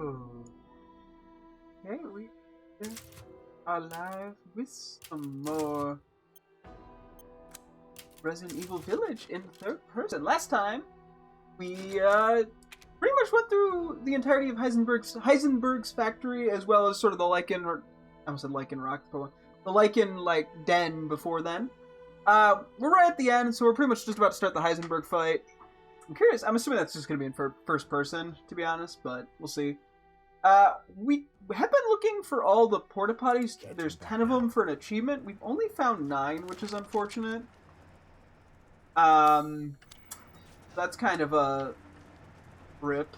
Okay, we are live with some more Resident Evil Village in third person. Last time, we pretty much went through the entirety of Heisenberg's factory, as well as sort of the Lycan, or I almost said Lycan Rock, the Lycan den before then. We're right at the end, so we're pretty much just about to start the Heisenberg fight. I'm curious. I'm assuming that's just going to be in first person, to be honest, but we'll see. We have been looking for all the porta potties. There's 10 of them for an achievement. We've only found 9, which is unfortunate. That's kind of a rip.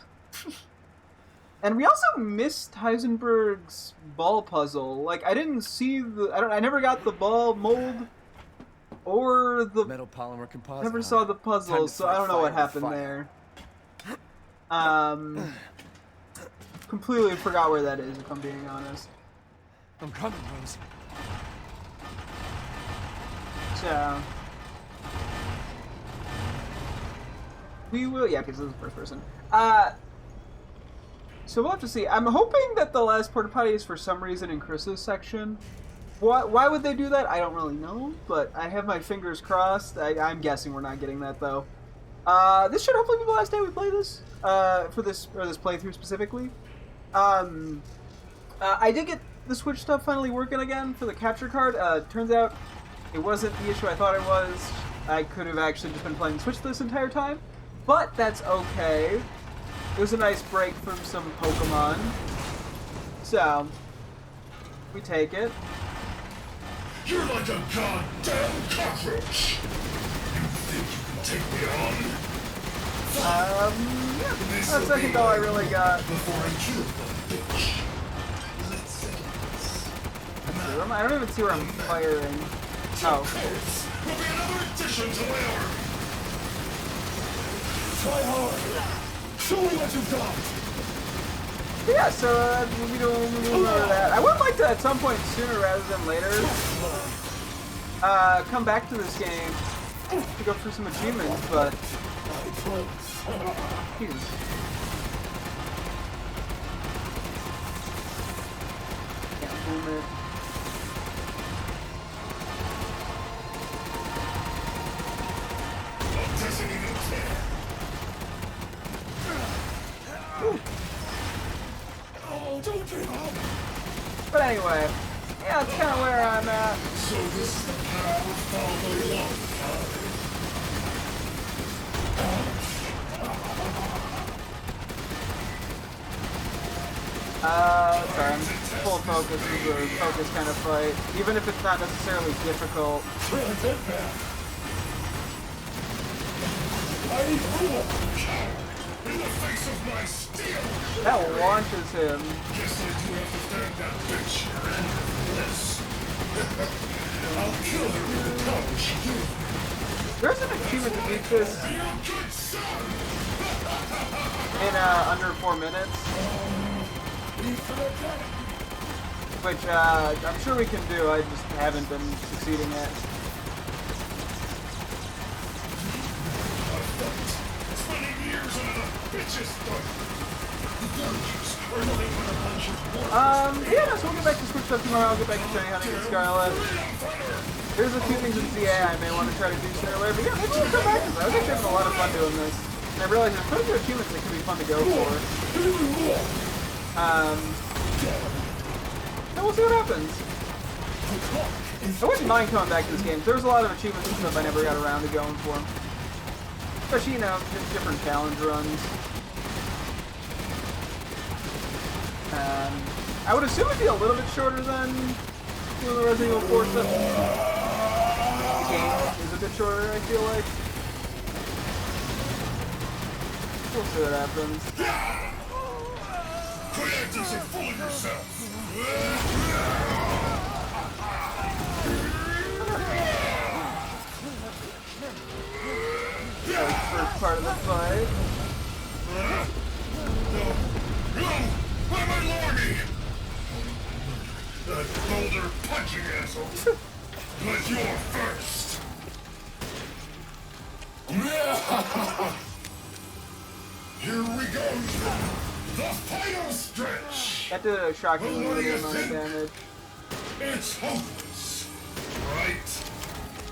And we also missed Heisenberg's ball puzzle. Like, I didn't see I never got the ball mold or the metal polymer composite. Never saw the puzzle, so I don't know what happened there. Completely forgot where that is, if I'm being honest. I'm coming, Rose. So we will, yeah, because this is first person. So we'll have to see. I'm hoping that the last porta potty is for some reason in Chris's section. Why would they do that? I don't really know, but I have my fingers crossed. I'm guessing we're not getting that though. This should hopefully be the last day we play this for this playthrough specifically. I did get the Switch stuff finally working again for the capture card. Turns out it wasn't the issue I thought it was. I could have actually just been playing Switch this entire time, but that's okay. It was a nice break from some Pokemon, so we take it. You're like a goddamn cockroach! You think you can take me on? Yeah, that's the second doll I really got. Before I kill the bitch. Let's settle this. I don't even see where I'm firing. Oh. This will be another addition to my army! Try hard! Show me what you've got! Yeah, so we don't that. I would like to, at some point sooner rather than later, come back to this game to go through some achievements, but Jesus. Can't boom it. Doesn't even care. Oh, don't give up! But anyway, yeah, that's kind of where I'm at. So this is the path we've followed all along, Sorry, I'm full focus. This is a focus kind of fight, even if it's not necessarily difficult. In the face of my steel! That launches him. Guess I do understand that bitch. Yes. I'll kill her with the power she gave me. There's an achievement to beat this Be a good son! in under 4 minutes, which I'm sure we can do. I just haven't been succeeding at. Spending years on a bitch's foot. Yeah, so we'll get back to Switch stuff tomorrow. I'll get back to Shiny Hunting and Scarlet. There's a few things in ZA I may want to try to do sooner or later, but yeah, maybe we'll come back to this. I was actually having a lot of fun doing this. And I realized there's quite a few achievements that could be fun to go for. And we'll see what happens. I wouldn't mind coming back to this game. There's a lot of achievements and stuff I never got around to going for. Especially, you know, just different challenge runs. I would assume it'd be a little bit shorter than the Resident Evil 4 stuff. The game is a bit shorter, I feel like. We'll see what happens. Quit acting so full of yourself! First part of the fight. No! Why my lordy? That boulder punching asshole! But you're first! Here we go! The final stench. That did a shocking Well, what do you amount of think? damage. It's hopeless, right?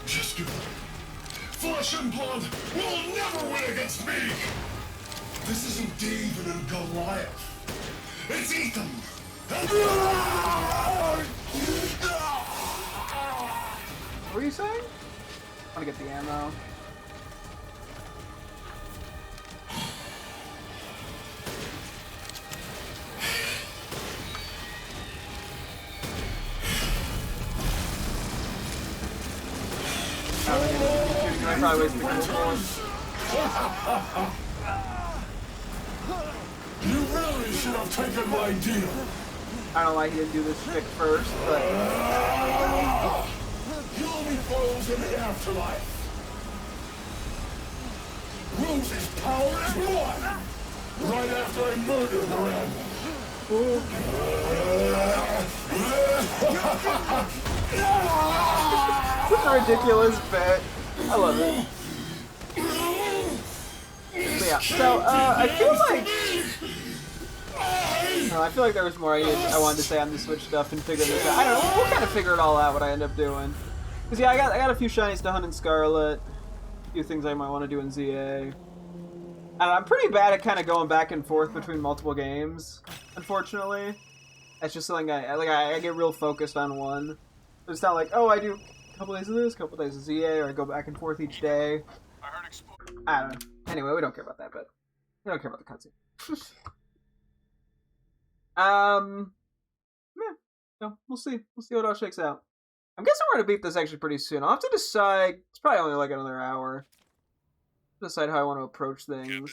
Just give up. Flesh and blood will never win against me. This isn't David and Goliath. It's Ethan. What were you saying? I want to get the ammo. I probably wasted the control. You really should have taken my deal. I don't know why he didn't do this shtick first, but You'll be foes in the afterlife. Rose's power is one. Right after I murder her animal. it's a ridiculous bit. I love it. But yeah, so I feel like there was more I wanted to say on the Switch stuff and figure this out. I don't know. We'll kind of figure it all out what I end up doing. Cause yeah, I got a few shinies to hunt in Scarlet, a few things I might want to do in ZA. And I'm pretty bad at kind of going back and forth between multiple games. Unfortunately, that's just something I get real focused on one. It's not like, oh, I do a couple days of this, a couple days of ZA, or I go back and forth each day. I don't know. Anyway, we don't care about that, but we don't care about the cutscene. Yeah, no, we'll see. We'll see what all shakes out. I'm guessing we're gonna beat this actually pretty soon. I'll have to decide. It's probably only like another hour. Decide how I want to approach things. Captain,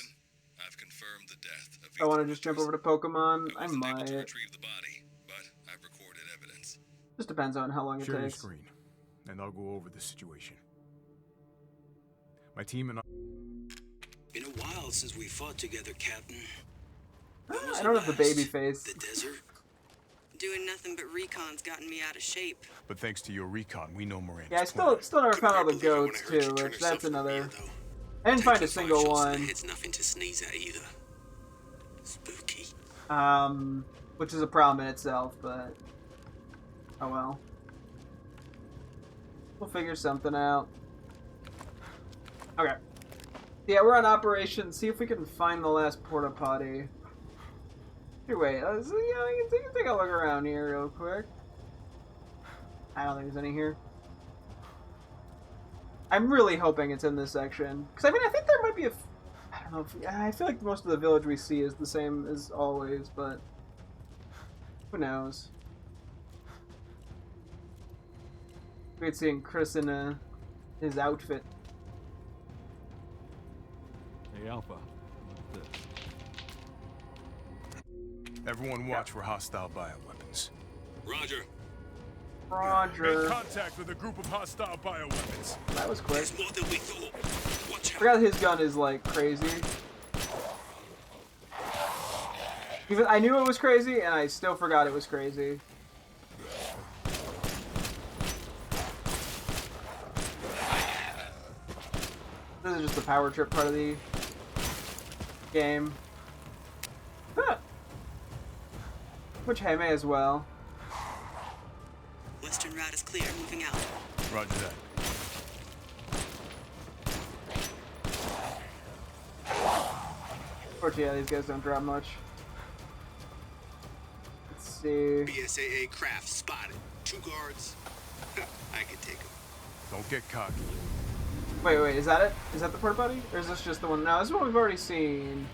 I've confirmed the death of If I want to just jump over to Pokemon, I wasn't able might. to retrieve the body, but I've recorded evidence. Just depends on how long it Share your takes. screen, and I'll go over the situation. My team and I... Been a while since we fought together, Captain. I don't have the baby face. The desert? Doing nothing but recon's gotten me out of shape. But thanks to your recon, we know Miranda's Yeah, I still never found all the Can't believe it when goats I heard you too, turn which yourself that's in another. here, though. I didn't find a Taking single 5 shots to the one. head's nothing to sneeze at either. Spooky. Which is a problem in itself, but oh well. We'll figure something out. Okay. Yeah, we're on operation. See if we can find the last porta potty. Here, wait. So, yeah, you can take a look around here real quick. I don't think there's any here. I'm really hoping it's in this section. Because, I mean, I think there might be a... I don't know. I feel like most of the village we see is the same as always, but... Who knows? Great seeing Chris in his outfit. Hey, Alpha. Look at this. Everyone watch for hostile bioweapons. Roger. Roger. contact with a group of hostile bioweapons. That was quick. There's more than we thought. Watch I out. forgot his gun is like crazy. Even I knew it was crazy, and I still forgot it was crazy. This is just the power trip part of the game. Huh. Which I may as well. Western route is clear. Moving out. Roger that. Unfortunately, yeah, these guys don't drop much. Let's see. BSAA craft spotted. 2 guards. I can take them. Don't get cocky. Wait, is that it? Is that the porta potty? Or is this just the one? No, this is one we've already seen.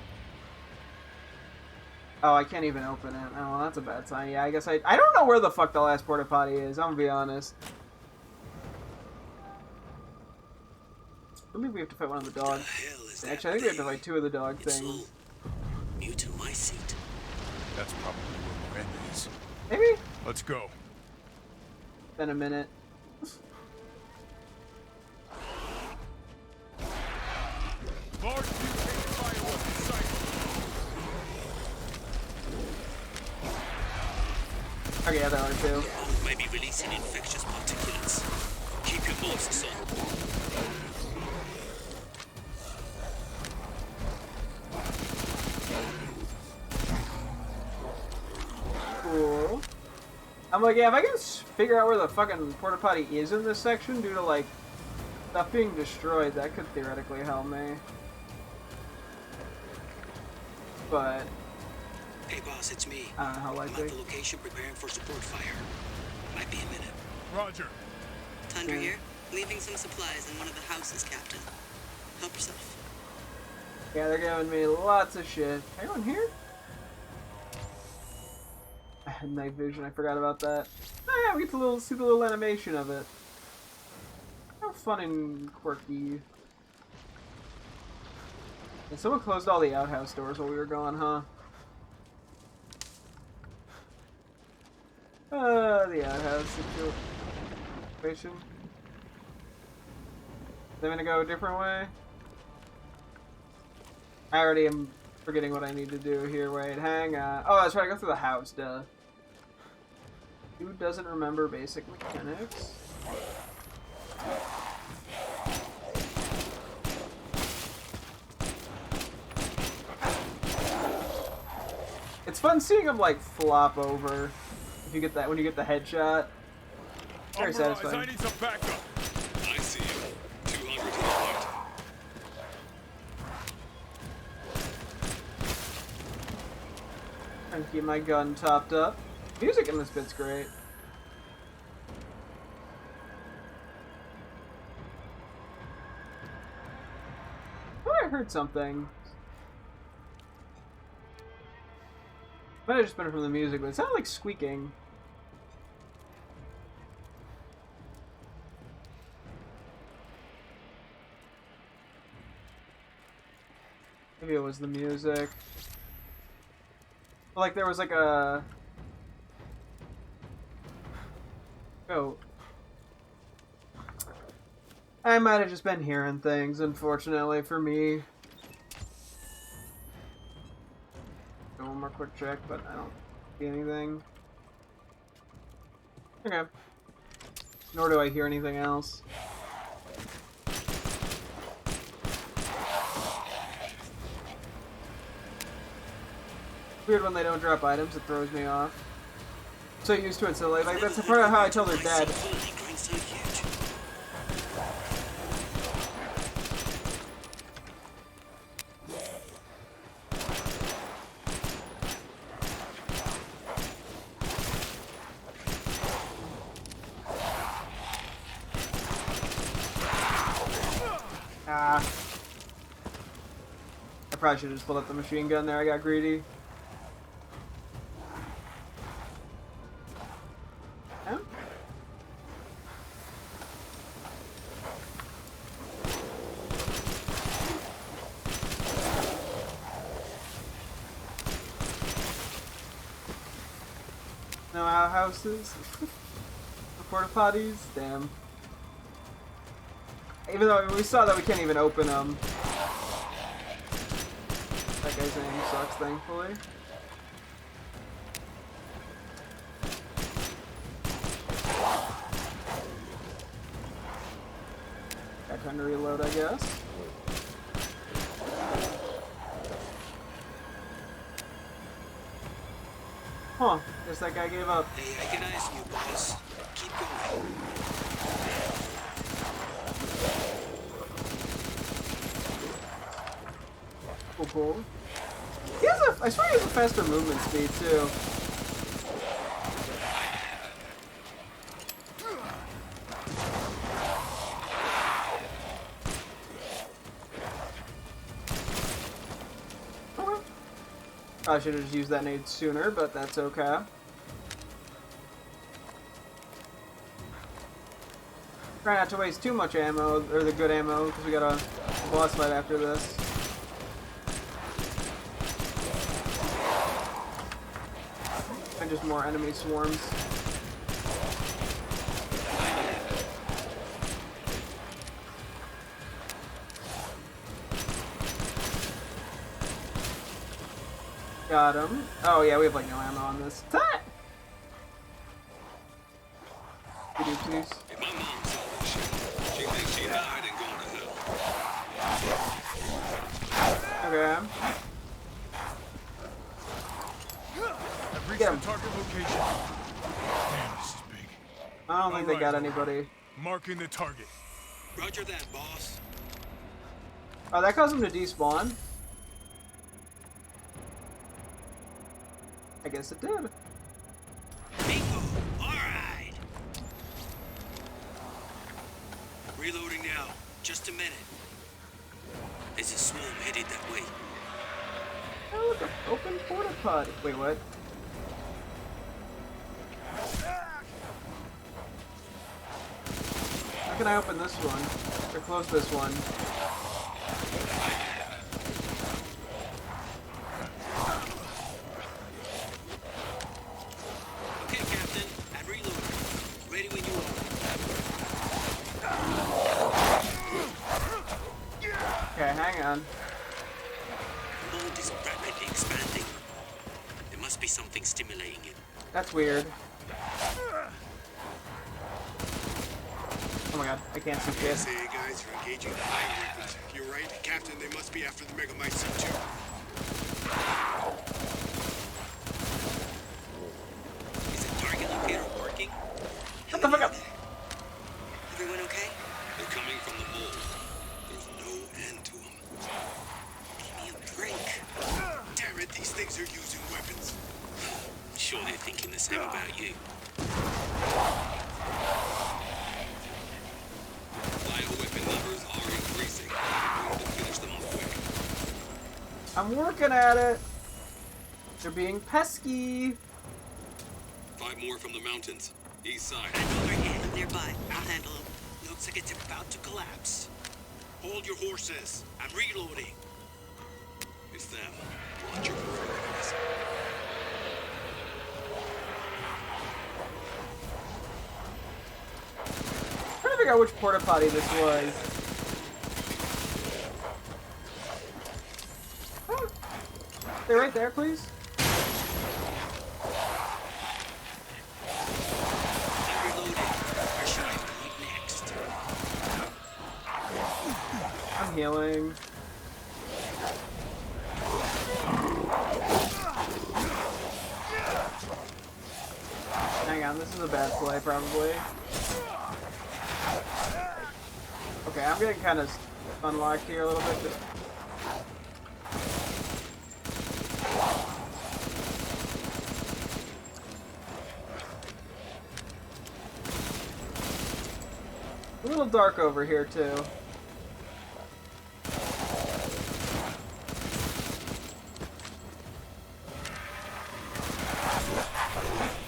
Oh, I can't even open it. Oh, that's a bad sign. Yeah, I guess I don't know where the fuck the last porta potty is. I'm gonna be honest. I believe we have to fight one of the dogs. hell is that Actually, I think we have to thing? fight 2 of the dog It's things. slow. Mutamycete. That's probably where Miranda is. Maybe? Let's go. Been a minute. Large mutated bioweapon sighted. Okay, yeah, there are 2. May be releasing infectious particulates. Keep your voices on. I'm like, yeah, if I can figure out where the fucking porta potty is in this section due to like stuff being destroyed, that could theoretically help me. But Hey, boss, it's me. I don't know how I'm likely. at the location preparing for support fire. Might be a minute. Roger. Tundra here, leaving some supplies in one of the houses, Captain. Help yourself. Yeah, they're giving me lots of shit. Anyone here? I had night vision, I forgot about that. Oh yeah, we get to see the little animation of it. How fun and quirky. And someone closed all the outhouse doors while we were gone, huh? The outhouse situation. They're gonna go a different way? I already am forgetting what I need to do here. Wait, hang on. Oh, that's right, I go through the house, duh. Who doesn't remember basic mechanics? It's fun seeing him like flop over if you get that when you get the headshot. Very satisfying. I need some backup. I see you. 200 to the left. Trying to keep my gun topped up. Music in this bit's great. I thought I heard something. Might have just been from the music, but it sounded like squeaking. Maybe it was the music. Like there was like a goat. I might have just been hearing things, unfortunately for me. Do one more quick check, but I don't see anything. Okay. Nor do I hear anything else. Weird when they don't drop items, it throws me off. So used to it, so like that's a part of how I tell they're dead. Ah. I probably should have just pulled up the machine gun there, I got greedy. No outhouses. Porta potties. Damn. Even though we saw that we can't even open them. That guy's name sucks, thankfully. Got time to reload, I guess. Huh, guess that guy gave up. Hey, I can eyes you, boss. Keep going. Cool, cool. He has a, I swear he has a faster movement speed, too. I should have just used that nade sooner, but that's okay. Try not to waste too much ammo, or the good ammo, because we got a boss fight after this. And just more enemy swarms. Got him. Oh yeah, we have like no ammo on this. Please. If my mom saw this shit, she thinks she died and gone to hell. Okay. I've reached Get the him. target location. Damn, I don't think they Alright, got Zoro. anybody. Marking the target. Roger that, boss. Oh, that caused them to despawn. I guess it did. Bingo! Alright! Reloading now. Just a minute. There's a swarm headed that way. Oh, look, an open porta potty. Wait, what? How can I open this one? Or close this one? Okay, Captain. I'm reloading. Ready when you are. Okay, hang on. The mold is rapidly expanding. There must be something stimulating it. That's weird. Oh my god, I can't see shit. Say, guys, you're engaging the high weapons. You're right, Captain. They must be after the Megamycete too. Is the target locator working? Shut the fuck up! Everyone okay? They're coming from the mold. There's no end to them. Give me a drink. Damn it, these things are using weapons. Sure they're thinking the same about you. Bioweapon numbers are increasing. We need to finish them off quick. I'm working at it! They're being pesky! 5 more from the mountains. East side. Another hand nearby. I'll handle him. Looks like it's about to collapse. Hold your horses. I'm reloading. It's them. Launch your weapons. I'm trying to figure out which porta potty this was. Oh. Stay right there, please. I'm reloading. Where should I be next? I'm healing. Hang on, this is a bad play, probably. Okay, I'm getting kind of unlocked here a little bit. Just... a little dark over here, too.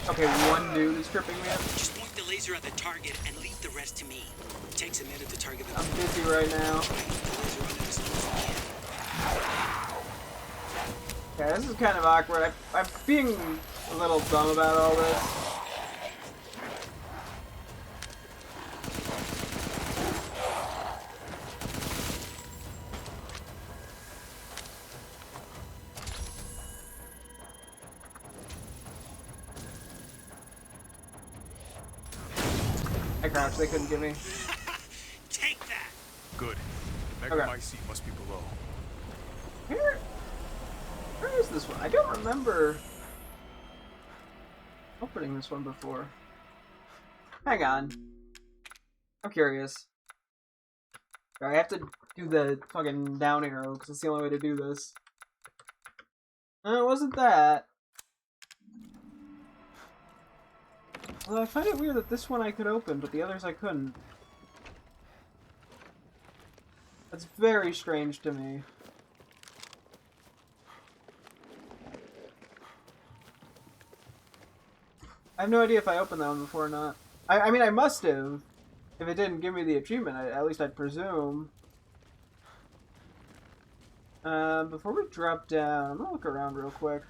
Okay, one dude is tripping me up. Just point the laser at the target and leave the rest to me. Takes a minute to target the I'm busy right now. Okay, this is kind of awkward. I'm being a little dumb about all this. I crouched, they couldn't get me. Take that! Good. Okay. Megamycete must be below. Where is this one? I don't remember opening this one before. Hang on. I'm curious. I have to do the fucking down arrow because it's the only way to do this. No, it wasn't that. Well, I find it weird that this one I could open, but the others I couldn't. That's very strange to me. I have no idea if I opened that one before or not. I mean, I must have. If it didn't give me the achievement, at least I'd presume. Before we drop down, I'm gonna look around real quick.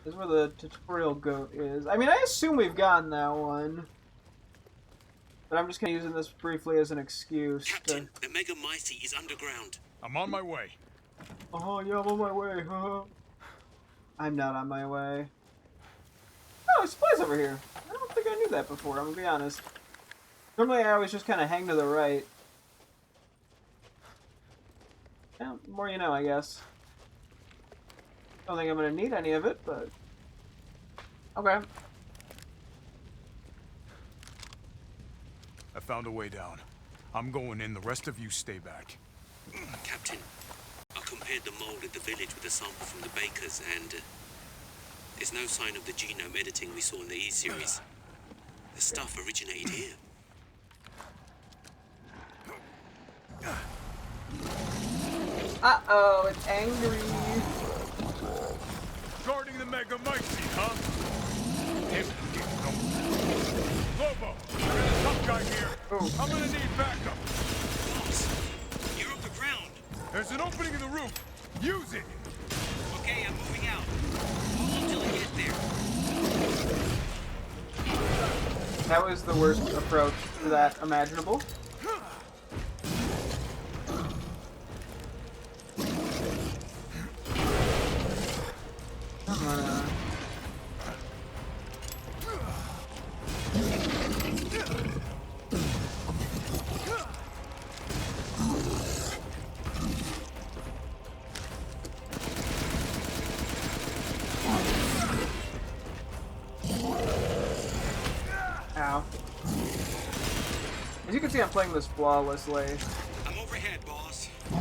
This is where the tutorial goat is. I mean, I assume we've gotten that one. But I'm just kind of using this briefly as an excuse. Captain, the Megamycete is underground. I'm on my way. Oh, yeah, I'm on my way, huh? I'm not on my way. Oh, supplies over here. I don't think I knew that before, I'm gonna be honest. Normally I always just kind of hang to the right. Yeah, more you know, I guess. Don't think I'm gonna need any of it, but... okay. found a way down. I'm going in, the rest of you stay back. Captain, I compared the mold at the village with a sample from the bakers, and there's no sign of the genome editing we saw in the E-series. The stuff originated here. Uh-oh, it's angry. Guarding the Mega Mycete, huh? Damn it, I'm getting nowhere. Lobo, you're the tough guy here. Oh. I'm gonna need backup. Boss, you're on the ground. There's an opening in the roof. Use it. Okay, I'm moving out. Hold on till I get there. That was the worst approach to that imaginable. Come on. Ow. As you can see, I'm playing this flawlessly. I'm overhead, boss. Good.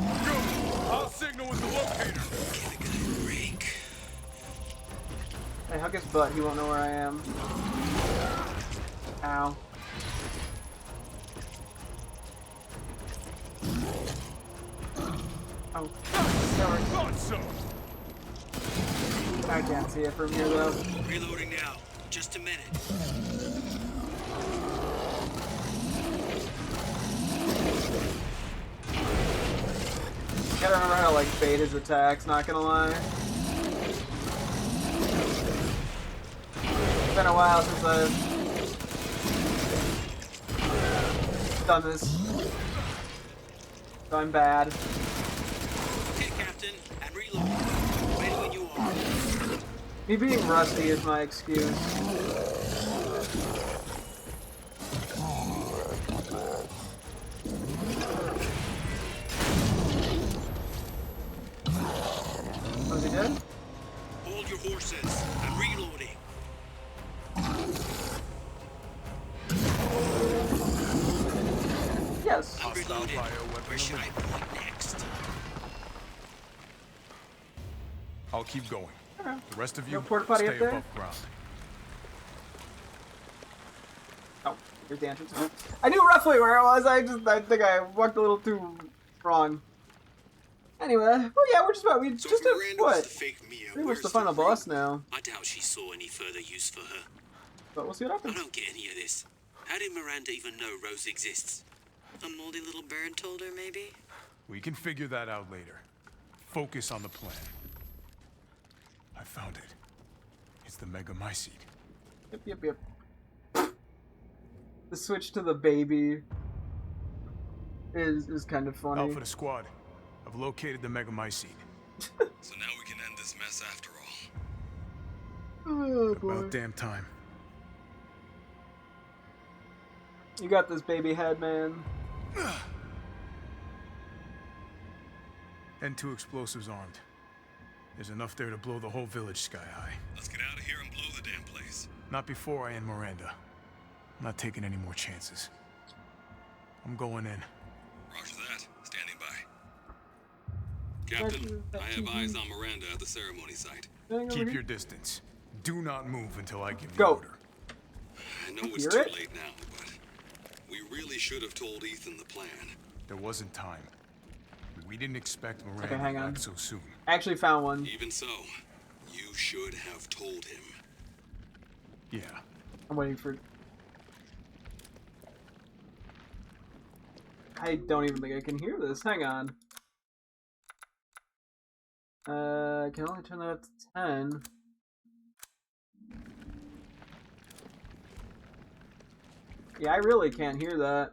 I'll signal with the locator. Give a guy a break. Hey, hug his butt, he won't know where I am. Ow. Oh, sorry. Thought so. I can't see it from here though. Reloading now. Just a minute. Gotta remember how to like bait his attacks, not gonna lie. It's been a while since I've done this. So I'm bad. Okay, Captain. I'm reloading. Ready when you are. Me being rusty is my excuse. Was he dead? Hold your horses. I'm reloading. Yes. I'm Hostile reloading. bioweapon Where should I point next? I'll keep going. Okay. The rest of you No porta potty stay up there? above ground. Oh, here's the entrance. I knew roughly where it was. I think I walked a little too wrong. Anyway, oh yeah, we're just about So just if at Miranda was what? to fake Mia, Pretty much where's the final real- boss now. I doubt she saw any further use for her. But we'll see what I happens. don't get any of this. How did Miranda even know Rose exists? A moldy little bird told her, maybe? We can figure that out later. Focus on the plan. I found it. It's the Mega Mycete. Yep. The switch to the baby is kind of funny. Alpha to squad. I've located the Mega Mycete. So now we can end this mess after all. Oh boy. About damn time. You got this, baby head, man. And 2 explosives armed. There's enough there to blow the whole village sky high. Let's get out of here and blow the damn place. Not before I end Miranda. I'm not taking any more chances. I'm going in. Roger that. Standing by. Captain, I have eyes on Miranda at the ceremony site. Keep your distance. Do not move until I give the Go. order. I know it's Hear too it? late now, but we really should have told Ethan the plan. There wasn't time. We didn't expect Miranda Okay, hang on. back so soon. I actually found one. Even so, you should have told him. Yeah. I'm waiting for. I don't even think I can hear this. Hang on. I can only turn that up to 10. Yeah, I really can't hear that.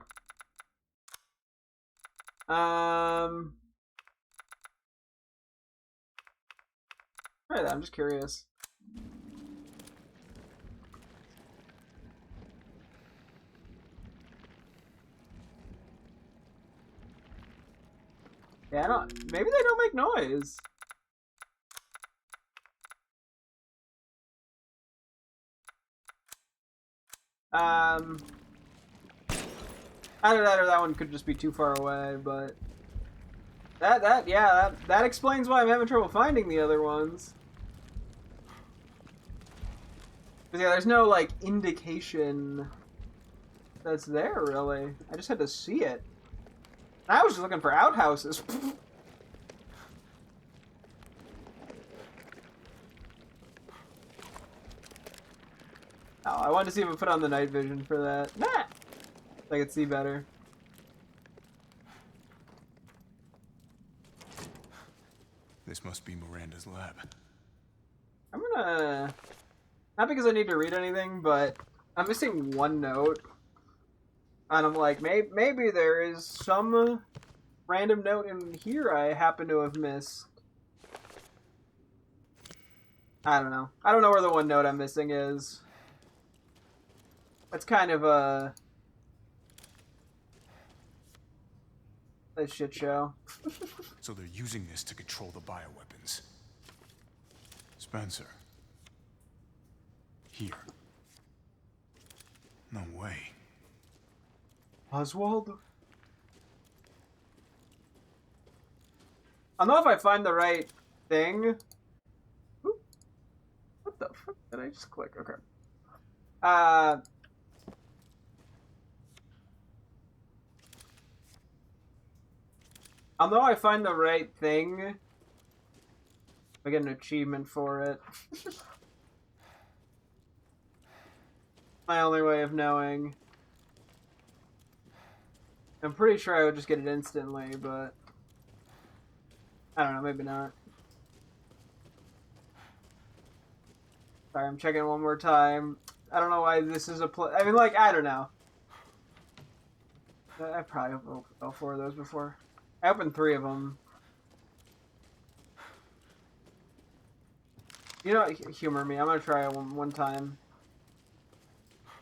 Try that. I'm just curious. Yeah, I don't. Maybe they don't make noise. Either that or that one could just be too far away, but that explains why I'm having trouble finding the other ones. 'Cause, yeah, there's no like indication that's there really. I just had to see it. I was just looking for outhouses. Oh, I wanted to see if I put on the night vision for that. Nah! So I could see better. This must be Miranda's lab. I'm gonna... Not because I need to read anything, but I'm missing one note. And I'm like, maybe there is some random note in here I happen to have missed. I don't know. I don't know where the one note I'm missing is. That's kind of a shit show. So they're using this to control the bioweapons. Spencer. Here. No way. Oswald? I don't know if I find the right thing. Oop. What the fuck did I just click? Okay. I'll know I find the right thing. I get an achievement for it. My only way of knowing. I'm pretty sure I would just get it instantly, but I don't know, maybe not. Sorry, I'm checking one more time. I don't know why this is a I mean, like, I don't know. I've probably opened all 4 of those before. I opened 3 of them. You know, humor me. I'm gonna try it one time.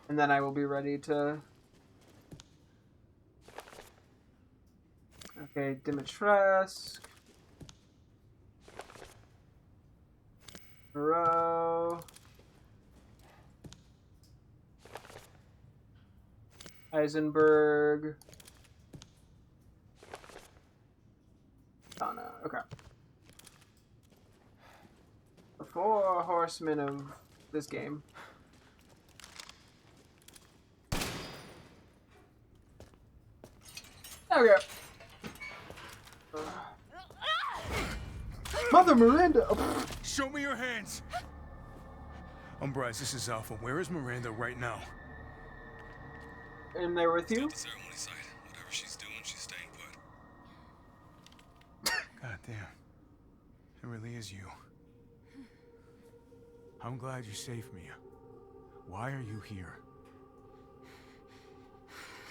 And then I will be ready to... Okay, Dimmitch Fresk. Moreau. Heisenberg. Donna. Okay. The 4 horsemen of this game. Okay. Mother Miranda! Oh. Show me your hands! Umbrise, this is Alpha. Where is Miranda right now? In there with you? At the ceremony site. Whatever she's doing, she's staying put. God damn. It really is you. I'm glad you're safe, Mia. Why are you here?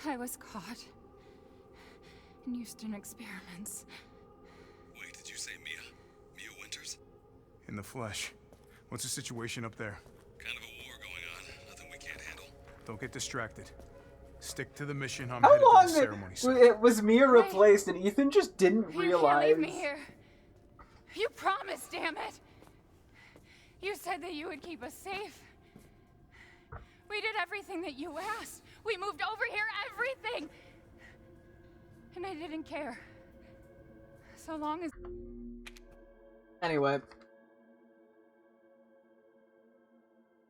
I was caught in Houston experiments. Wait, did you say Mia? Mia Winters? In the flesh. What's the situation up there? Kind of a war going on. Nothing we can't handle. Don't get distracted. Stick to the mission. I'm How headed to long the ceremony site. it was Mia replaced and Ethan just didn't You realize? can't leave me here. You promised, damn it. You said that you would keep us safe. We did everything that you asked. We moved over here, everything. And I didn't care. So long as... Anyway.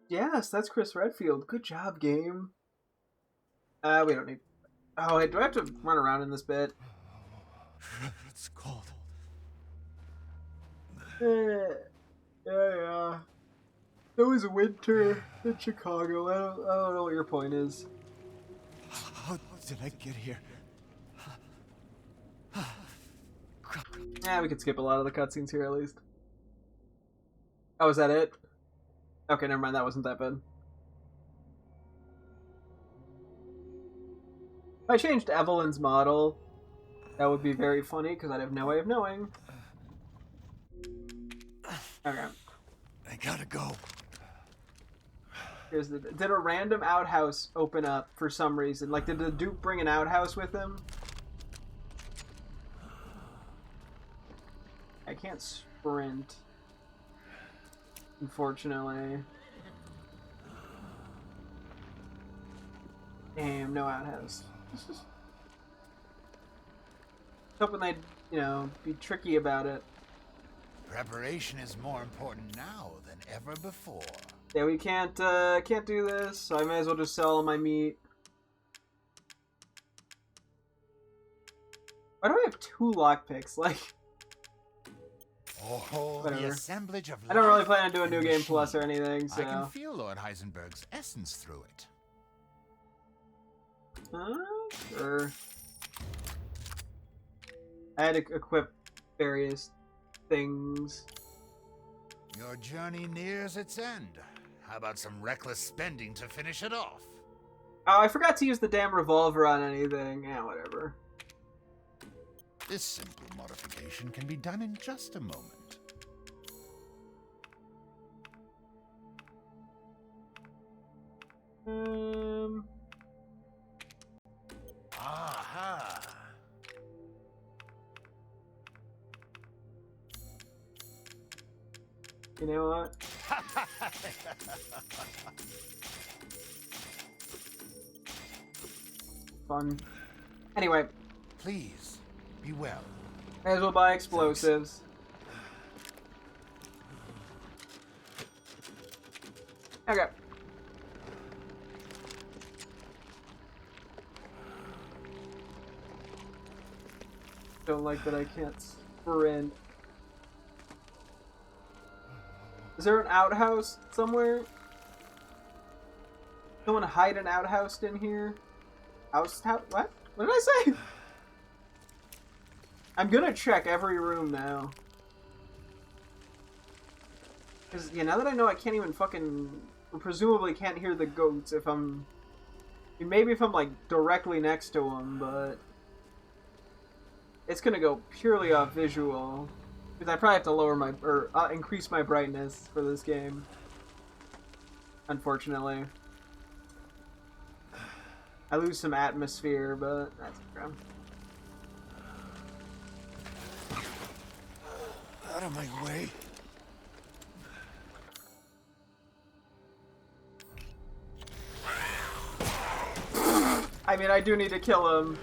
Yes, that's Chris Redfield. Good job, game. We don't need... Oh, wait, do I have to run around in this bit? It's cold. Yeah. It was winter in Chicago. I don't know what your point is. How did I get here? Yeah, we could skip a lot of the cutscenes here at least. Oh, is that it? Okay, never mind. That wasn't that bad. If I changed Evelyn's model, that would be very funny because I'd have no way of knowing. Okay. I gotta go. Here's the... Did a random outhouse open up for some reason? Like, did the Duke bring an outhouse with him? I can't sprint. Unfortunately. Damn, no outhouse. hoping they'd, you know, be tricky about it. Preparation is more important now than ever before. Yeah, we can't do this, so I may as well just sell all my meat. Why do I have 2 lockpicks? Like, Oh, whatever. the assemblage of I don't really life plan on doing New and Game Plus or machine. anything, so. I can feel Lord Heisenberg's essence through it. Sure. I had to equip various things. Your journey nears its end. How about some reckless spending to finish it off? Oh, I forgot to use the damn revolver on anything. Yeah, whatever. This simple modification can be done in just a moment. Aha! You know what? Fun. Anyway. Please, be well. May as well buy explosives. Okay. Don't like that I can't sprint. Is there an outhouse somewhere? Someone hide an outhouse in here? House? What? What did I say? I'm gonna check every room now. Because, yeah, now that I know I can't even fucking... presumably can't hear the goats if I'm... maybe if I'm, like, directly next to them, but... it's gonna go purely off visual. Because I probably have to lower my... or increase my brightness for this game. Unfortunately. I lose some atmosphere, but that's okay. Out of my way. I mean, I do need to kill him.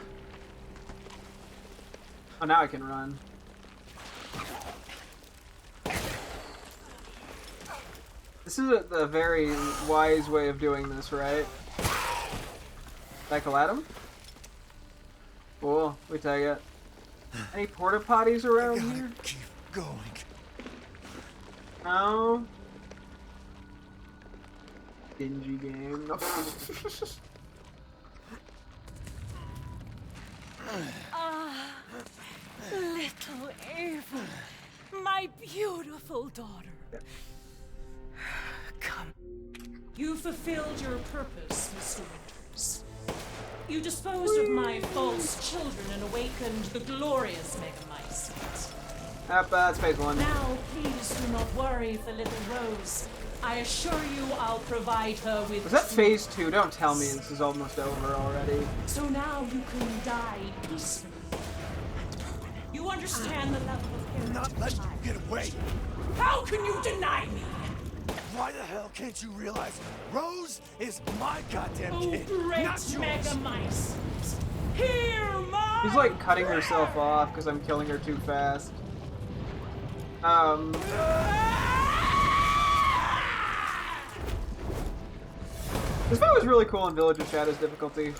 Oh, now I can run. This is a very wise way of doing this, right? Cycle at him? Cool, we take it. Any porta potties around here? Keep going. No. Dingy game. No. Little Ava, my beautiful daughter. Come. You fulfilled your purpose, Mr. Winters. You disposed of my false children and awakened the glorious Megamycete. That's phase 1. Now, please do not worry for little Rose. I assure you I'll provide her with... Was that phase 2? Don't tell me this is almost over already. So now you can die peacefully. You understand the level of parenting Not let you get away. How can you deny me? Why the hell can't you realize Rose is my goddamn Oh, kid, great not yours? Megamycete! Hear my She's like cutting herself off because I'm killing her too fast. This fight was really cool in Village of Shadows difficulty.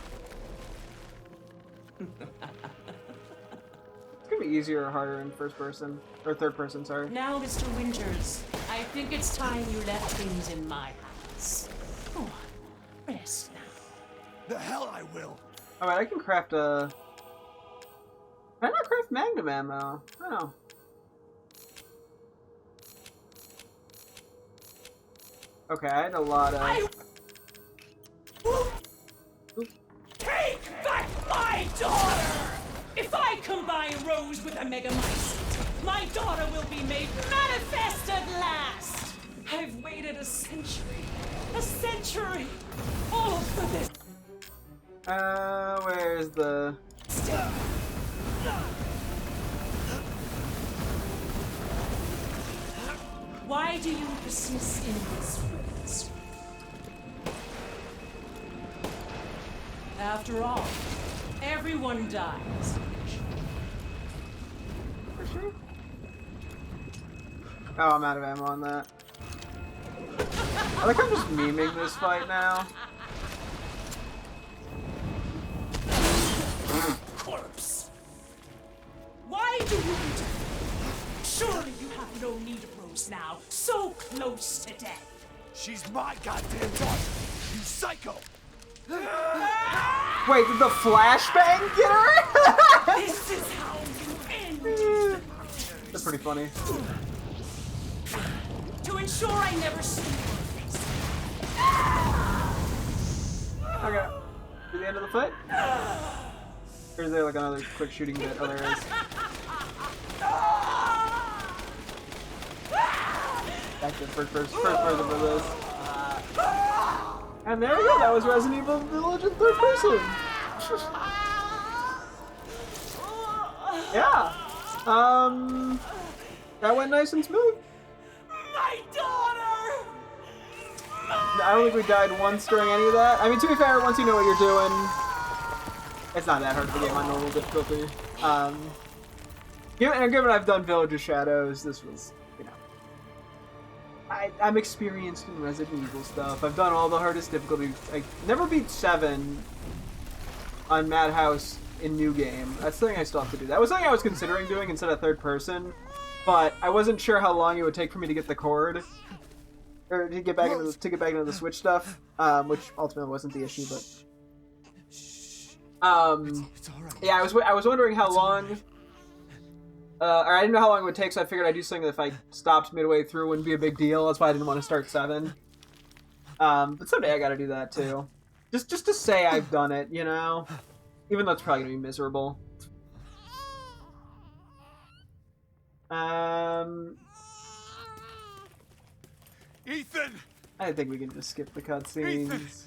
It's gonna be easier or harder in first person. Or third person, sorry. Now, Mr. Winters, I think it's time you left things in my hands. Go on, rest now. The hell I will. Alright, I can craft a... Can I not craft magnum ammo? Oh. Okay, I had a lot of... Take back my daughter! If I combine Rose with a Megamycete, my daughter will be made manifest at last! I've waited a century, all for this. Where's the... Why do you persist in this race? After all, everyone dies. Oh, I'm out of ammo on that. I like I'm just memeing this fight now. Corpse. Why do you interfere? Surely you have no need of Rose now. So close to death. She's my goddamn daughter, you psycho! Wait, did the flashbang get her? This is how you end. That's pretty funny. To ensure I never see your face. Okay. To the end of the fight? Or is there like another quick shooting bit? Oh, there is. Back to first person for this. And there we go, that was Resident Evil Village in third person. Yeah. That went nice and smooth. My daughter! I don't think we died once during any of that. I mean, to be fair, once you know what you're doing, it's not that hard to game on normal difficulty. Given I've done Village of Shadows, this was, you know, I'm experienced in Resident Evil stuff. I've done all the hardest difficulties. I never beat 7 on Madhouse in New Game. That's something I still have to do. That was something I was considering doing instead of third person, but I wasn't sure how long it would take for me to get the cord. Or to get back into the Switch stuff, which ultimately wasn't the issue, but yeah, I was wondering how long, or I didn't know how long it would take, so I figured I'd do something that if I stopped midway through, it wouldn't be a big deal. That's why I didn't want to start 7. But someday I got to do that too, just to say I've done it, you know, even though it's probably gonna be miserable. Ethan! I think we can just skip the cutscenes.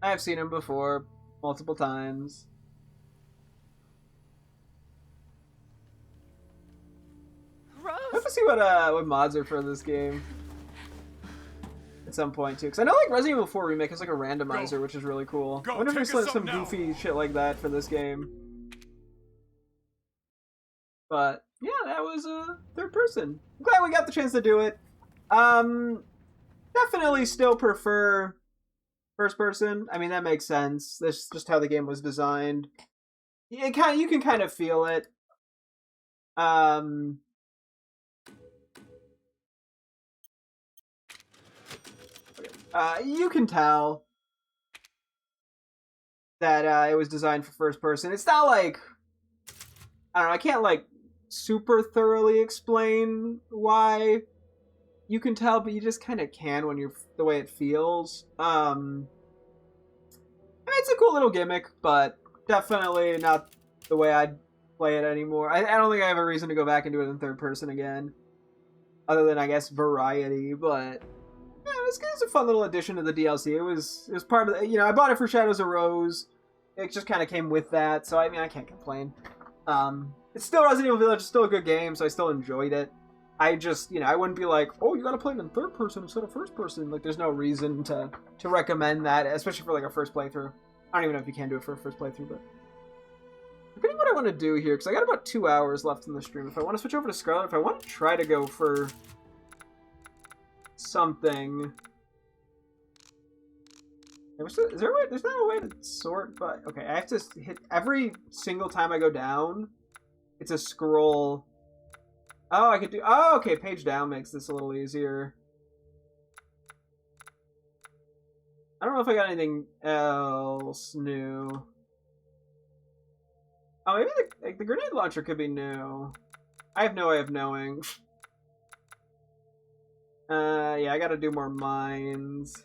I've seen him before, multiple times. Rose. I have to see what mods are for this game at some point too, because I know like Resident Evil 4 Remake has like a randomizer, which is really cool. I wonder if there's like some goofy shit like that for this game. But yeah, that was third person. I'm glad we got the chance to do it. Definitely still prefer first person. I mean, that makes sense. That's just how the game was designed. You can kind of feel it. You can tell that it was designed for first person. It's not like, I don't know, I can't like super thoroughly explain why you can tell, but you just kind of can when you're the way it feels. I mean, it's a cool little gimmick, but definitely not the way I'd play it anymore. I don't think I have a reason to go back and do it in third person again, other than I guess variety. But yeah, it was a fun little addition to the DLC. It was part of the, you know, I bought it for Shadows of Rose. It just kind of came with that, so I mean, I can't complain. It's still Resident Evil Village, it's still a good game, so I still enjoyed it. I just, you know, I wouldn't be like, oh, you gotta play it in third person instead of first person. Like, there's no reason to recommend that, especially for like a first playthrough. I don't even know if you can do it for a first playthrough, but I'm thinking what I want to do here, because I got about 2 hours left in the stream. If I want to switch over to Scarlet, if I want to try to go for something. Is there a way? There's not a way to sort, but okay, I have to hit every single time I go down. It's a scroll. Oh, I could do. Oh, okay. Page down makes this a little easier. I don't know if I got anything else new. Oh, maybe the grenade launcher could be new. I have no way of knowing. Yeah, I gotta do more mines.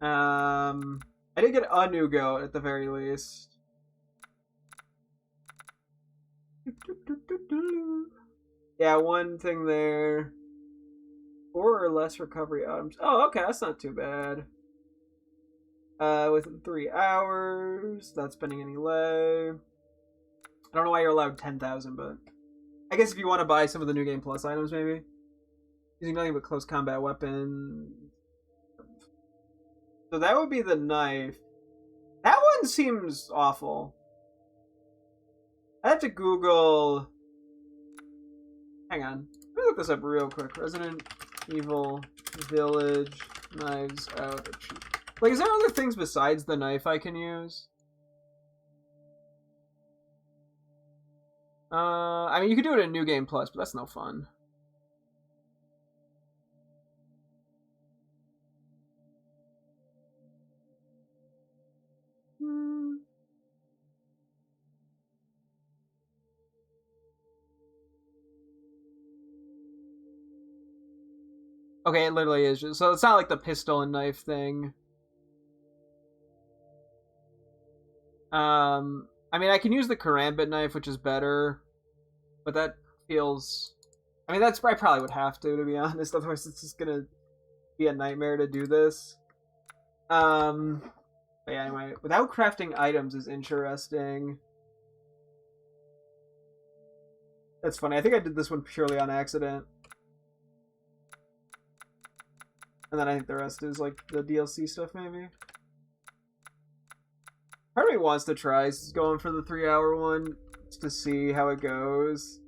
I did get a new goat at the very least. Yeah, one thing there. 4 or less recovery items. Oh, okay, that's not too bad. Within 3 hours, not spending any lay. I don't know why you're allowed 10,000, but I guess if you want to buy some of the New Game Plus items, maybe. Using nothing but close combat weapons. So that would be the knife. That one seems awful. I have to Google. Hang on. Let me look this up real quick. Resident Evil Village Knives Out. Like, is there other things besides the knife I can use? I mean, you could do it in New Game Plus, but that's no fun. Okay, it literally is just... So it's not like the pistol and knife thing. I mean, I can use the karambit knife, which is better. But that feels... I mean, I probably would have to be honest. Otherwise, it's just gonna be a nightmare to do this. But yeah, anyway. Without crafting items is interesting. That's funny. I think I did this one purely on accident. And then I think the rest is, like, the DLC stuff, maybe. Part of me wants to try going for the 3-hour one, just to see how it goes.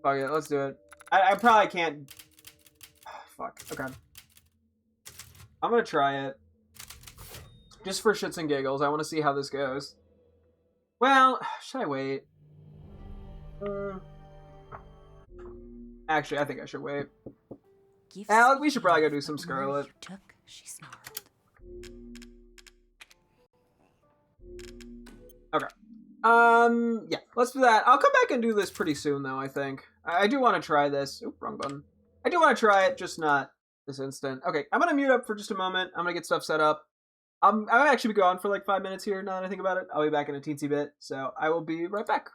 Fuck it, let's do it. I probably can't... Fuck, okay. I'm gonna try it. Just for shits and giggles, I want to see how this goes. Well, should I wait? Actually, I think I should wait. We should probably go do some Scarlet. Okay. Yeah, let's do that. I'll come back and do this pretty soon, though, I think. I do want to try this. Oop, wrong button. I do want to try it, just not this instant. Okay, I'm going to mute up for just a moment. I'm going to get stuff set up. I'm actually be gone for like 5 minutes here, now that I think about it. I'll be back in a teensy bit, so I will be right back.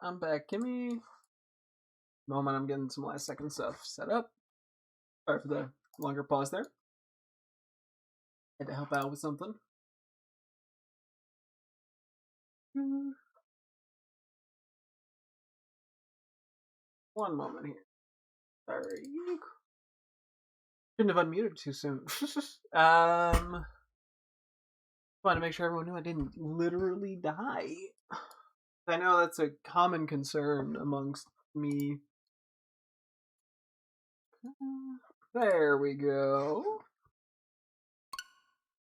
I'm back. Give me a moment. I'm getting some last second stuff set up. Sorry for the longer pause there. Had to help out with something. One moment here. Sorry. Shouldn't have unmuted too soon. Want to make sure everyone knew I didn't literally die. I know that's a common concern amongst me. There we go.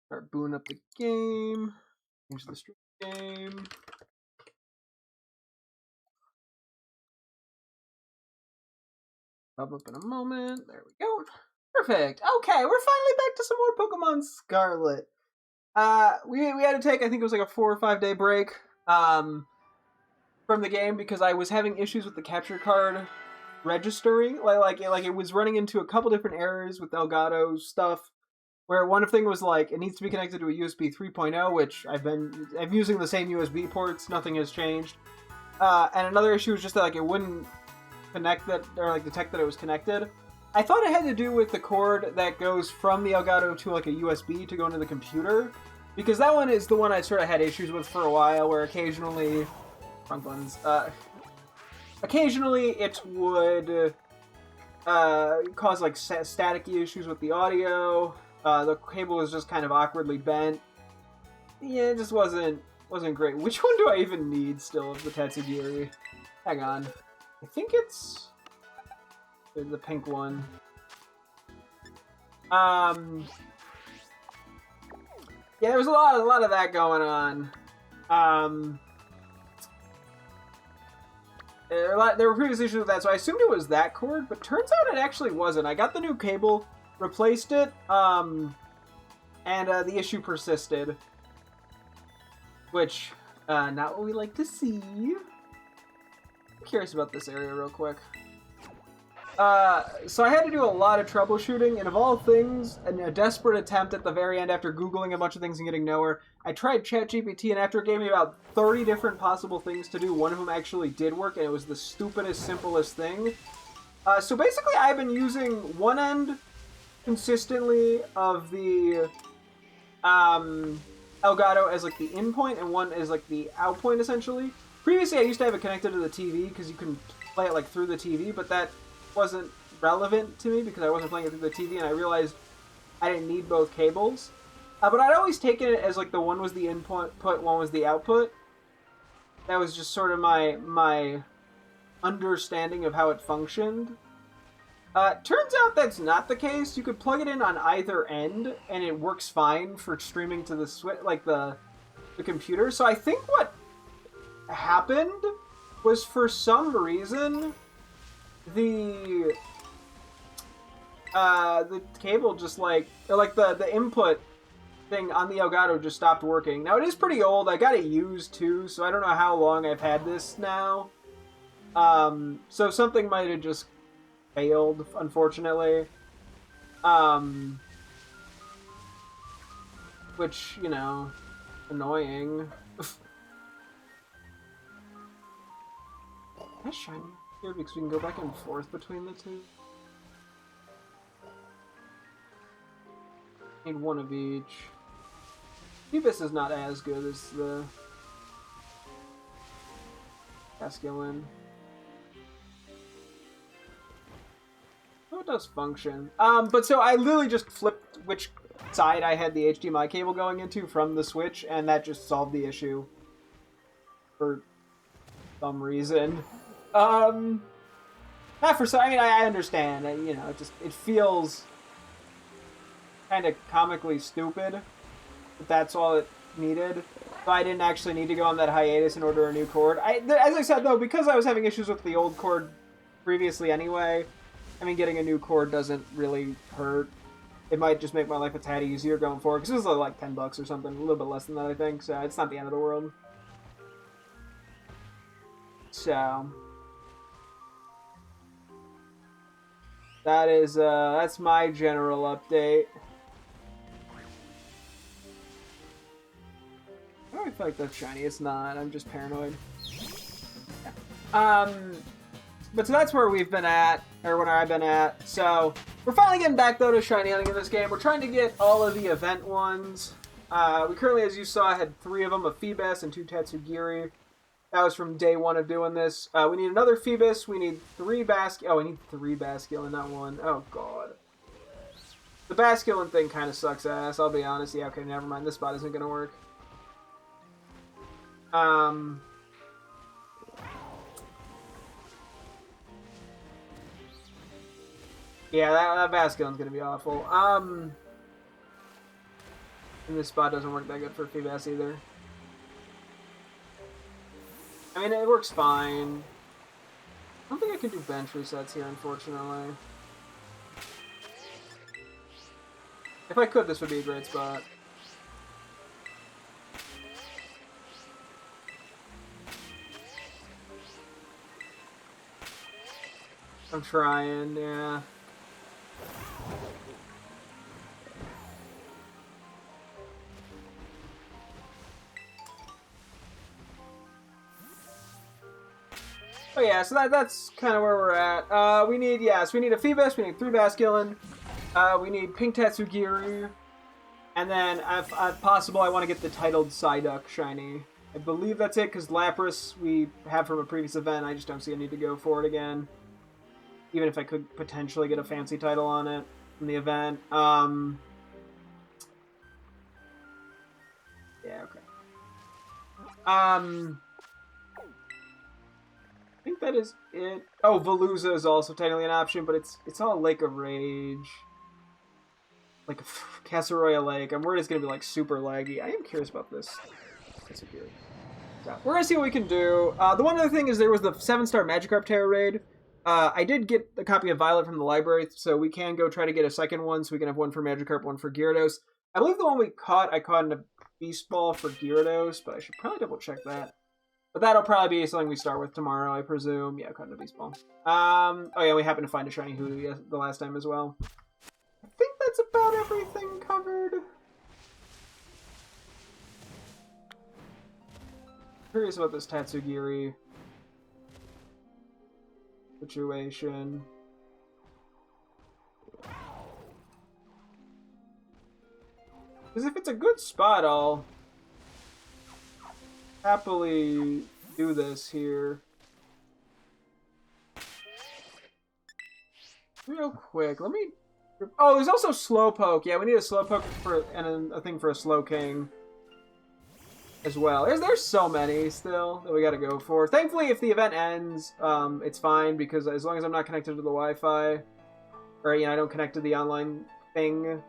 Start booting up the game. Change the stream game. Pop up in a moment. There we go. Perfect. Okay, we're finally back to some more Pokemon Scarlet. We had to take, I think it was like a 4 or 5 day break from the game because I was having issues with the capture card registering. Like it was running into a couple different errors with Elgato stuff. Where one thing was like it needs to be connected to a USB 3.0, which I'm using the same USB ports. Nothing has changed. And another issue was just that like it wouldn't connect that or like detect that it was connected. I thought it had to do with the cord that goes from the Elgato to like a USB to go into the computer, because that one is the one I sort of had issues with for a while, where occasionally, wrong buttons. Occasionally it would cause like staticky issues with the audio. The cable was just kind of awkwardly bent. Yeah, it just wasn't great. Which one do I even need still of the Tatsugiri? Hang on. I think it's the pink one. Yeah, there was a lot of that going on. There were previous issues with that, so I assumed it was that cord, but turns out it actually wasn't. I got the new cable, replaced it, and the issue persisted. Which, not what we like to see. I'm curious about this area real quick. So I had to do a lot of troubleshooting, and of all things, in a desperate attempt at the very end after Googling a bunch of things and getting nowhere, I tried ChatGPT, and after it gave me about 30 different possible things to do, one of them actually did work, and it was the stupidest, simplest thing. So basically I've been using one end consistently of the Elgato as like the in point, and one is like the out point essentially. Previously I used to have it connected to the TV because you can play it like through the TV, but that wasn't relevant to me because I wasn't playing it through the TV, and I realized I didn't need both cables. But I'd always taken it as like the one was the input, one was the output. That was just sort of my understanding of how it functioned. Turns out that's not the case. You could plug it in on either end, and it works fine for streaming to the the computer. So I think what happened was, for some reason, the cable just the input thing on the Elgato just stopped working. Now it is pretty old. I got it used too, so I don't know how long I've had this now. So something might have just failed, unfortunately. Which, you know, annoying. That's shiny here because we can go back and forth between the two. Need one of each. Phoebus is not as good as the Cascalin. Oh, it does function. But so I literally just flipped which side I had the HDMI cable going into from the Switch, and that just solved the issue. For some reason. Not for some, I mean, I understand, and, you know, it feels kind of comically stupid, but that's all it needed. So I didn't actually need to go on that hiatus and order a new cord. As I said, though, because I was having issues with the old cord previously anyway, I mean, getting a new cord doesn't really hurt. It might just make my life a tad easier going forward, because this is like $10 or something, a little bit less than that, I think, so it's not the end of the world. So that is, that's my general update. I don't feel like that's shiny. It's not. I'm just paranoid. Yeah. But so that's where we've been at, or where I've been at. So we're finally getting back though to shiny hunting in this game. We're trying to get all of the event ones. We currently, as you saw, had 3 of them: a Phoebus and 2 Tatsugiri. That was from day 1 of doing this. We need another Phoebus. We need 3 Oh, I need 3 Basculin, not 1. Oh god. The Basculin thing kind of sucks ass. I'll be honest. Yeah, okay, never mind. This spot isn't gonna work. Yeah, that Basculin's gonna be awful. And this spot doesn't work that good for Phoebus either. I mean, it works fine. I don't think I can do bench resets here, unfortunately. If I could, this would be a great spot. I'm trying, yeah. Oh yeah, so that's kind of where we're at. We need a Phoebus, we need 3 Basculin, we need Pink Tatsugiri, and then if possible I want to get the titled Psyduck shiny. I believe that's it, because Lapras we have from a previous event. I just don't see a need to go for it again. Even if I could potentially get a fancy title on it in the event. Yeah, okay. I think that is it. Oh, Veluza is also technically an option, but it's all Lake of Rage. Like Casseroya Lake. I'm worried it's gonna be like super laggy. I am curious about this. So we're gonna see what we can do. The one other thing is there was the 7-star Magikarp Terra raid. I did get a copy of Violet from the library, so we can go try to get a second one, so we can have one for Magikarp, one for Gyarados. I believe the one I caught in a Beast Ball for Gyarados, but I should probably double check that. But that'll probably be something we start with tomorrow, I presume. Yeah, caught in a Beast Ball. Oh yeah, we happened to find a shiny Hoodoo the last time as well. I think that's about everything covered. Curious about this Tatsugiri situation. Because if it's a good spot, I'll happily do this here. Real quick, let me... Oh, there's also Slowpoke. Yeah, we need a Slowpoke and a thing for a Slowking as well. There's so many still that we gotta go for. Thankfully, if the event ends, it's fine, because as long as I'm not connected to the Wi-Fi, or, I don't connect to the online thing,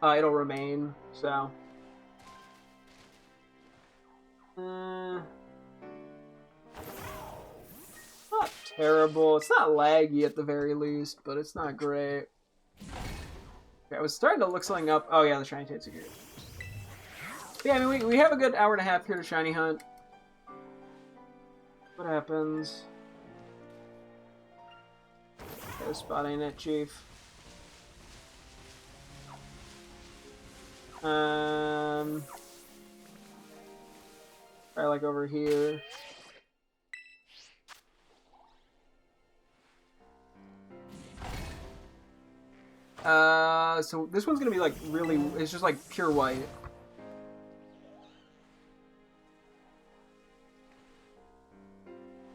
it'll remain, so... not terrible. It's not laggy at the very least, but it's not great. Okay, I was starting to look something up. Oh yeah, the shiny Tatsugiri. Yeah, I mean, we have a good hour and a half here to shiny hunt. What happens? Okay, spot ain't it, Chief. Probably like over here. So this one's gonna be like really, it's just like pure white.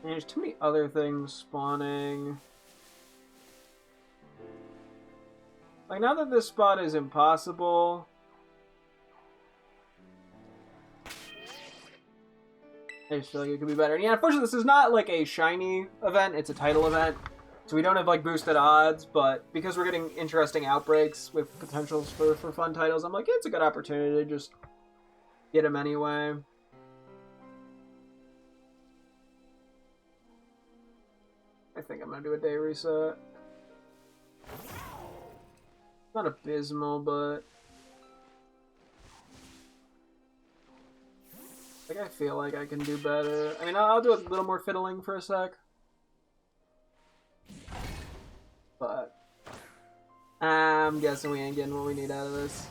And there's too many other things spawning. Like, now that this spot is impossible, I just feel like it could be better. And yeah, unfortunately, this is not like a shiny event, it's a title event. So we don't have like boosted odds, but because we're getting interesting outbreaks with potentials for fun titles, I'm like, yeah, it's a good opportunity to just get them anyway. I think I'm gonna do a day reset. Not abysmal, but like, I feel like I can do better. I mean, I'll do a little more fiddling for a sec. But I'm guessing we ain't getting what we need out of this.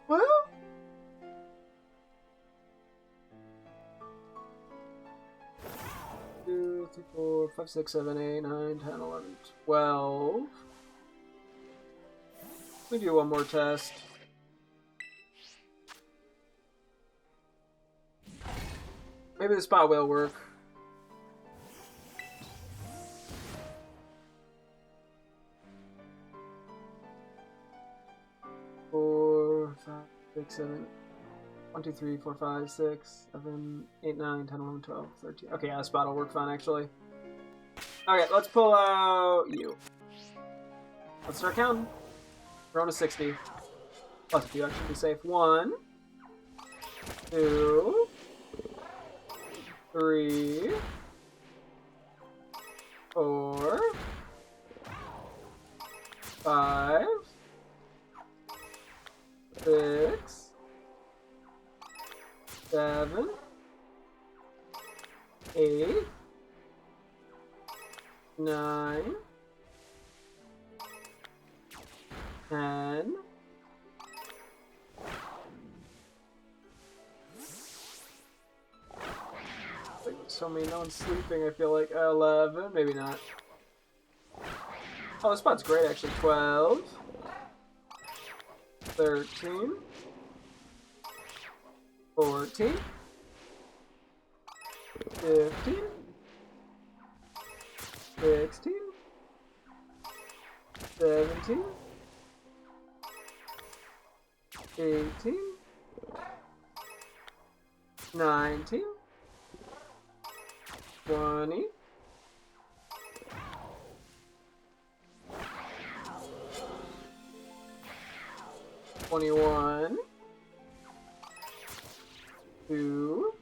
What? 5, 6, 7, 8, 9, 10, 11, 12. Let me do one more test. Maybe the spot will work. Four, 5, 6, 7. 1, 2, 3, 4, 5, 6, 7, 8, 9, 10, 11, 12, 13. Okay, yeah, the spot will work fine, actually. Okay, let's pull out you. Let's start counting. We're on to 60. Plus, if you actually be safe. 1, 2, 3, 4, 5, 6, 7, 8, 9, 10. So many, no one's sleeping, I feel like. 11, maybe not. Oh, this spot's great, actually. 12, 13, 14, 15, 16, 17, 18, 19, 20, 21, 2,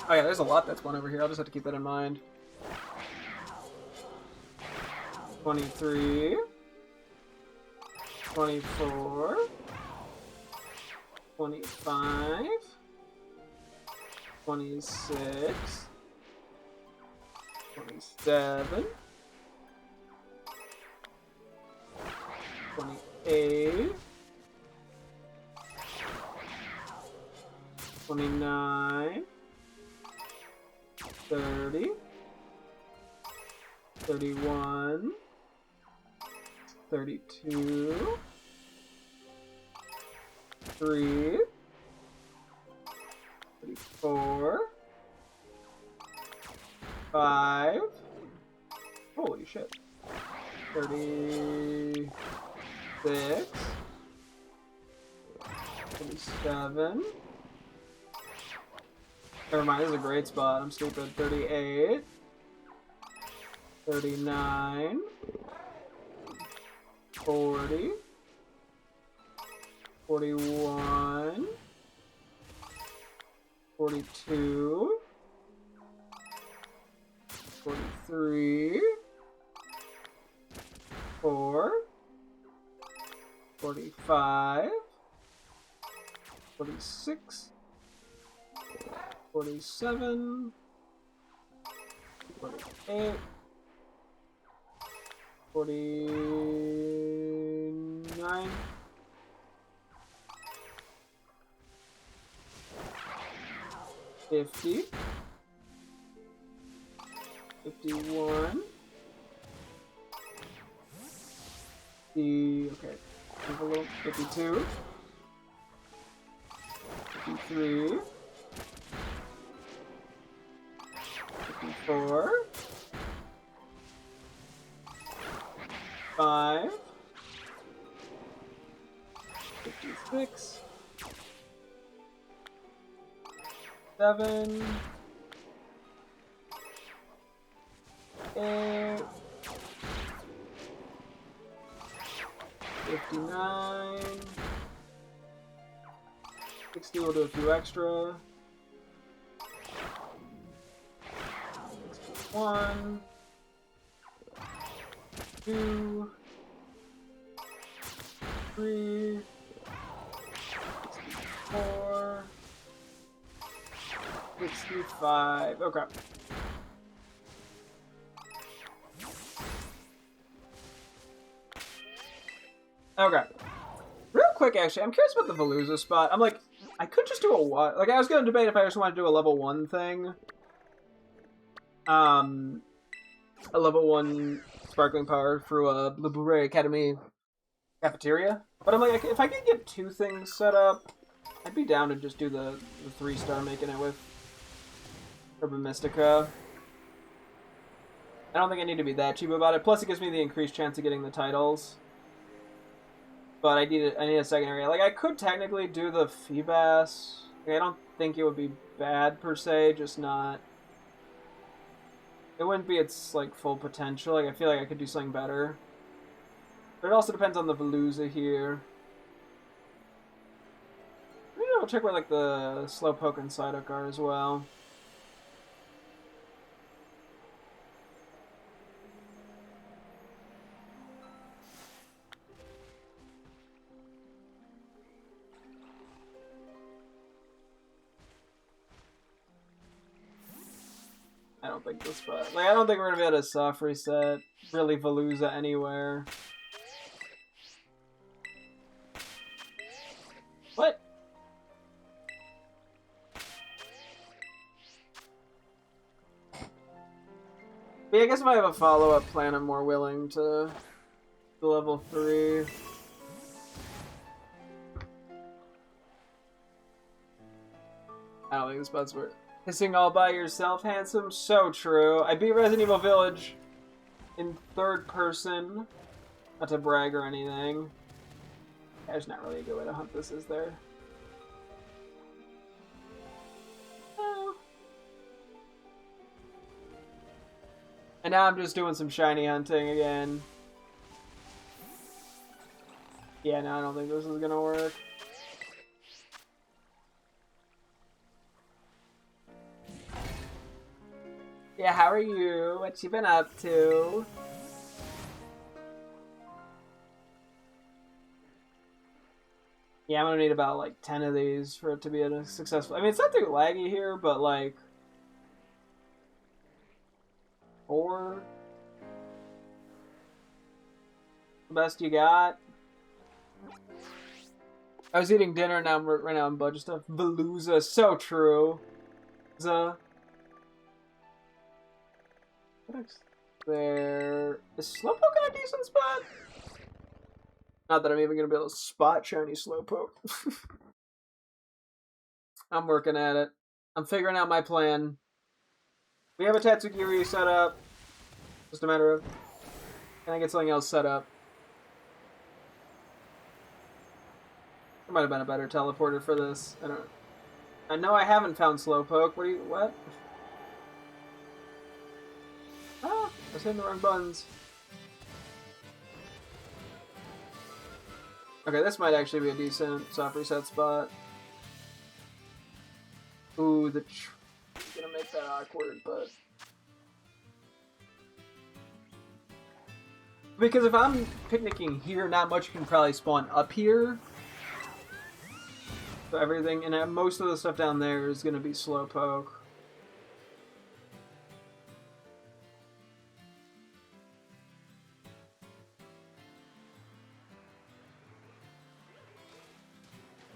oh yeah, there's a lot that's one over here. I'll just have to keep that in mind. 23, 24, 25, 26, 27, 28, 29, 30, 31, 32, 3, 34, 5, holy shit, 36, 37, never mind, this is a great spot, I'm stupid, 38, 39, 40, 41, 42, 43, 4, 45, 46, 47, 48, 49, 50, 51, okay, move a little, 52, 53, 54, 5, 56, 7, 8, 59, 60, we'll do a few extra, 61, 2, 3, 64, 65, okay. Okay. Real quick, actually, I'm curious about the Veluza spot. I'm like, I could just do a what? Like, I was going to debate if I just want to do a level 1 thing. A level 1 sparkling power through a Blueberry Academy cafeteria. But I'm like, if I could get 2 things set up, I'd be down to just do the 3-star making it with Urban Mystica. I don't think I need to be that cheap about it. Plus, it gives me the increased chance of getting the titles. But I need a secondary. Like, I could technically do the Feebas. Like, I don't think it would be bad per se, just not. It wouldn't be its like full potential. Like, I feel like I could do something better. But it also depends on the Veluza here. Maybe I'll check where like the Slowpoke and Psyduck are as well. I don't think this spot. Like, I don't think we're gonna be able to soft reset really Veluza anywhere. What? But yeah, I guess if I have a follow-up plan, I'm more willing to level 3. I don't think this spot's worth. Pissing all by yourself, handsome? So true. I beat Resident Evil Village in 3rd person. Not to brag or anything. There's not really a good way to hunt this, is there? Oh. And now I'm just doing some shiny hunting again. Yeah, no, I don't think this is gonna work. Yeah, how are you? What you been up to? Yeah, I'm gonna need about like 10 of these for it to be a successful. I mean, it's not too laggy here, but like 4. The best you got. I was eating dinner and now right now I'm budget stuff. Veluza, so true. There is Slowpoke in a decent spot. Not that I'm even gonna be able to spot shiny Slowpoke. I'm working at it. I'm figuring out my plan. We have a Tatsugiri set up. Just a matter of, can I get something else set up? There might have been a better teleporter for this. I know I haven't found Slowpoke. What? Ah, I was hitting the wrong buttons. Okay, this might actually be a decent soft reset spot. Ooh, the tree's gonna make that awkward, but... Because if I'm picnicking here, not much can probably spawn up here. So everything, and most of the stuff down there is gonna be Slowpoke.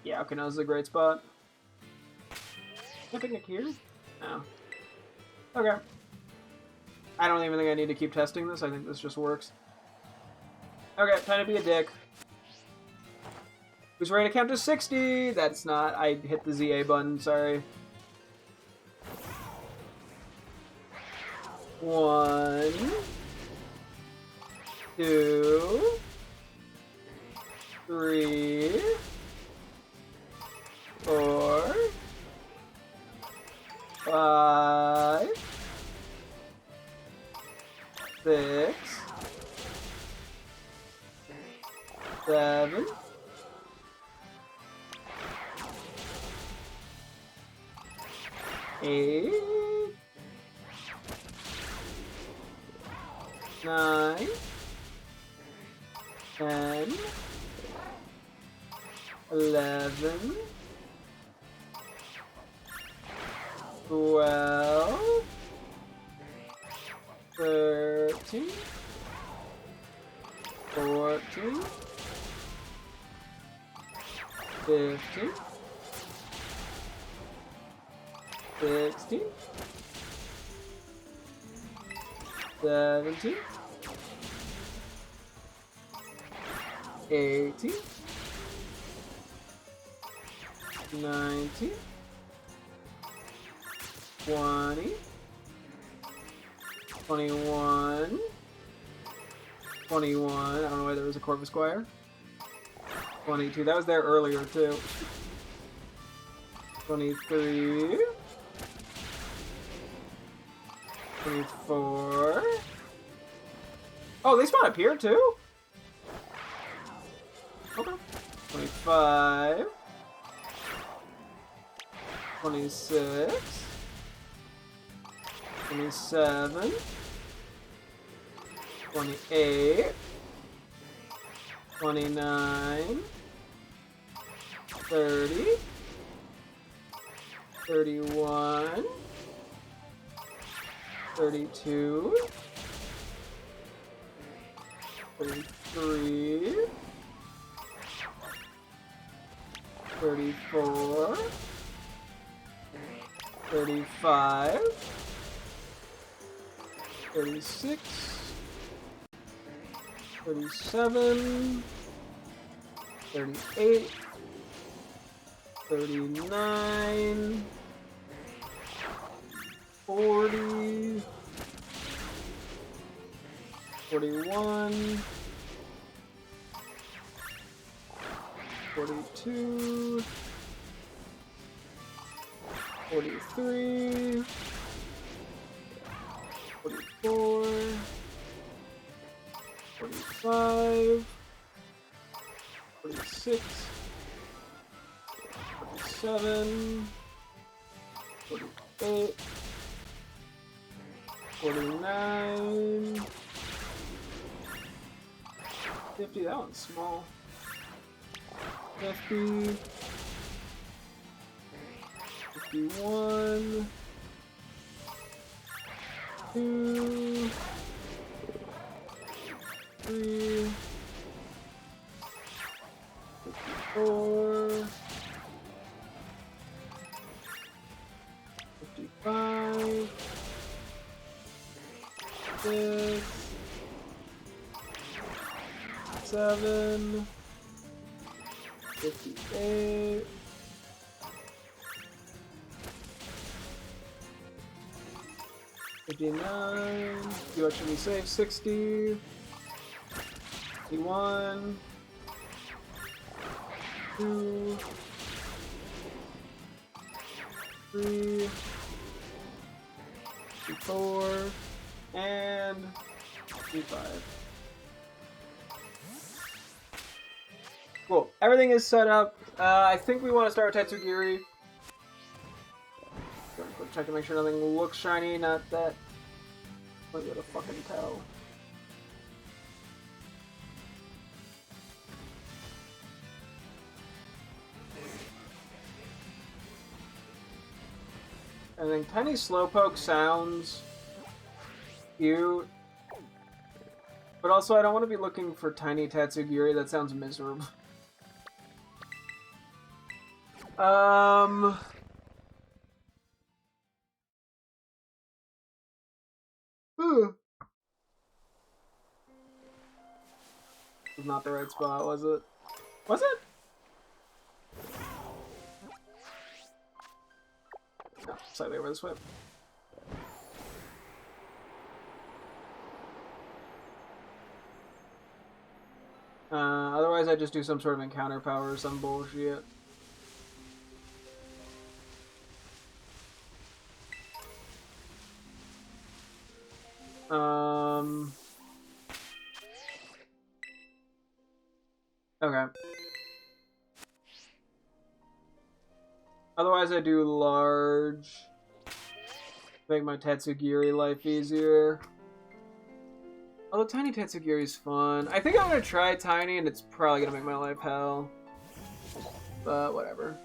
Yeah, okay, now this is a great spot. Can I picnic here? No. Okay. I don't even think I need to keep testing this. I think this just works. Okay, time to be a dick. Who's ready to count to 60? That's not. I hit the ZA button, sorry. 1, 2, 3, 4, 5, 6, 7, 8, 9, 10, 11, 12, 13, 14, 15, 16, 17, 18, 19, 20, 21, 21, I don't know why there was a Corvus Squire. 22, that was there earlier too. 23, 24. Oh, they spawn up here too? Okay. 25, 26, 27, 28, 29, 30, 31, 32, 33, 34, 35, 36, 37, 38, 39, 40, 41, 42, 43, 44, 45, 46, 47, 48, 49, 50, that one's small. 50, 51, 2, 3, 54, 55, 6, 7, 58, 59, you actually save 60, 61, 2, 3, 4, and 55. Cool. Everything is set up. I think we want to start with Tatsugiri. Quick check to make sure nothing looks shiny, not that. I'll be able to fucking tell. I think Tiny Slowpoke sounds cute. But also, I don't want to be looking for Tiny Tatsugiri. That sounds miserable. Was not the right spot, was it? Was it? No, slightly over this way. Otherwise I just do some sort of encounter power or some bullshit. Okay. Otherwise I do large. Make my Tatsugiri life easier. Although Tiny Tatsugiri's fun. I think I'm gonna try Tiny and it's probably gonna make my life hell. But whatever.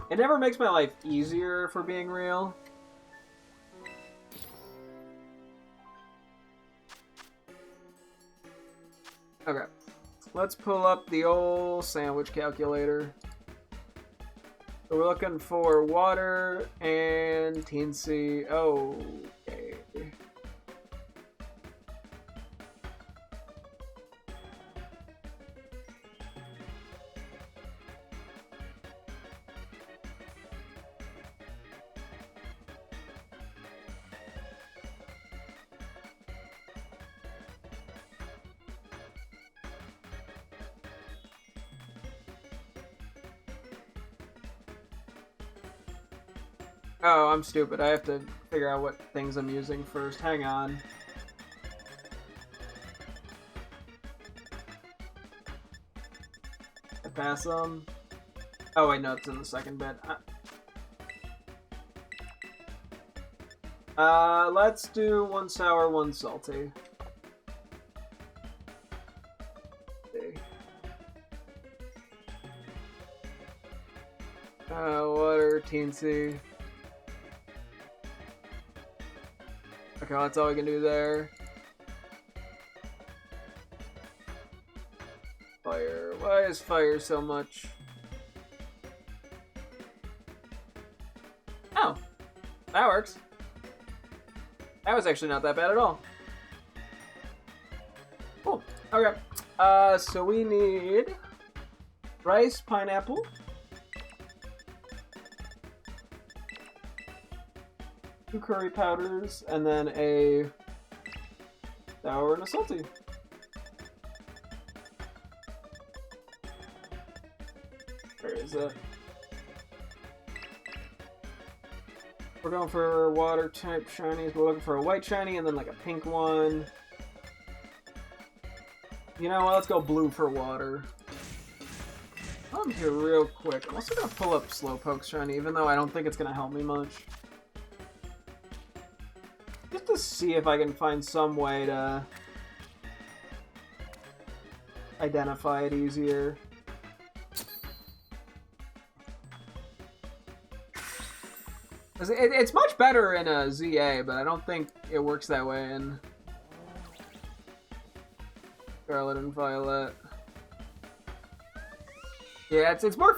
It never makes my life easier, for being real. Okay. Let's pull up the old sandwich calculator. So we're looking for water and teensy. Oh, okay. Oh, I'm stupid. I have to figure out what things I'm using first. Hang on. I pass them. Oh wait, no, it's in the second bit. Let's do one sour, one salty. Water, teensy. Okay, well, that's all we can do there. Fire. Why is fire so much? Oh, that works. That was actually not that bad at all. Cool. Okay. So we need rice, pineapple, two curry powders, and then a sour and a salty. Where is it? We're going for water type shinies. We're looking for a white shiny and then like a pink one. You know what? Let's go blue for water. I'm here real quick. I'm also gonna pull up Slowpoke's shiny, even though I don't think it's gonna help me much. Just to see if I can find some way to identify it easier. It's much better in a ZA, but I don't think it works that way in Scarlet and Violet. Yeah, it's more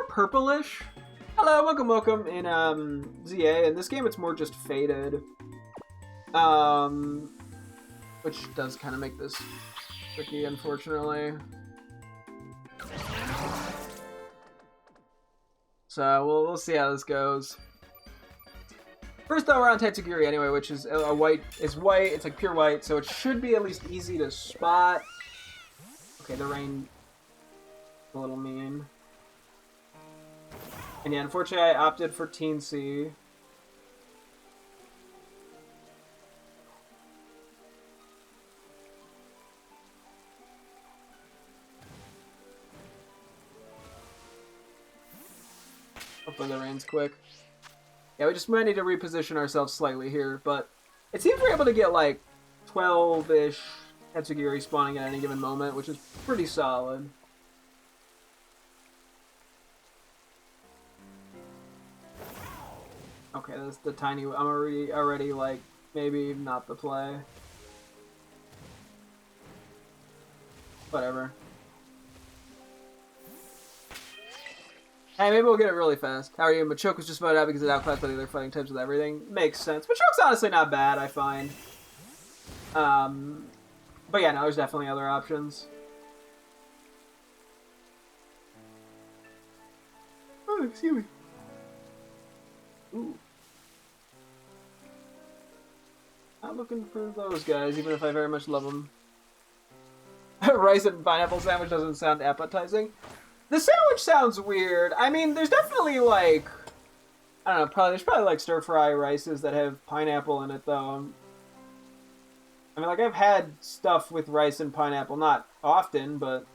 purplish. Hello, welcome in ZA. In this game, it's more just faded, which does kind of make this tricky, unfortunately. So we'll see how this goes. First, though, we're on Tatsugiri anyway, which is a white. It's white. It's like pure white, so it should be at least easy to spot. Okay, the rain, a little mean. And yeah, unfortunately, I opted for Teensy. Hopefully, the rain's quick. Yeah, we just might need to reposition ourselves slightly here, but it seems we're able to get like 12-ish Tatsugiri spawning at any given moment, which is pretty solid. Okay, that's the tiny... I'm already like, maybe not the play. Whatever. Hey, maybe we'll get it really fast. How are you? Machoke was just voted out because it's outclassed by the other fighting types with everything. Makes sense. Machoke's honestly not bad, I find. But yeah, no, there's definitely other options. Oh, excuse me. Ooh. Not looking for those guys, even if I very much love them. Rice and pineapple sandwich doesn't sound appetizing. The sandwich sounds weird. I mean, there's definitely like, I don't know, there's probably like stir-fry rices that have pineapple in it, though. I mean, like, I've had stuff with rice and pineapple, not often, but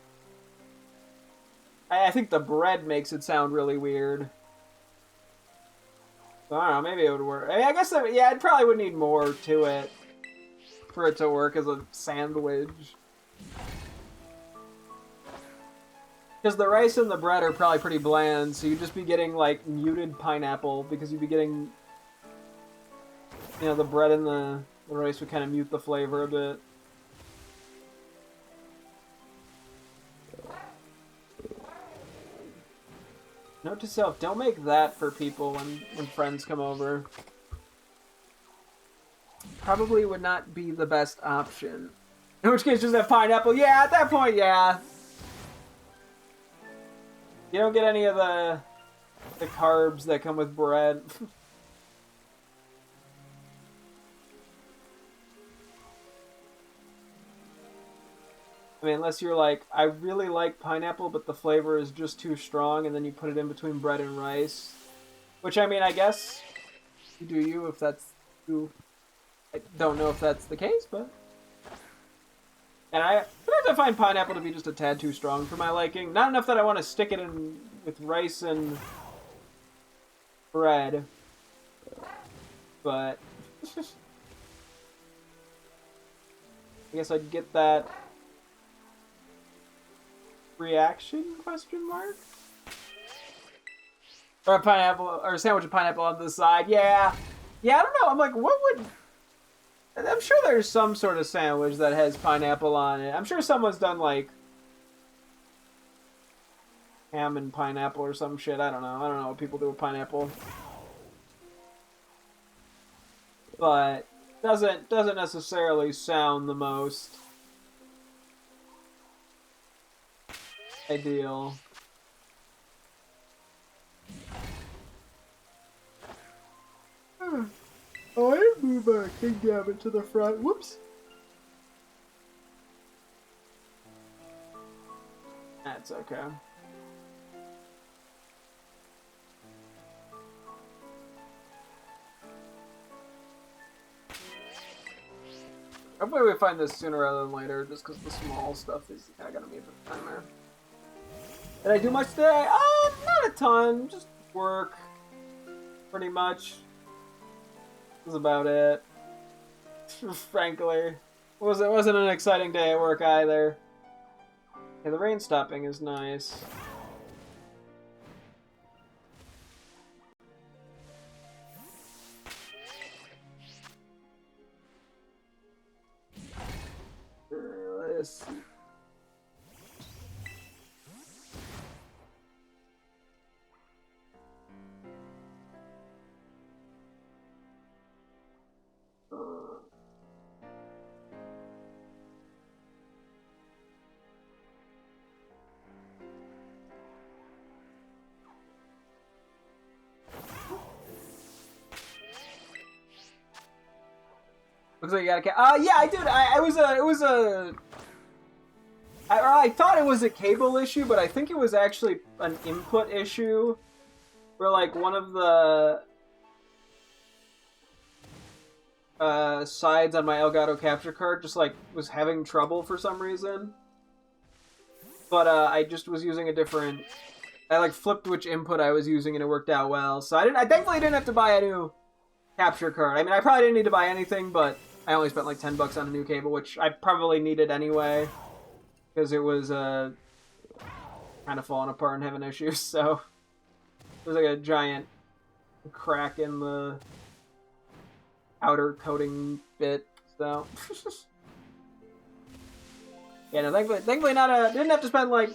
I think the bread makes it sound really weird. So, I don't know, maybe it would work. I mean, I guess, yeah, it probably would need more to it for it to work as a sandwich. Because the rice and the bread are probably pretty bland, so you'd just be getting, like, muted pineapple, because you'd be getting, you know, the bread and the rice would kind of mute the flavor a bit. Note to self, don't make that for people when friends come over. Probably would not be the best option. In which case, just have pineapple. Yeah, at that point, yeah. You don't get any of the carbs that come with bread. I mean, unless you're like, I really like pineapple, but the flavor is just too strong, and then you put it in between bread and rice. Which, I mean, I guess you do you if that's you. I don't know if that's the case, but... And I find pineapple to be just a tad too strong for my liking. Not enough that I want to stick it in with rice and bread. But... I guess I'd get that... reaction, question mark? Or a pineapple, or a sandwich of pineapple on the side. Yeah, I don't know. I'm like, what would... I'm sure there's some sort of sandwich that has pineapple on it. I'm sure someone's done, like, ham and pineapple or some shit. I don't know what people do with pineapple. But doesn't necessarily sound the most ideal. Oh, I didn't move my King Gambit to the front. Whoops. That's okay. Hopefully we find this sooner rather than later, just because the small stuff is kind of gonna be a bit of a nightmare. Did I do much today? Not a ton. Just work. Pretty much. That's about it. Frankly. It wasn't an exciting day at work either. Yeah, the rain stopping is nice. Let's see. Looks like you got a cat. Yeah, I did. I thought it was a cable issue, but I think it was actually an input issue, where like one of the sides on my Elgato capture card just like was having trouble for some reason. But I just was using a different. I like flipped which input I was using, and it worked out well. So I thankfully didn't have to buy a new capture card. I mean, I probably didn't need to buy anything, but I only spent like $10 on a new cable, which I probably needed anyway, because it was kind of falling apart and having issues. So there's like a giant crack in the outer coating bit. So yeah, no, thankfully not didn't have to spend like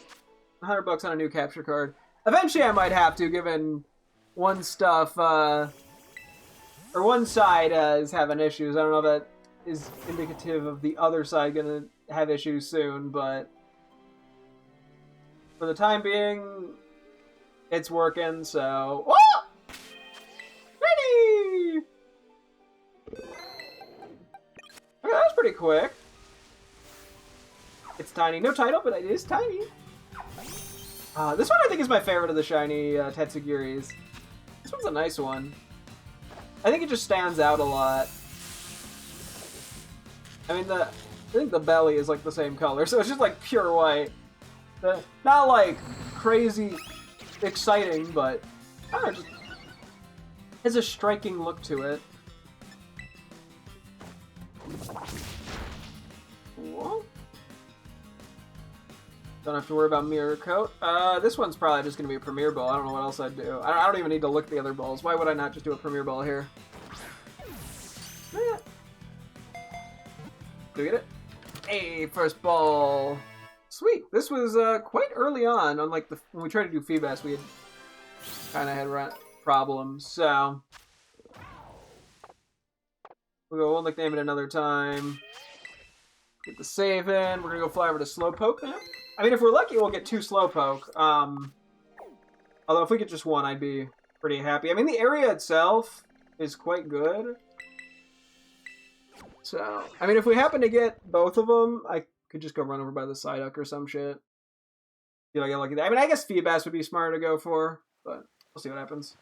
$100 on a new capture card. Eventually, I might have to, given one stuff. Or one side is having issues. I don't know if that is indicative of the other side gonna have issues soon, but for the time being, it's working, so... Whoa! Ready! Okay, that was pretty quick. It's tiny. No title, but it is tiny. This one I think is my favorite of the shiny Tetsugiris. This one's a nice one. I think it just stands out a lot. I mean, I think the belly is like the same color, so it's just like pure white. Not like crazy exciting, but I don't know, just has a striking look to it. Whoa. Don't have to worry about mirror coat. This one's probably just going to be a Premier Ball. I don't know what else I'd do. I don't even need to look at the other balls. Why would I not just do a Premier Ball here? Yeah. Do we get it? Hey, first ball. Sweet. This was quite early on. Unlike when we tried to do Feebas, we had kind of had problems. So we'll nickname it another time. Get the save in. We're gonna go fly over to Slowpoke now. I mean, if we're lucky, we'll get 2 Slowpoke. Although if we get just 1, I'd be pretty happy. I mean, the area itself is quite good. So, I mean, if we happen to get both of them, I could just go run over by the Psyduck or some shit. Feel like I get lucky there. I mean, I guess Feebas would be smarter to go for, but we'll see what happens.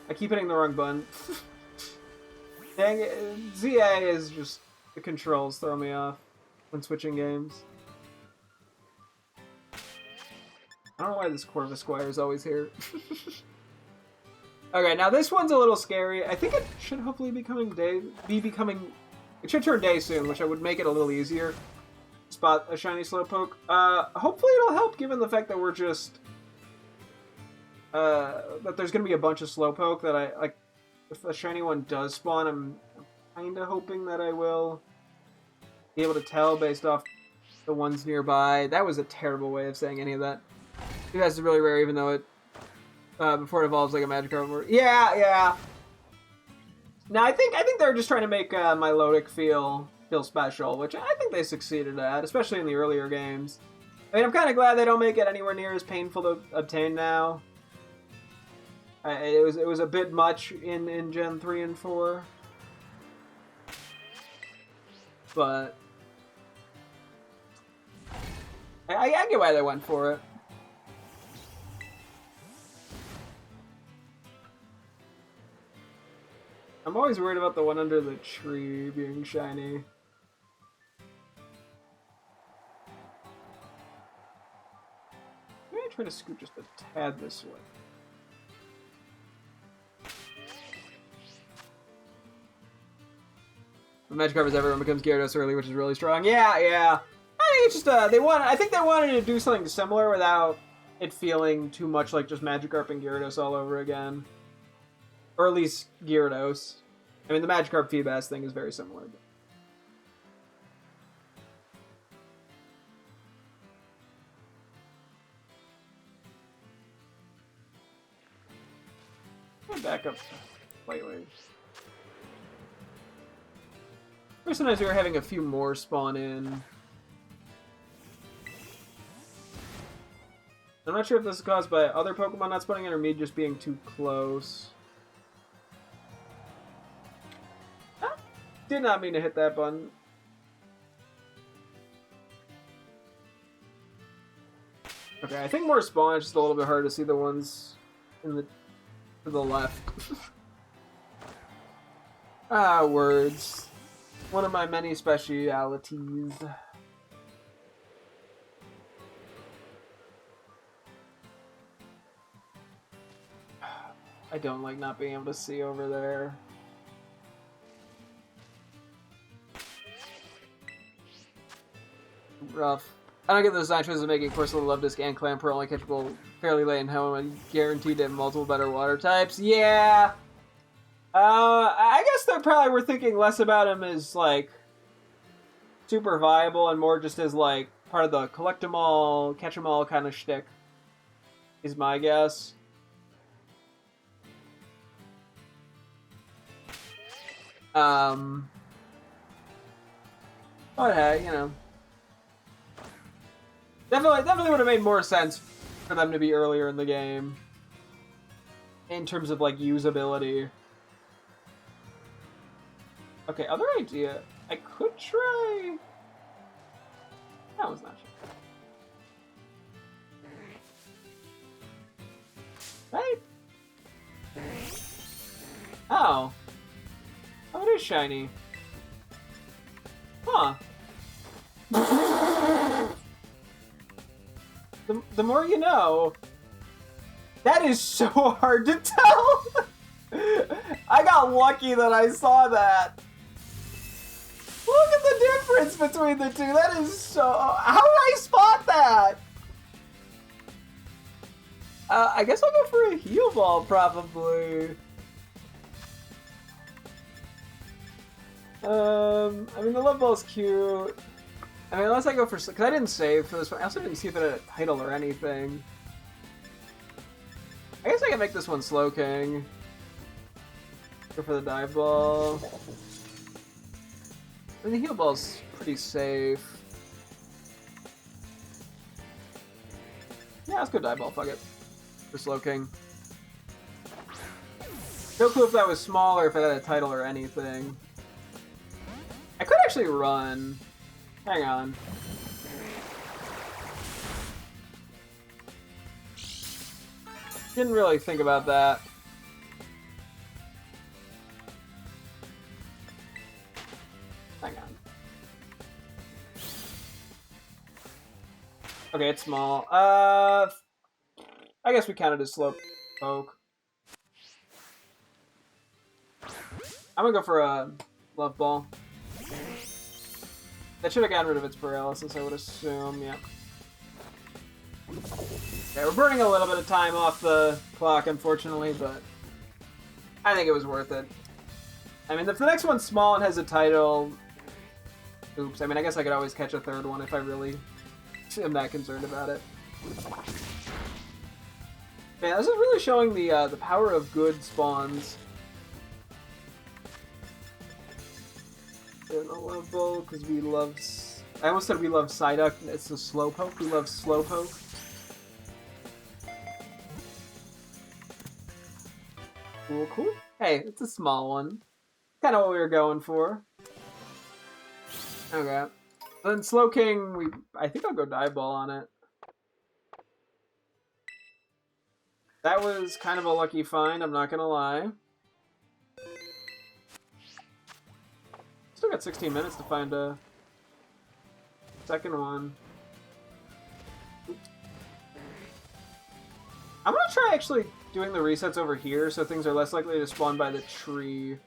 I keep hitting the wrong button. Dang it. ZA is just... the controls throw me off when switching games. I don't know why this Corvus Squire is always here. Okay, now this one's a little scary. I think it should hopefully be becoming... It should turn day soon, which would make it a little easier to spot a shiny Slowpoke. Hopefully it'll help given the fact that we're just... that there's going to be a bunch of Slowpoke that I... like, if a shiny one does spawn, I'm kind of hoping that I will be able to tell based off the ones nearby. That was a terrible way of saying any of that. I think that's really rare, even though it... before it evolves like a Magikarp. Yeah. Now I think they're just trying to make Milotic feel special, which I think they succeeded at, especially in the earlier games. I mean, I'm kind of glad they don't make it anywhere near as painful to obtain now. It was a bit much in Gen 3 and 4. But I get why they went for it. I'm always worried about the one under the tree being shiny. Maybe I try to scoot just a tad this way. The Magikarp is everyone becomes Gyarados early, which is really strong. Yeah. I think it's just I think they wanted to do something similar without it feeling too much like just Magikarp and Gyarados all over again. Or at least Gyarados. I mean, the Magikarp Feebas thing is very similar. Back up slightly. Sometimes we were having a few more spawn in. I'm not sure if this is caused by other Pokemon not spawning in or me just being too close. Ah, did not mean to hit that button. Okay, I think more spawn, it's just a little bit hard to see the ones in the to the left. Words. One of my many specialities. I don't like not being able to see over there. Rough. I don't get the design choices of making Corsola, Love Disc, and Clamperl only catchable fairly late in home and guaranteed to have multiple better water types. Yeah! I guess they probably were thinking less about him as, like, super viable and more just as, like, part of the collect 'em all, catch 'em all kind of shtick, is my guess. But hey, you know. Definitely would have made more sense for them to be earlier in the game. In terms of, like, usability. Okay, other idea. I could try... That was not sure. Right? Oh. Oh, it is shiny. Huh. The more you know. That is so hard to tell. I got lucky that I saw that. Look at the difference between the two. That is so... How did I spot that? I guess I'll go for a heal ball, probably. I mean, the love ball's cute. I mean, unless I go for... Because I didn't save for this one. I also didn't see if it had a title or anything. I guess I can make this one Slow King. Go for the dive ball. I mean, the heal ball's pretty safe. Yeah, let's go dive ball. Fuck it. For Slow King. No clue if that was small or if it had a title or anything. I could actually run. Hang on. Didn't really think about that. Hang on. Okay, it's small. I guess we counted as slow poke. I'm gonna go for a love ball. That should have gotten rid of its paralysis, I would assume, yeah. Okay, we're burning a little bit of time off the clock, unfortunately, but I think it was worth it. I mean, if the next one's small and has a title... Oops, I mean, I guess I could always catch a third one if I really am that concerned about it. Man, this is really showing the power of good spawns. And a love bowl, because we love... I almost said we love Psyduck. It's a Slowpoke. We love Slowpoke. Cool, cool. Hey, it's a small one. Kind of what we were going for. Okay. Then Slow King, I think I'll go Dive Ball on it. That was kind of a lucky find, I'm not gonna lie. Still got 16 minutes to find a second one. Oops. I'm gonna try actually doing the resets over here so things are less likely to spawn by the tree.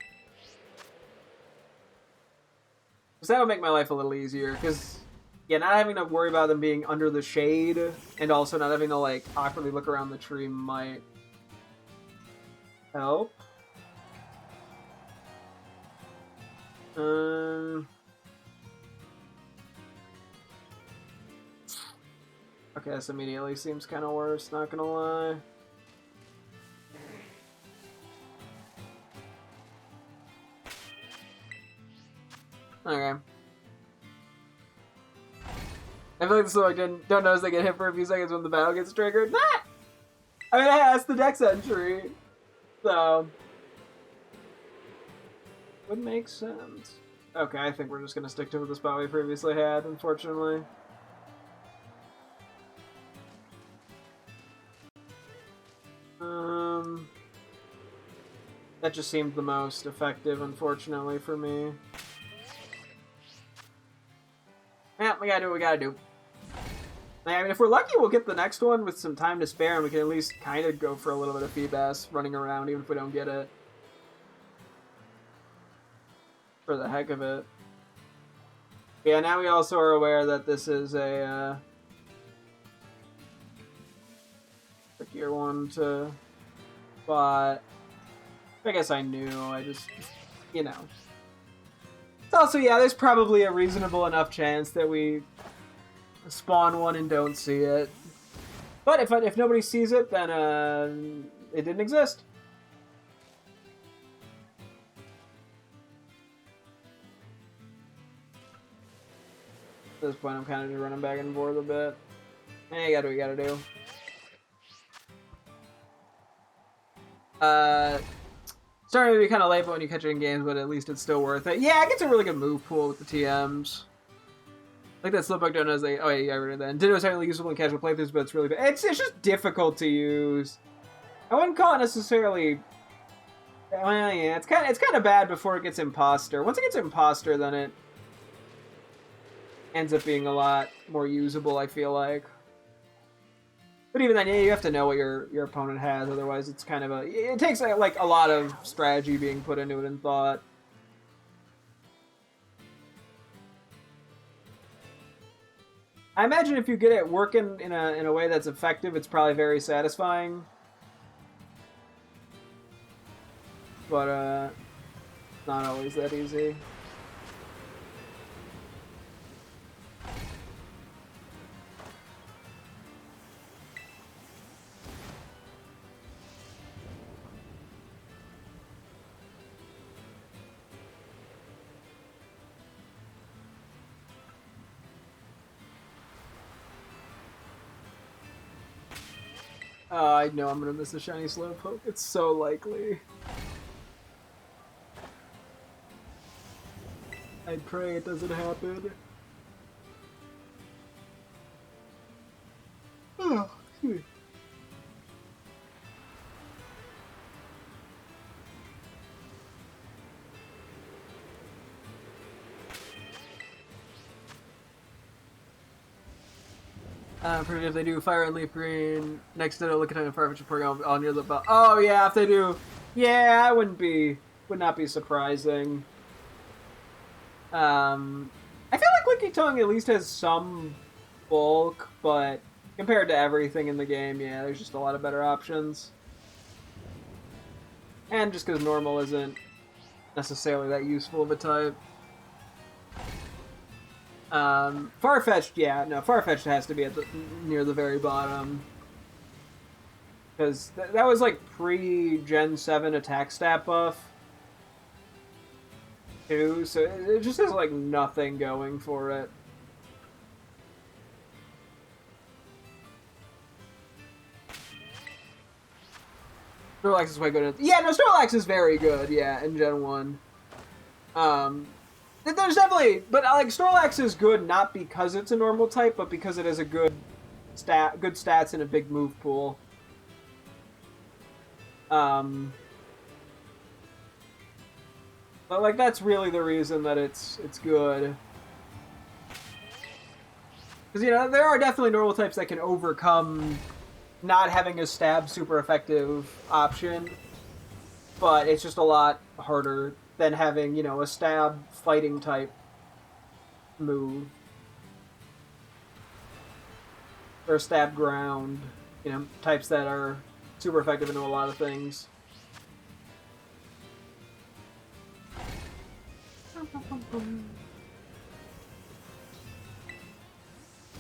Because that would make my life a little easier, because, yeah, not having to worry about them being under the shade, and also not having to, like, awkwardly look around the tree might help. Okay, this immediately seems kind of worse, not gonna lie. Okay. I feel like this like don't notice they get hit for a few seconds when the battle gets triggered. Nah! I mean, that's the dex entry. So... would make sense. Okay, I think we're just gonna stick to the spot we previously had, unfortunately. That just seemed the most effective, unfortunately, for me. Yeah, we gotta do what we gotta do. I mean, if we're lucky, we'll get the next one with some time to spare, and we can at least kind of go for a little bit of Feebas running around, even if we don't get it. For the heck of it. Yeah, now we also are aware that this is a trickier one to spot. I guess I knew, I just, you know. It's also, yeah, there's probably a reasonable enough chance that we spawn one and don't see it. But if nobody sees it, then it didn't exist. At this point, I'm kind of just running back and forth a bit. Hey, you gotta do what you gotta do. Starting to be kind of late, but when you catch it in games, but at least it's still worth it. Yeah, it gets a really good move pool with the TMs. Like that Slowpoke don't know as they... Oh, yeah, I read that. Ditto is certainly useful in casual playthroughs, but it's really bad. It's just difficult to use. I wouldn't call it necessarily... Well, yeah, it's kind of bad before it gets Imposter. Once it gets Imposter, then it ends up being a lot more usable, I feel like. But even then, yeah, you have to know what your opponent has, otherwise it's kind of a... It takes, like, a lot of strategy being put into it and thought. I imagine if you get it working in a way that's effective, it's probably very satisfying. But, not always that easy. I know I'm gonna miss the shiny Slowpoke. It's so likely. I pray it doesn't happen. Oh, excuse me. If they do Fire and Leaf Green next to the Lickitung and Farfetch'd Porygon on near the bell. Oh yeah, if they do, yeah, would not be surprising. I feel like Lickitung at least has some bulk, but compared to everything in the game, yeah, there's just a lot of better options. And just because normal isn't necessarily that useful of a type. Farfetch'd, yeah, no, Farfetch'd has to be at near the very bottom. Because that was like pre-Gen 7 attack stat buff. Too, so it just has like nothing going for it. Snorlax is quite good. Yeah, no, Snorlax is very good. Yeah, in Gen 1. There's definitely, but like Snorlax is good not because it's a normal type, but because it has a good stats and a big move pool. But like that's really the reason that it's good. Because, you know, there are definitely normal types that can overcome not having a stab super effective option, but it's just a lot harder than having, you know, a stab fighting type move. Or stab ground, you know, types that are super effective into a lot of things.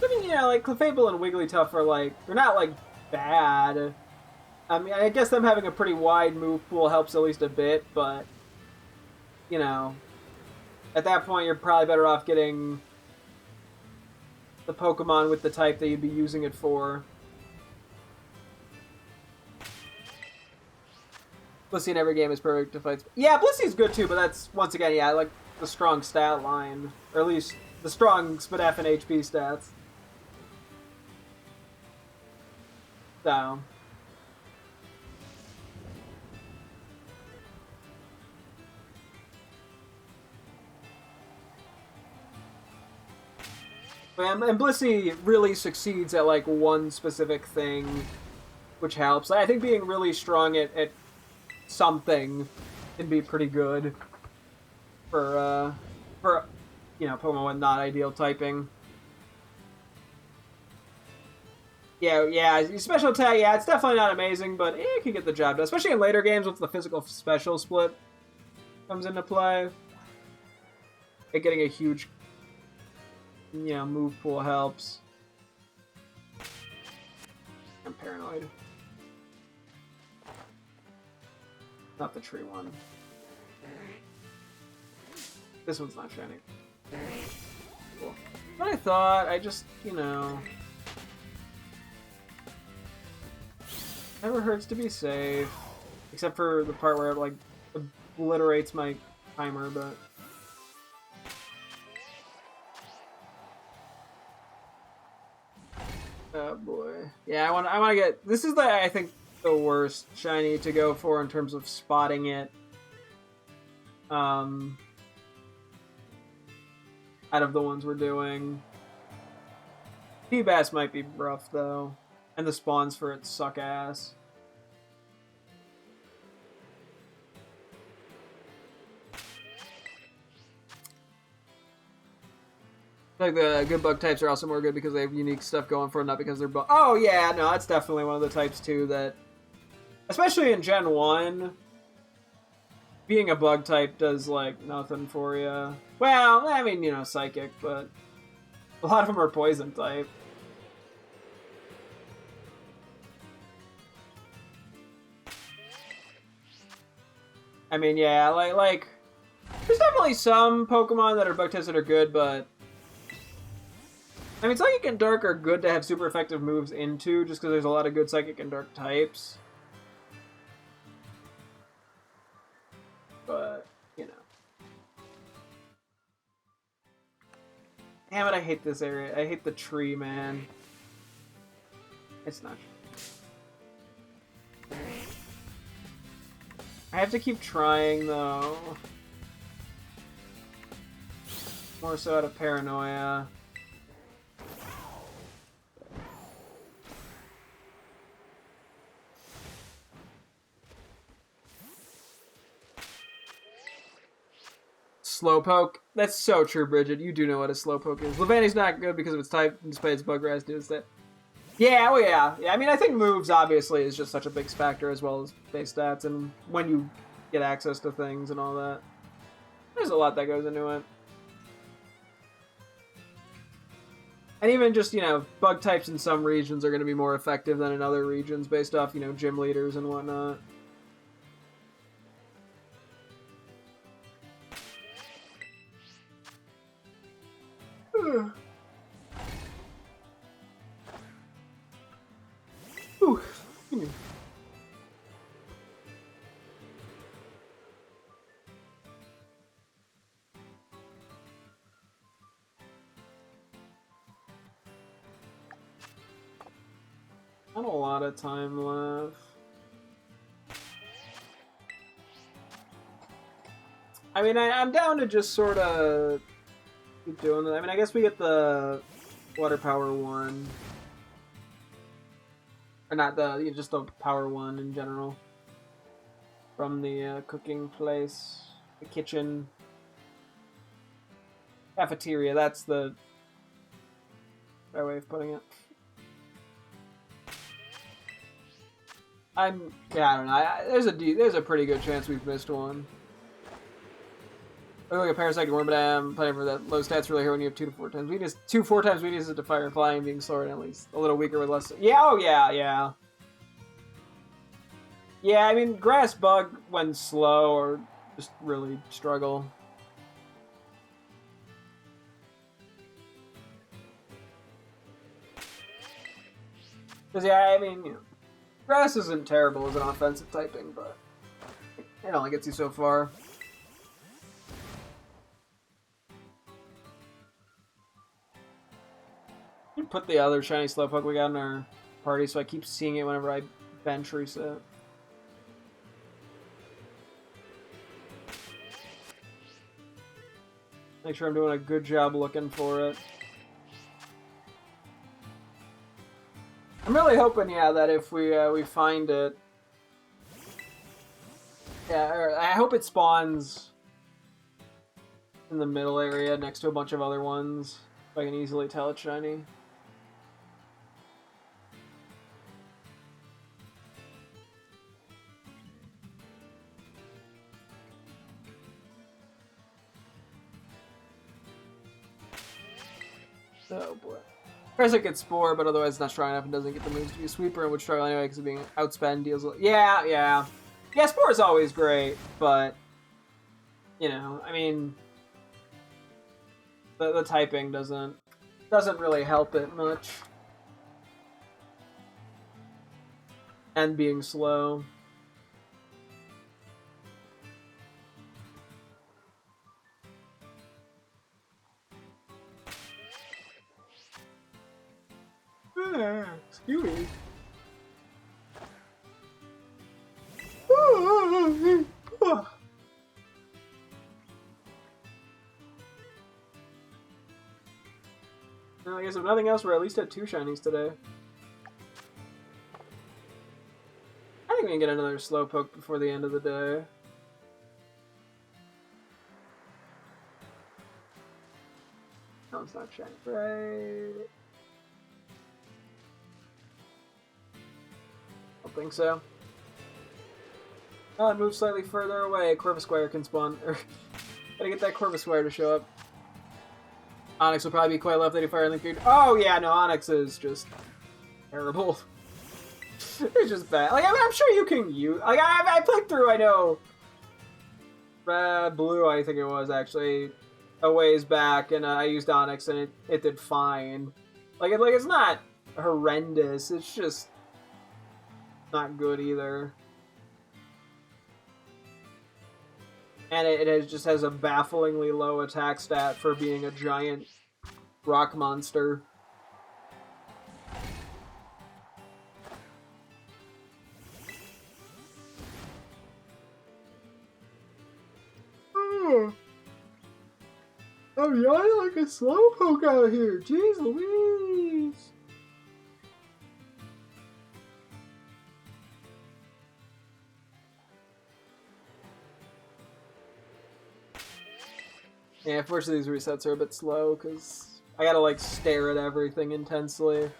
I mean, yeah, like Clefable and Wigglytuff are like, they're not like bad. I mean, I guess them having a pretty wide move pool helps at least a bit, but you know, at that point you're probably better off getting the Pokemon with the type that you'd be using it for. Blissey in every game is perfect to fight. Yeah, Blissey's good too, but that's, once again, yeah, I like the strong stat line. Or at least the strong SPDF and HP stats. So. And Blissey really succeeds at like one specific thing, which helps. I think being really strong at something can be pretty good for you know, Pokemon with not ideal typing. Yeah, special attack, yeah, it's definitely not amazing, but it can get the job done, especially in later games once the physical special split comes into play. Getting a huge, you know, move pool helps. I'm paranoid. Not the tree one. This one's not shiny. Cool. But I thought, I just, you know... Never hurts to be safe. Except for the part where it, like, obliterates my timer, but... Oh boy. Yeah, I want to get... This is, I think, the worst shiny to go for in terms of spotting it. Out of the ones we're doing. Feebas might be rough, though. And the spawns for it suck ass. Like the good bug types are also more good because they have unique stuff going for them, not because they're bug. Oh yeah, no, that's definitely one of the types too that, especially in Gen 1, being a bug type does like nothing for you. Well, I mean, you know, psychic, but a lot of them are poison type. I mean, yeah, like there's definitely some Pokemon that are bug types that are good, but I mean, Psychic and Dark are good to have super effective moves into, just because there's a lot of good Psychic and Dark types. But, you know. Damn it, I hate this area. I hate the tree, man. It's not. I have to keep trying, though. More so out of paranoia. Slowpoke. That's so true, Bridget. You do know what a Slowpoke is. Levani's not good because of its type, despite its bug rise does that. Yeah, oh yeah. Yeah, I mean, I think moves, obviously, is just such a big factor, as well as base stats, and when you get access to things and all that. There's a lot that goes into it. And even just, you know, bug types in some regions are going to be more effective than in other regions, based off, you know, gym leaders and whatnot. Ooh. Not a lot of time left. I mean, I'm down to just sort of keep doing it. I mean, I guess we get the water power one. Or not the, you know, just the power one in general. From the cooking place, the kitchen, cafeteria, that's the right way of putting it. I don't know. There's a pretty good chance we've missed one. Look like a parasite can worm, but I'm planning for that. Low stats really hurt when you have 2 to 4 times weakness. 4 times weakness to fire and flying, being slower and at least a little weaker with less. Yeah, oh yeah, yeah. Yeah, I mean, grass bug when slow or just really struggle. Because yeah, I mean, you know, grass isn't terrible as an offensive typing, but it only gets you so far. You put the other shiny Slowpoke we got in our party, so I keep seeing it whenever I bench reset. Make sure I'm doing a good job looking for it. I'm really hoping, yeah, that if we find it, yeah, I hope it spawns in the middle area next to a bunch of other ones, so I can easily tell it's shiny. Oh boy. Parasite gets Spore, but otherwise not strong enough and doesn't get the moves to be a sweeper and would struggle anyway because of being outspend deals. Yeah, yeah. Yeah, Spore is always great, but, you know, I mean, the typing doesn't really help it much. And being slow. Excuse me. Well, I guess if nothing else, we're at least at 2 shinies today. I think we can get another Slowpoke before the end of the day. No, it's not shiny. Right. I don't think so. Oh, it moves slightly further away. Corvusquire can spawn. Gotta get that Corvusquire to show up. Onyx will probably be quite left that he fire link food. Oh yeah, no, Onyx is just terrible. It's just bad. Like, I mean, I'm sure you can use. Like, I played through. I know. Red, blue, I think it was actually a ways back, and I used Onyx, and it did fine. Like it's not horrendous. It's just not good either. And just has a bafflingly low attack stat for being a giant rock monster. I'm yawning like a slowpoke out here. Jeez Louise. Yeah, unfortunately these resets are a bit slow because I gotta like stare at everything intensely.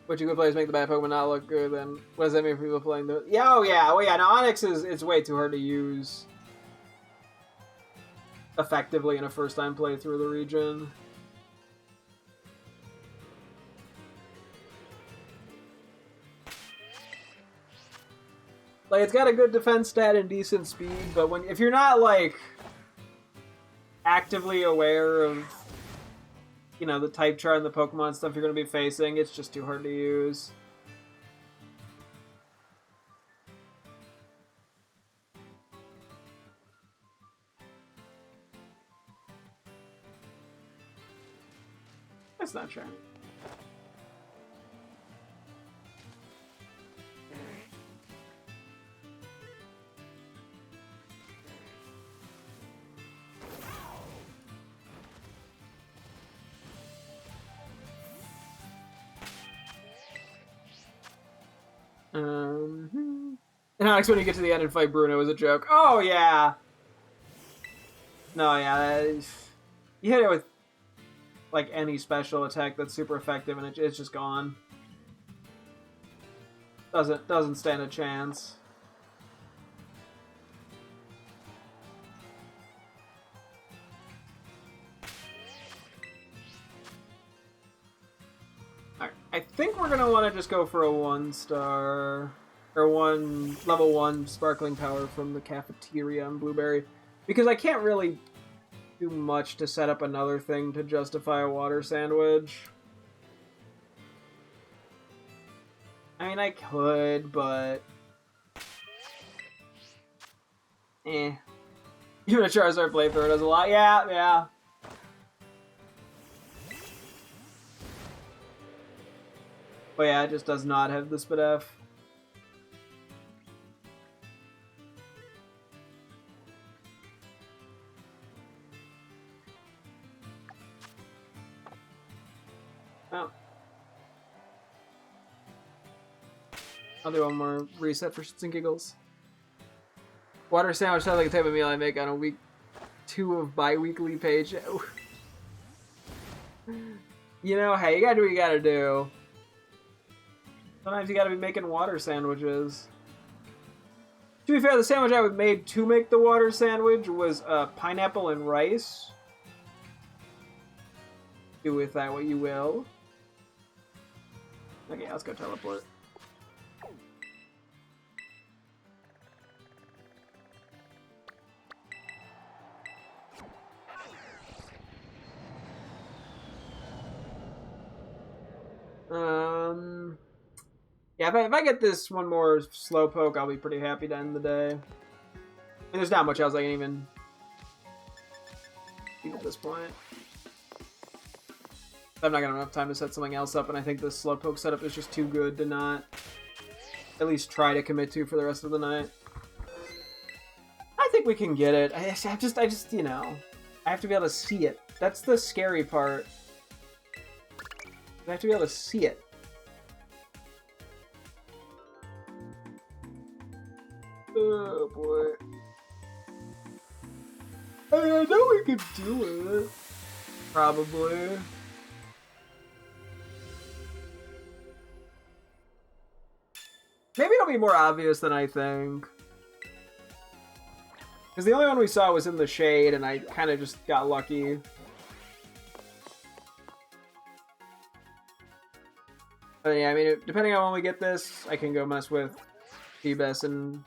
What you good players make the bad Pokemon not look good, then what does that mean for people playing the... Yeah, oh yeah, well yeah, no, Onyx it's way too hard to use effectively in a first-time playthrough of the region. Like, it's got a good defense stat and decent speed, but if you're not, like, actively aware of, you know, the type chart and the Pokemon stuff you're going to be facing, it's just too hard to use. That's not true. And Alex, when you get to the end and fight Bruno is a joke. Oh, yeah. No, yeah. You hit it with, like, any special attack that's super effective and it's just gone. Doesn't stand a chance. Alright, I think we're gonna want to just go for a 1-star... or level 1 sparkling power from the cafeteria on Blueberry. Because I can't really do much to set up another thing to justify a water sandwich. I mean, I could, but... Even a Charizard playthrough does a lot. Yeah. But yeah, it just does not have the SPDF. Oh. I'll do one more reset for shits and giggles. Water sandwich sounds like a type of meal I make on a week 2 of bi-weekly page. You know, hey, you gotta do what you gotta do. Sometimes you gotta be making water sandwiches. To be fair, the sandwich I made to make the water sandwich was pineapple and rice. Do with that what you will. Okay, let's go teleport. Yeah, if I get this one more Slowpoke, I'll be pretty happy to end the day. I mean, there's not much else I can even do at this point. I'm not gonna have enough time to set something else up, and I think this Slowpoke setup is just too good to not at least try to commit to for the rest of the night. I think we can get it. I just, you know, I have to be able to see it. That's the scary part. I have to be able to see it. Oh boy. I know we could do it. Probably. Maybe it'll be more obvious than I think. Because the only one we saw was in the shade, and I kind of just got lucky. But yeah, I mean, depending on when we get this, I can go mess with T-Bess and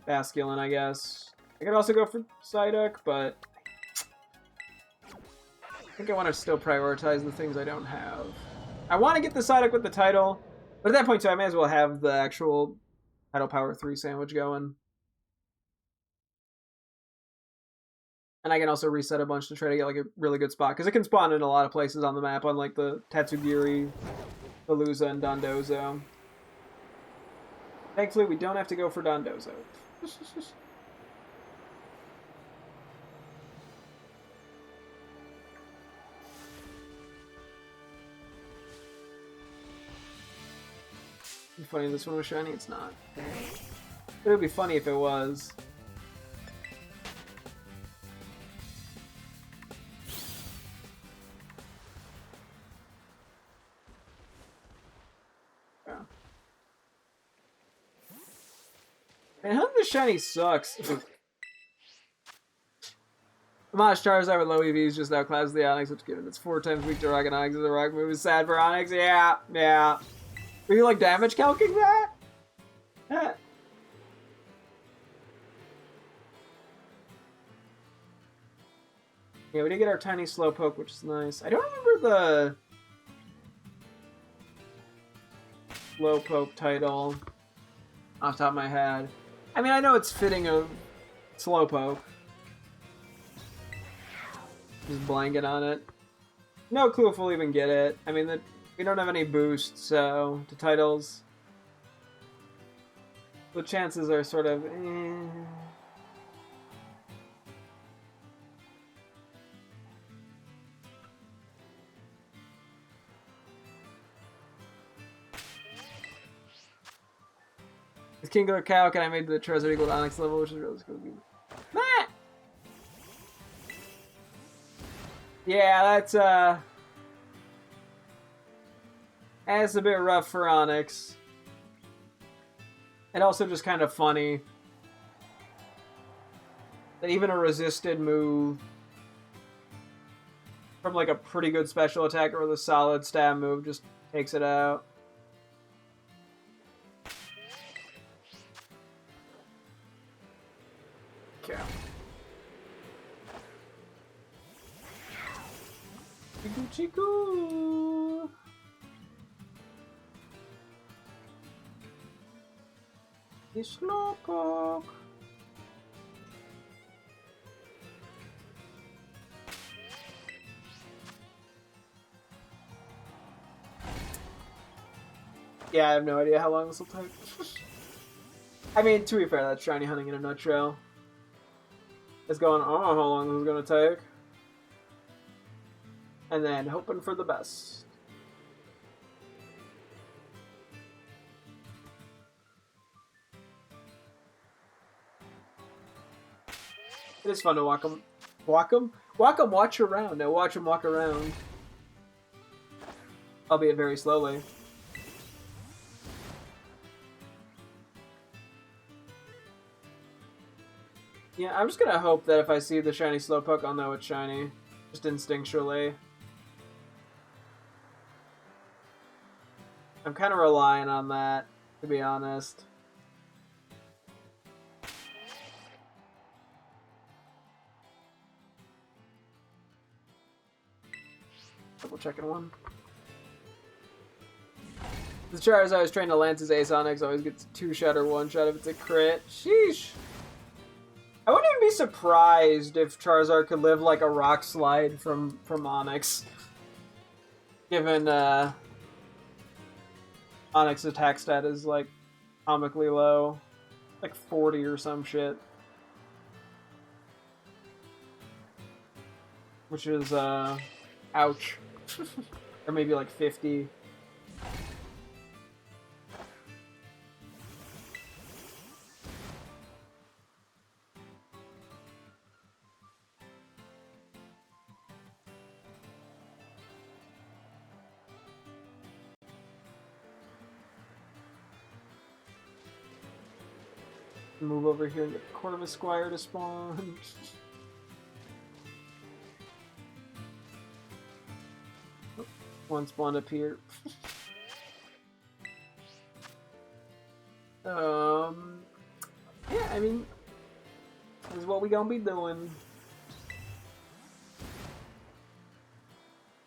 Basculin, I guess. I could also go for Psyduck, but I think I want to still prioritize the things I don't have. I want to get the Psyduck with the title, but at that point too, I may as well have the actual Title Power 3 sandwich going. And I can also reset a bunch to try to get like a really good spot, because it can spawn in a lot of places on the map, unlike the Tatsugiri, Veluza, and Dondozo. Thankfully, we don't have to go for Dondozo. It'd be funny if this one was shiny. It's not. It would be funny if it was. Yeah. Man, how the shiny sucks. Amash Charizard with low EVs just outclasses the Onix, which given it's 4 times weak to Rock and Onix is a rock move is sad for Onix. Yeah, yeah. Were you like damage calcing that? Yeah. Yeah, we did get our tiny Slowpoke, which is nice. I don't remember the Slowpoke title off the top of my head. I mean, I know it's fitting of Slowpoke. Just blanket on it. No clue if we'll even get it. I mean, we don't have any boosts, so to titles, the chances are sort of. Is King or Cow? Can I make the Charizard equal to Onix level, which is really going to be. Ah! Yeah, that's a bit rough for Onix. And also just kind of funny that even a resisted move from like a pretty good special attacker with a solid stab move just takes it out. Okay. Chiku. Slowpoke. Yeah, I have no idea how long this will take. I mean, to be fair, that's shiny hunting in a nutshell. It's going, I don't know how long this is going to take. And then hoping for the best. It is fun to watch them watch around. No, watch them walk around. Albeit very slowly. Yeah, I'm just gonna hope that if I see the shiny Slowpoke, I'll know it's shiny. Just instinctually. I'm kind of relying on that, to be honest. Double checking one. The Charizard I was trained to lance his Ace Onix always gets 2-shot or 1-shot if it's a crit. Sheesh. I wouldn't even be surprised if Charizard could live like a rock slide from Onix. Given Onix attack stat is like comically low. Like 40 or some shit. Which is ouch. Or maybe like 50. Move over here and get the Corvus Squire to spawn. One spawned up here. Yeah, I mean, this is what we gonna be doing.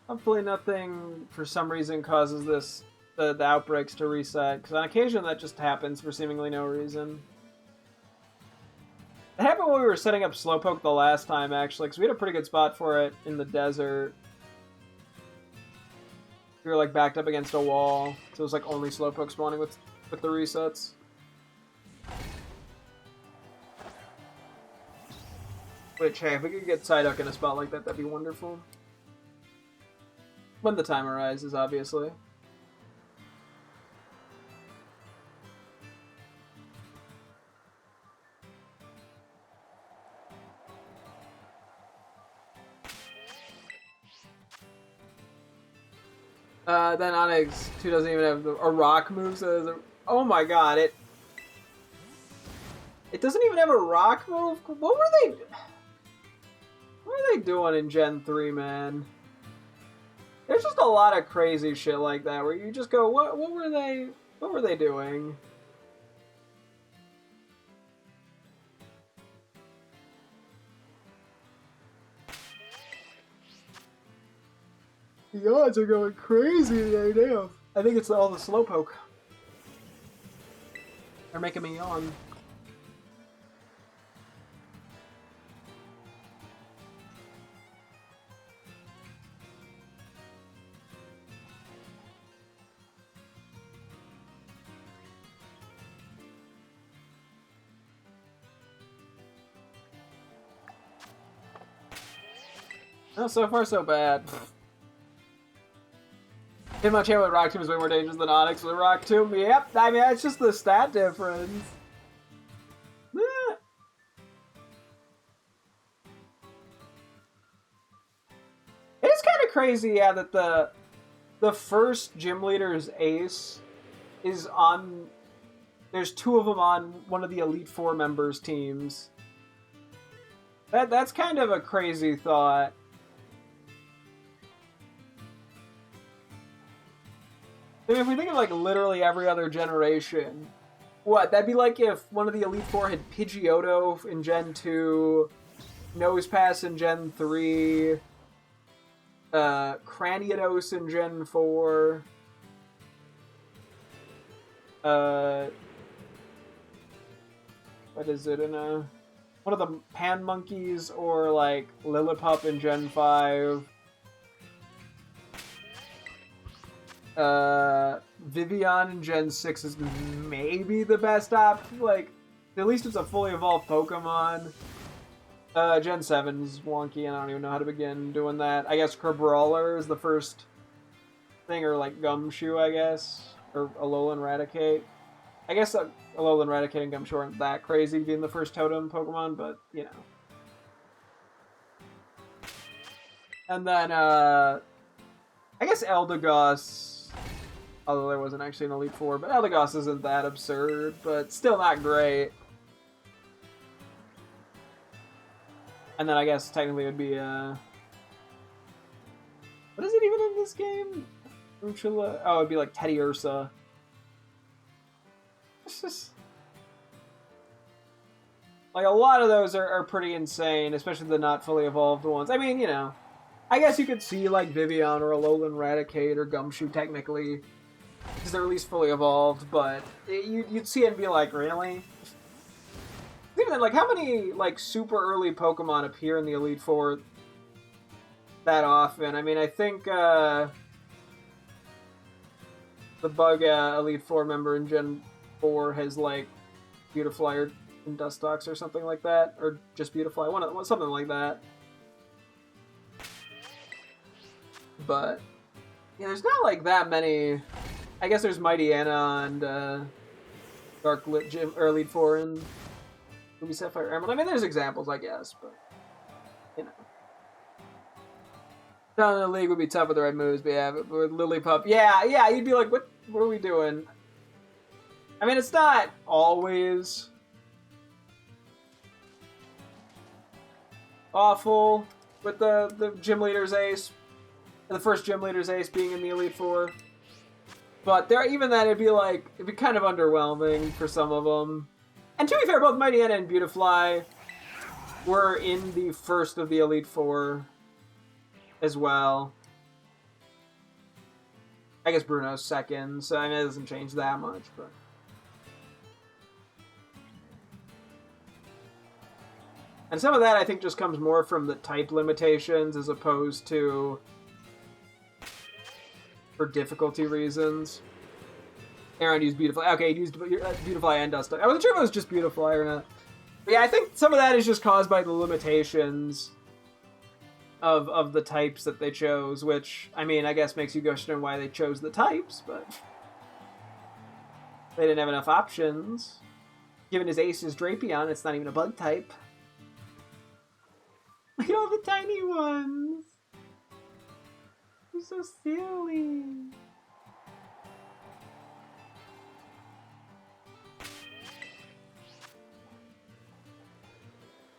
Hopefully nothing, for some reason, causes the outbreaks to reset, because on occasion that just happens for seemingly no reason. It happened when we were setting up Slowpoke the last time, actually, because we had a pretty good spot for it in the desert. We were, like, backed up against a wall, so it was, like, only Slowpoke spawning with the resets. Which, hey, if we could get Psyduck in a spot like that, that'd be wonderful. When the time arises, obviously. Then Onyx 2 doesn't even have a rock move, so oh my god, it doesn't even have a rock move? What were they doing in Gen 3, man? There's just a lot of crazy shit like that where you just go, what were they doing? The odds are going crazy right now. I think it's all the Slowpoke. They're making me yawn. No, so far so bad. Hitmonchan with Rock Tomb is way more dangerous than Onyx with Rock Tomb. Yep, I mean, it's just the stat difference. It is kind of crazy, yeah, that the first gym leader's ace is on... There's 2 of them on one of the Elite Four members' teams. That's kind of a crazy thought. I mean, if we think of, like, literally every other generation, what? That'd be like if one of the Elite Four had Pidgeotto in Gen 2, Nosepass in Gen 3, Craniados in Gen 4, what is it, one of the Pan Monkeys, or, like, Lillipup in Gen 5, Vivian in Gen 6 is maybe the best op. Like, at least it's a fully evolved Pokemon. Gen 7 is wonky, and I don't even know how to begin doing that. I guess Crabrawler is the first thing, or like Gumshoe, I guess. Or Alolan Raticate. I guess Alolan Raticate and Gumshoe aren't that crazy being the first Totem Pokemon, but, you know. And then, I guess Eldegoss, although there wasn't actually an Elite Four, but Eldegoss isn't that absurd, but still not great. And then I guess technically it would be, what is it even in this game? Uchula? Oh, it'd be like Teddy Ursa. It's just... Like, a lot of those are pretty insane, especially the not fully evolved ones. I mean, you know, I guess you could see, like, Vivian or Alolan Raticate or Gumshoe, technically, because they're at least fully evolved, but you'd see it and be like, really? Even then, like, how many, like, super early Pokemon appear in the Elite Four that often? I mean, I think, the Bug Elite Four member in Gen 4 has, like, Beautifly and Dustox or something like that, or just Beautifly, something like that. But, yeah, there's not, like, that many. I guess there's Mighty Anna and, Dark Lit Gym, or Elite Four and Ruby Sapphire Emerald. I mean, there's examples, I guess, but, you know. Down in the league would be tough with the right moves, but yeah, but with Lillipup, yeah, you'd be like, what are we doing? I mean, it's not always awful with the gym leader's ace, the first gym leader's ace being in the Elite Four. But there, even then, it'd be kind of underwhelming for some of them. And to be fair, both Mighty Anna and Beautifly were in the first of the Elite Four as well. I guess Bruno's second, so I mean, it doesn't change that much, but... And some of that, I think, just comes more from the type limitations as opposed to for difficulty reasons. Aaron used Beautifly. Okay, he used Beautifly and Dust. I wasn't sure if it was just Beautifly or not. But yeah, I think some of that is just caused by the limitations of the types that they chose, which, I mean, I guess makes you question why they chose the types, but they didn't have enough options. Given his ace is Drapion, it's not even a bug type. Look at all the tiny ones! They're so silly!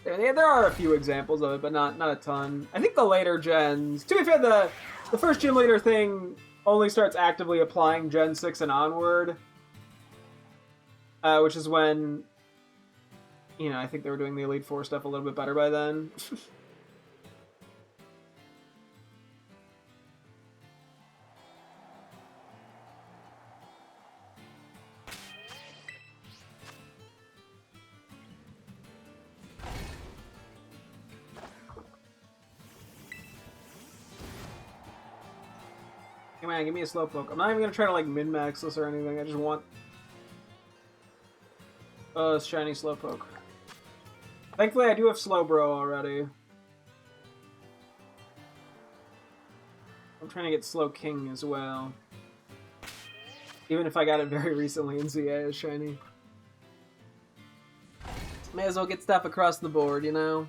There are a few examples of it, but not a ton. I think the later gens... To be fair, the first gym leader thing only starts actively applying Gen 6 and onward. Which is when... You know, I think they were doing the Elite Four stuff a little bit better by then. Come on, give me a Slowpoke. I'm not even gonna try to like min-max this or anything. I just want a shiny Slowpoke. Thankfully, I do have Slowbro already. I'm trying to get Slowking as well. Even if I got it very recently in ZA as shiny. May as well get stuff across the board, you know?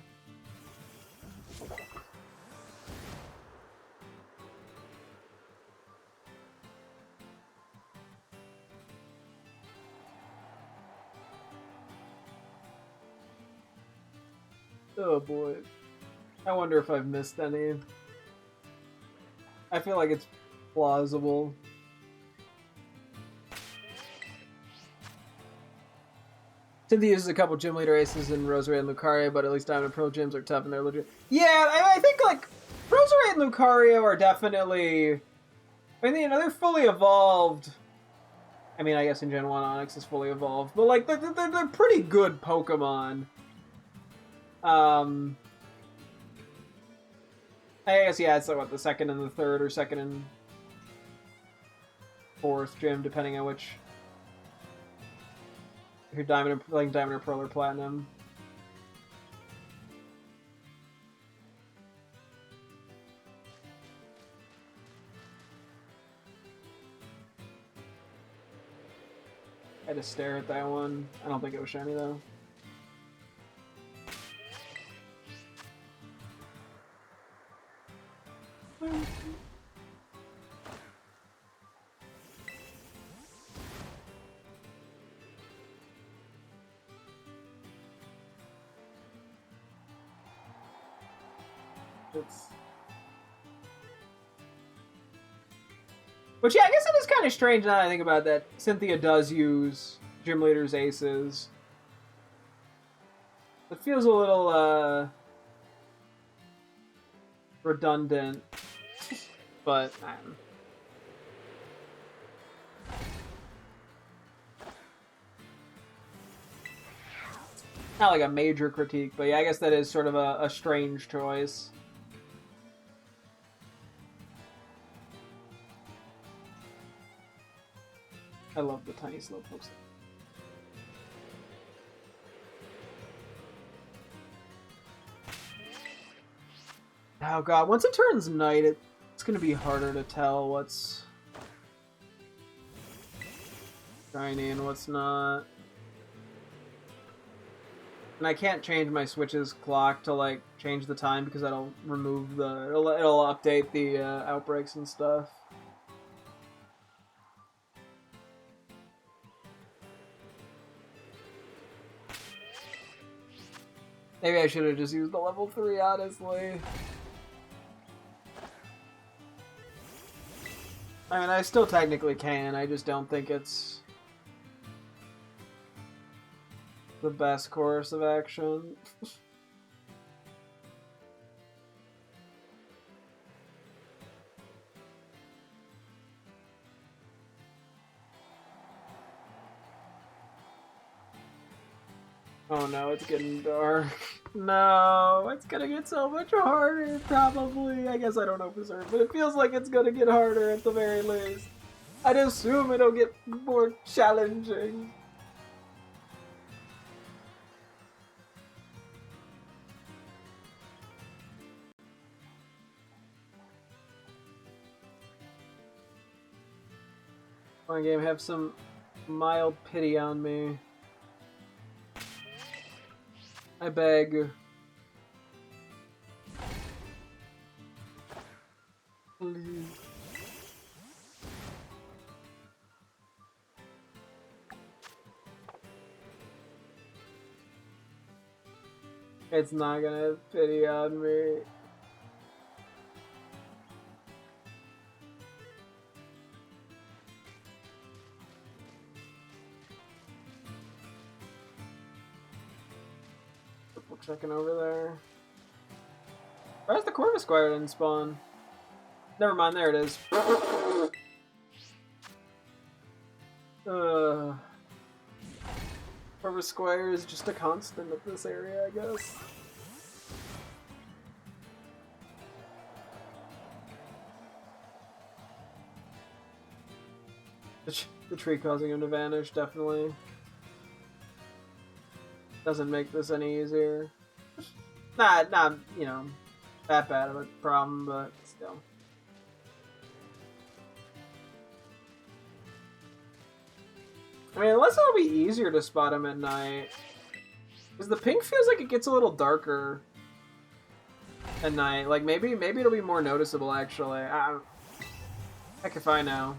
Oh boy. I wonder if I've missed any. I feel like it's plausible. Cynthia uses a couple gym leader aces in Rosary and Lucario, but at least Diamond and Pearl gyms are tough and they're legit. Yeah, I think like Rosary and Lucario are definitely... I mean, you know, they're fully evolved. I mean, I guess in Gen 1 Onix is fully evolved, but like they're pretty good Pokemon. I guess, yeah, it's like, what, the second and the third, or second and fourth gym, depending on which... If you're Diamond or Pearl or Platinum. I had to stare at that one. I don't think it was shiny, though. Which, yeah, I guess it is kind of strange now that I think about that. Cynthia does use Gym Leader's aces. It feels a little, redundant. But, not like a major critique, but yeah, I guess that is sort of a strange choice. I love the tiny Slowpokes. Oh god, once it turns night, it's gonna be harder to tell what's shiny and what's not. And I can't change my Switch's clock to like change the time because that'll remove the... It'll update the outbreaks and stuff. Maybe I should have just used the level 3, honestly. I mean, I still technically can, I just don't think it's the best course of action. Oh no, it's getting dark. No, it's gonna get so much harder, probably. I guess I don't know for certain, but it feels like it's gonna get harder at the very least. I'd assume it'll get more challenging. Come on, game, have some mild pity on me. I beg. Please. It's not gonna have pity on me. Checking over there. Where's the Corvus Squire didn't spawn? Never mind, there it is. Corvus Squire is just a constant of this area, I guess. The tree causing him to vanish, definitely. Doesn't make this any easier. Not, you know, that bad of a problem, but still. I mean, unless it'll be easier to spot him at night. Because the pink feels like it gets a little darker at night. Like, maybe it'll be more noticeable, actually. Heck if I know.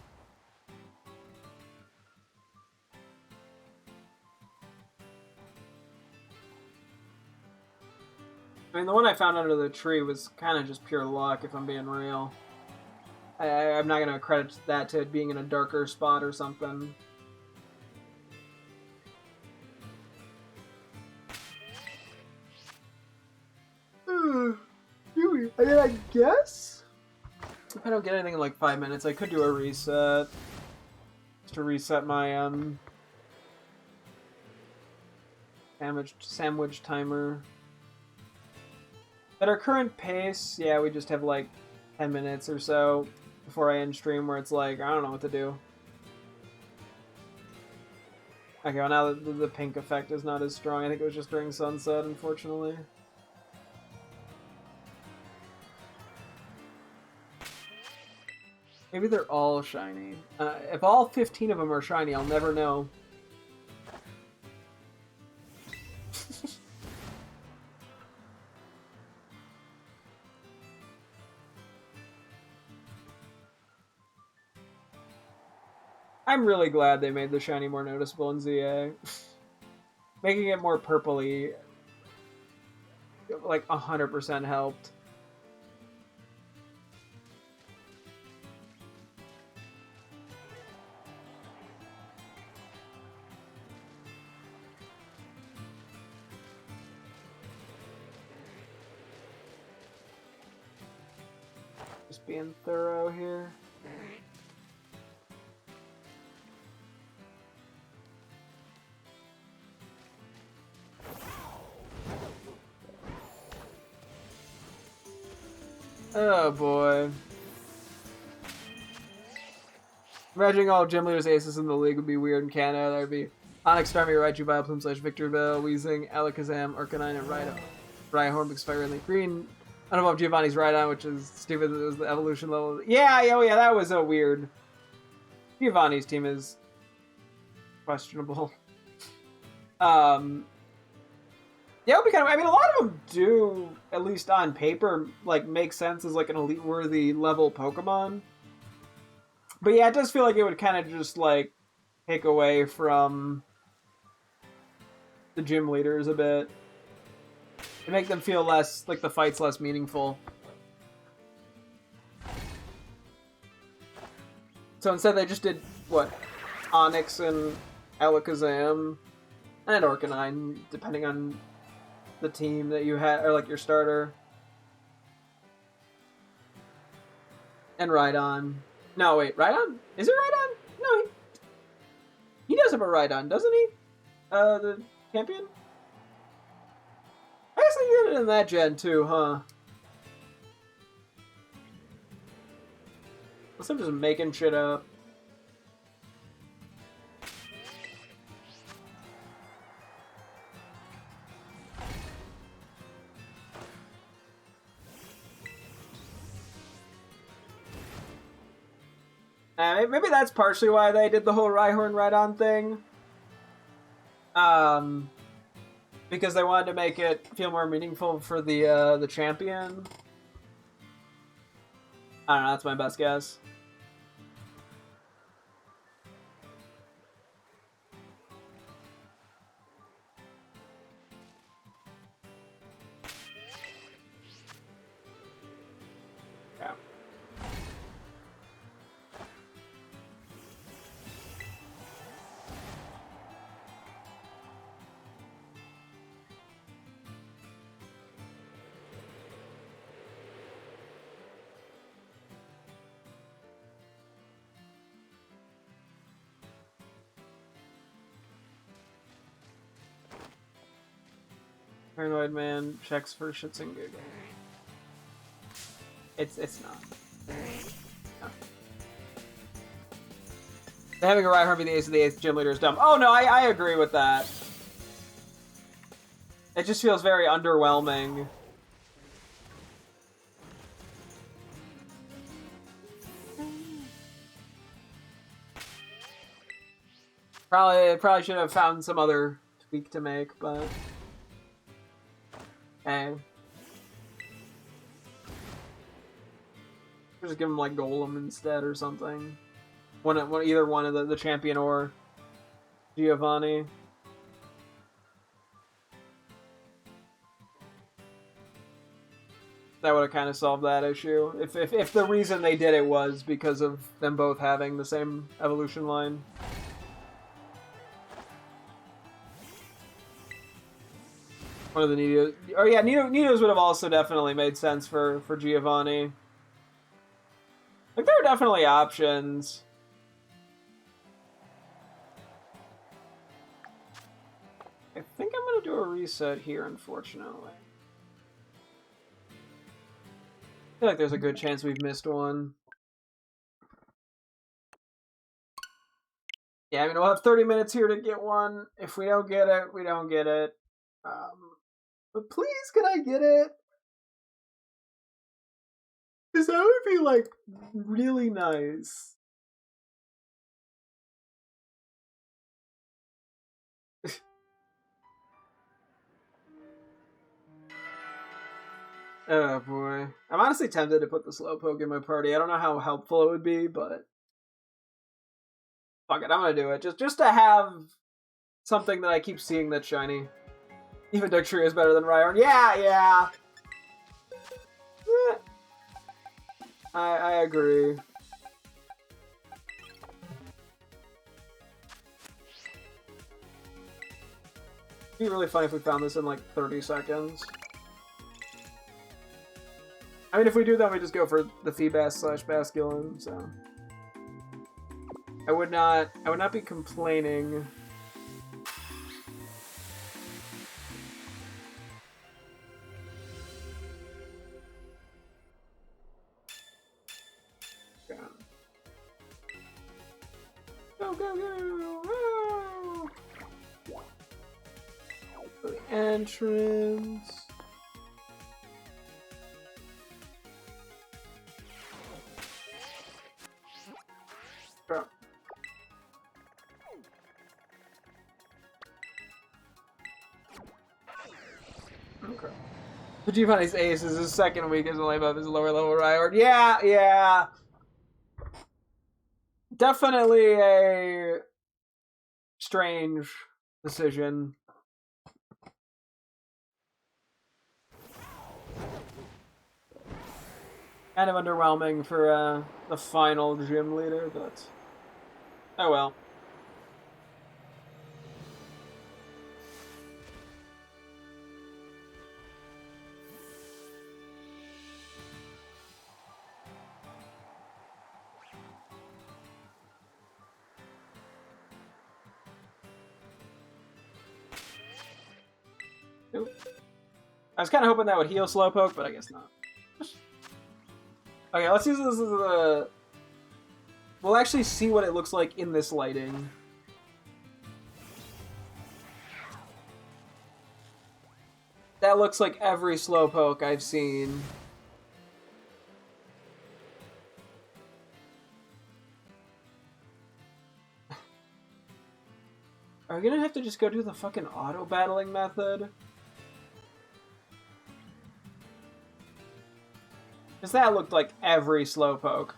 I mean, the one I found under the tree was kind of just pure luck, if I'm being real. I'm not going to credit that to it being in a darker spot or something. I mean, I guess? If I don't get anything in like 5 minutes, I could do a reset. Just to reset my, sandwich timer. At our current pace, yeah, we just have like 10 minutes or so before I end stream where it's like, I don't know what to do. Okay, well now the pink effect is not as strong. I think it was just during sunset, unfortunately. Maybe they're all shiny. If all 15 of them are shiny, I'll never know. I'm really glad they made the shiny more noticeable in ZA. Making it more purpley, like 100% helped. Just being thorough here. Oh boy. Imagining all gym leaders aces in the league would be weird in Canada. There'd be Onyx, Starmie, Raichu, Vileplume, / Victorville, Weezing, Alakazam, Arcanine, and Rhyhorn, Big Fire, and Link Green. I don't know about Giovanni's Rhydon, which is stupid that it was the evolution level. Yeah, oh yeah, that was a weird. Giovanni's team is questionable. Yeah, it would be kind of. I mean, a lot of them do, at least on paper, like make sense as like an elite-worthy level Pokemon. But yeah, it does feel like it would kind of just like take away from the gym leaders a bit, and make them feel less like the fight's less meaningful. So instead, they just did what, Onyx and Alakazam. And Orcanine, depending on the team that you had, or like your starter. And Rhydon. No, wait, Rhydon? Is it Rhydon? No, he does have a Rhydon, doesn't he? The champion? I guess they did it in that gen too, huh? Unless I'm just making shit up. Maybe that's partially why they did the whole Rhyhorn Rhydon thing. Because they wanted to make it feel more meaningful for the champion. I don't know, that's my best guess. Yeah. Paranoid man checks for shits and giggles. It's not. No. Having a Rhyhorn be the ace of the 8th gym leader is dumb. Oh no, I agree with that. It just feels very underwhelming. Probably should have found some other tweak to make, but hey. Just give him like Golem instead or something. Either one of the champion or Giovanni. That would have kind of solved that issue. If the reason they did it was because of them both having the same evolution line. One of the Nidos. Oh yeah, Nidos would have also definitely made sense for Giovanni. Like, there are definitely options. I think I'm going to do a reset here, unfortunately. I feel like there's a good chance we've missed one. Yeah, I mean, we'll have 30 minutes here to get one. If we don't get it, we don't get it. But please, can I get it? Because that would be, like, really nice. Oh, boy. I'm honestly tempted to put the Slowpoke in my party. I don't know how helpful it would be, but fuck it, I'm gonna do it. Just to have something that I keep seeing that's shiny. Even Dugtrio is better than Rhyhorn. Yeah! I agree. It'd be really funny if we found this in like 30 seconds. I mean, if we do that, we just go for the Feebas / Basculin, so I would not be complaining. Go! For the entrance. Go. Okay. Giovanni's ace is his second week is only above his lower level Rhyhorn. Yeah. Definitely a strange decision. Kind of underwhelming for the final gym leader, but oh well. Nope. I was kind of hoping that would heal Slowpoke, but I guess not. Okay, let's use this as a... We'll actually see what it looks like in this lighting. That looks like every Slowpoke I've seen. Are we gonna have to just go do the fucking auto-battling method? Because that looked like every Slowpoke.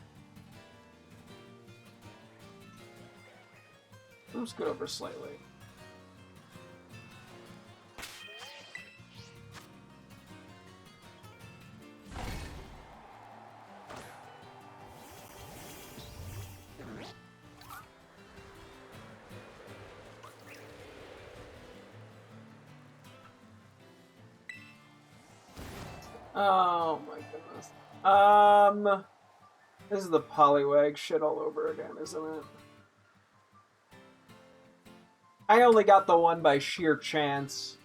Let's go over slightly. Oh my goodness. This is the Poliwag shit all over again, isn't it? I only got the one by sheer chance.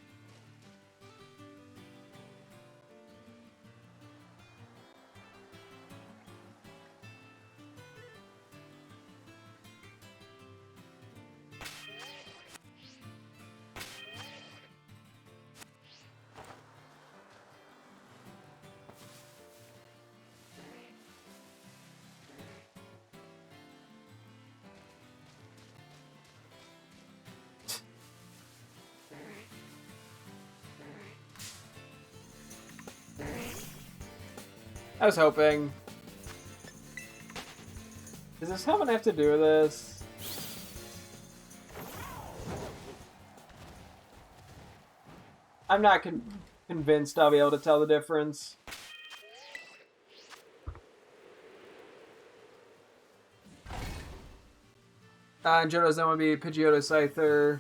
I was hoping. Is this how I'm gonna have to do this? I'm not convinced I'll be able to tell the difference. And Johto's then would be Pidgeotto, Scyther,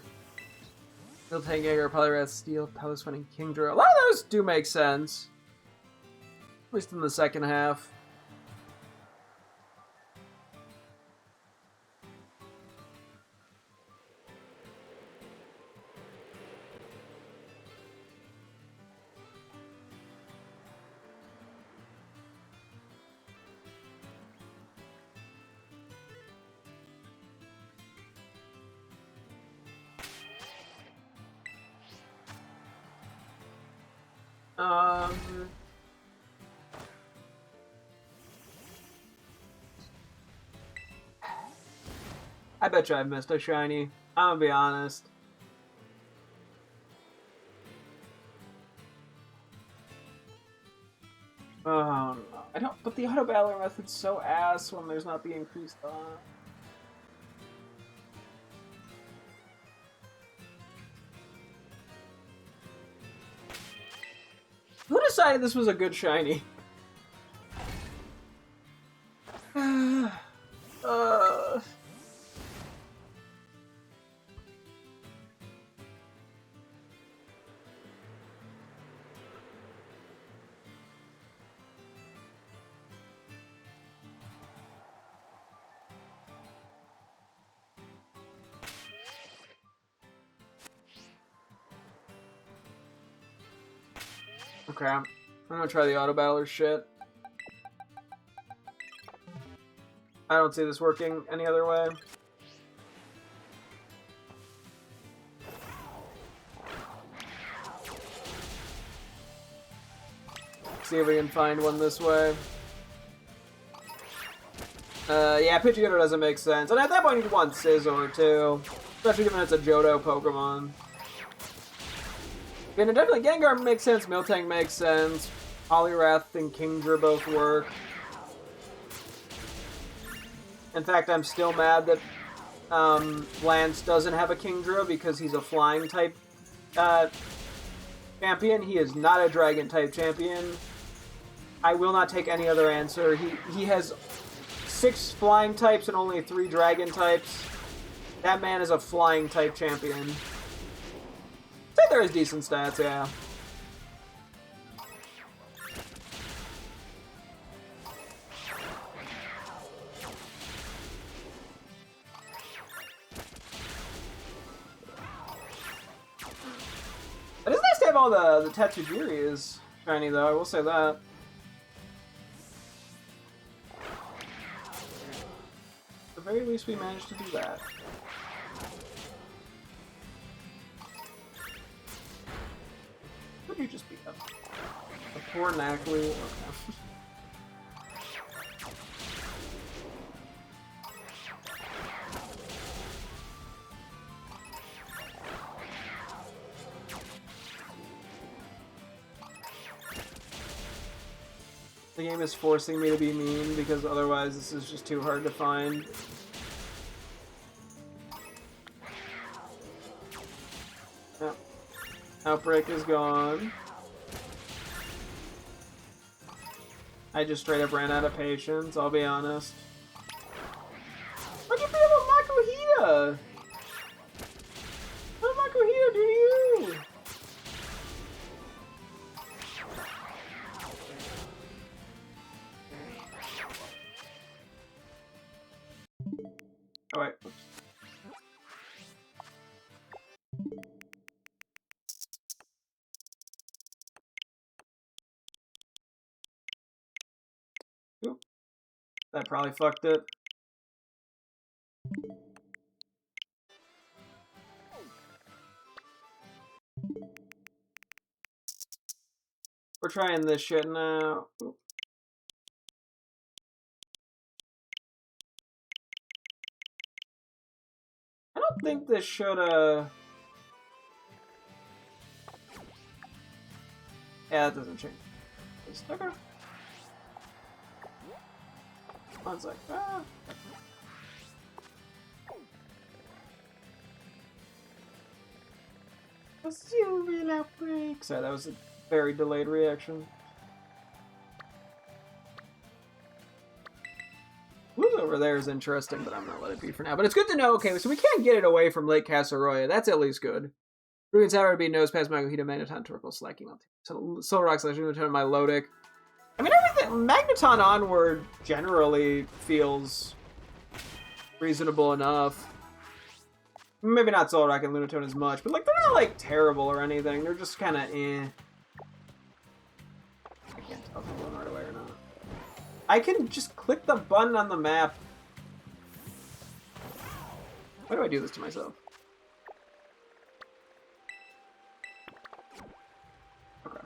Miltank, Jaeger, Poliwrath, Steel, Pelisswine, and Kingdra. A lot of those do make sense. At least in the second half. I bet you I've missed a shiny. I'm gonna be honest. Oh no. I don't, but the auto battler method's so ass when there's not the increased on. Who decided this was a good shiny? Okay, I'm gonna try the auto battler shit. I don't see this working any other way. See if we can find one this way. Yeah, Pidgeotto doesn't make sense. And at that point, you want Scizor too. Especially given it's a Johto Pokemon. And definitely Gengar makes sense, Miltank makes sense, Poliwrath and Kingdra both work. In fact, I'm still mad that Lance doesn't have a Kingdra because he's a flying type champion. He is not a dragon type champion. I will not take any other answer. He has 6 flying types and only 3 dragon types. That man is a flying type champion. There is decent stats, yeah. But isn't that have all the Tatsujiri is shiny though, I will say that. At the very least we managed to do that. What did you just beat up? The poor Knackly. Okay. The game is forcing me to be mean because otherwise this is just too hard to find. Yep. Outbreak is gone. I just straight up ran out of patience, I'll be honest. What'd you feel about Makuhita? What did Makuhita do to you? Oh wait, oops. Oop. That probably fucked it. We're trying this shit now. Oop. I don't think this should, yeah, that doesn't change. Okay. One sec. Ah. A serial outbreak. Sorry, that was a very delayed reaction. Who's over there is interesting, but I'm gonna let it be for now. But it's good to know. Okay, so we can't get it away from Lake Castleroya. That's at least good. Ruin Tower would be nose past Makuhita, Magneton, Torkoal, Slacking, Soul Rock, Return my Lodic. I mean, everything. Magneton onward generally feels reasonable enough. Maybe not Soul Rock and Lunatone as much, but like they're not like terrible or anything. They're just kind of eh. I can't tell if I'm going right away or not. I can just click the button on the map. Why do I do this to myself? Okay.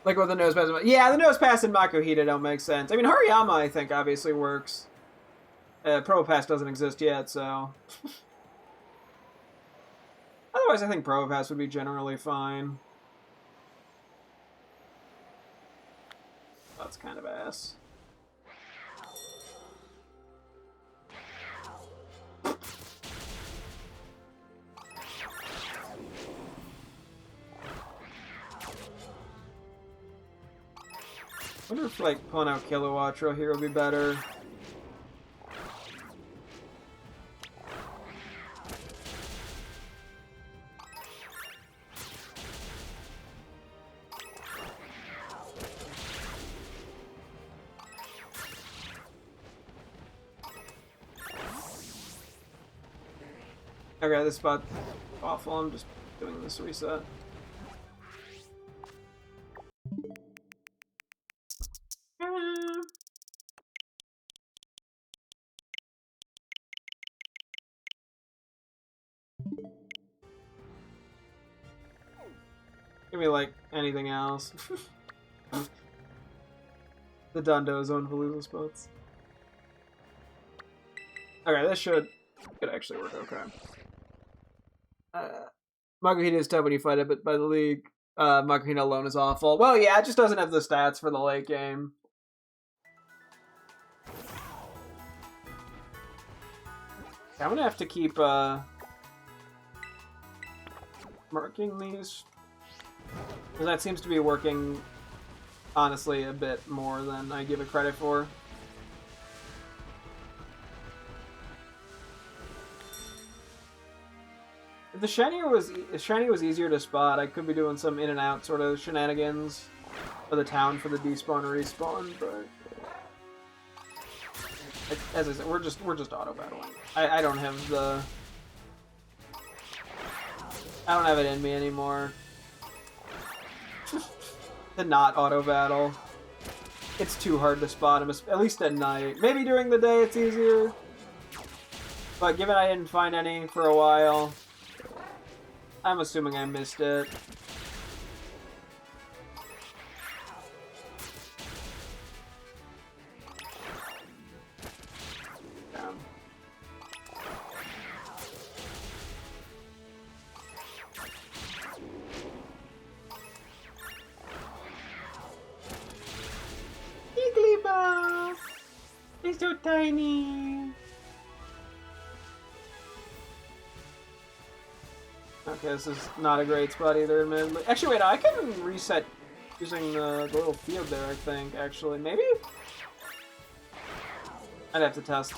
Like with the nose pass. Yeah, the nose pass and Makuhita don't make sense. I mean, Hariyama, I think, obviously works. Probopass doesn't exist yet, so... Otherwise, I think Probopass would be generally fine. That's kind of ass. I wonder if, like, pulling out Kilowattrel here would be better. Okay, this spot's awful. I'm just doing this reset. Give me, like, anything else. The Dundo's own Palooza spots. Okay, this should actually work okay. Makuhita is tough when you fight it, but by the league, Makuhita alone is awful. Well, yeah, it just doesn't have the stats for the late game. I'm gonna have to keep, marking these. Because that seems to be working, honestly, a bit more than I give it credit for. If the shiny was easier to spot, I could be doing some in and out sort of shenanigans for the town for the despawn or respawn, but as I said, we're just auto battling. I don't have the I don't have it in me anymore. To not auto battle. It's too hard to spot him, at least at night. Maybe during the day it's easier. But given I didn't find any for a while, I'm assuming I missed it. Damn. Jigglypuff! He's so tiny! Okay, this is not a great spot either, admittedly. Actually, wait, I can reset using the little field there, I think, actually. Maybe? I'd have to test.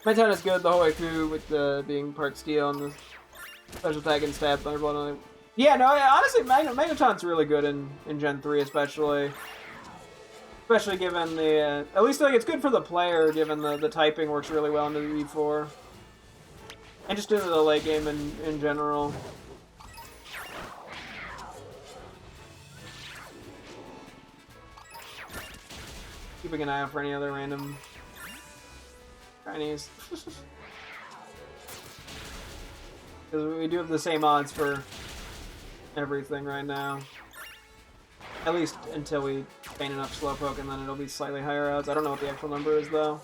My turn is good the whole way through with the being part steel and the special tag and stab Thunderbolt. Yeah, no, honestly, Magneton's really good in Gen 3, especially. Especially given the, at least like it's good for the player, given the typing works really well into the E4. And just into the late game in general. Keeping an eye out for any other random Chinese. Because we do have the same odds for everything right now. At least until we feign enough Slowpoke, and then it'll be slightly higher odds. I don't know what the actual number is, though.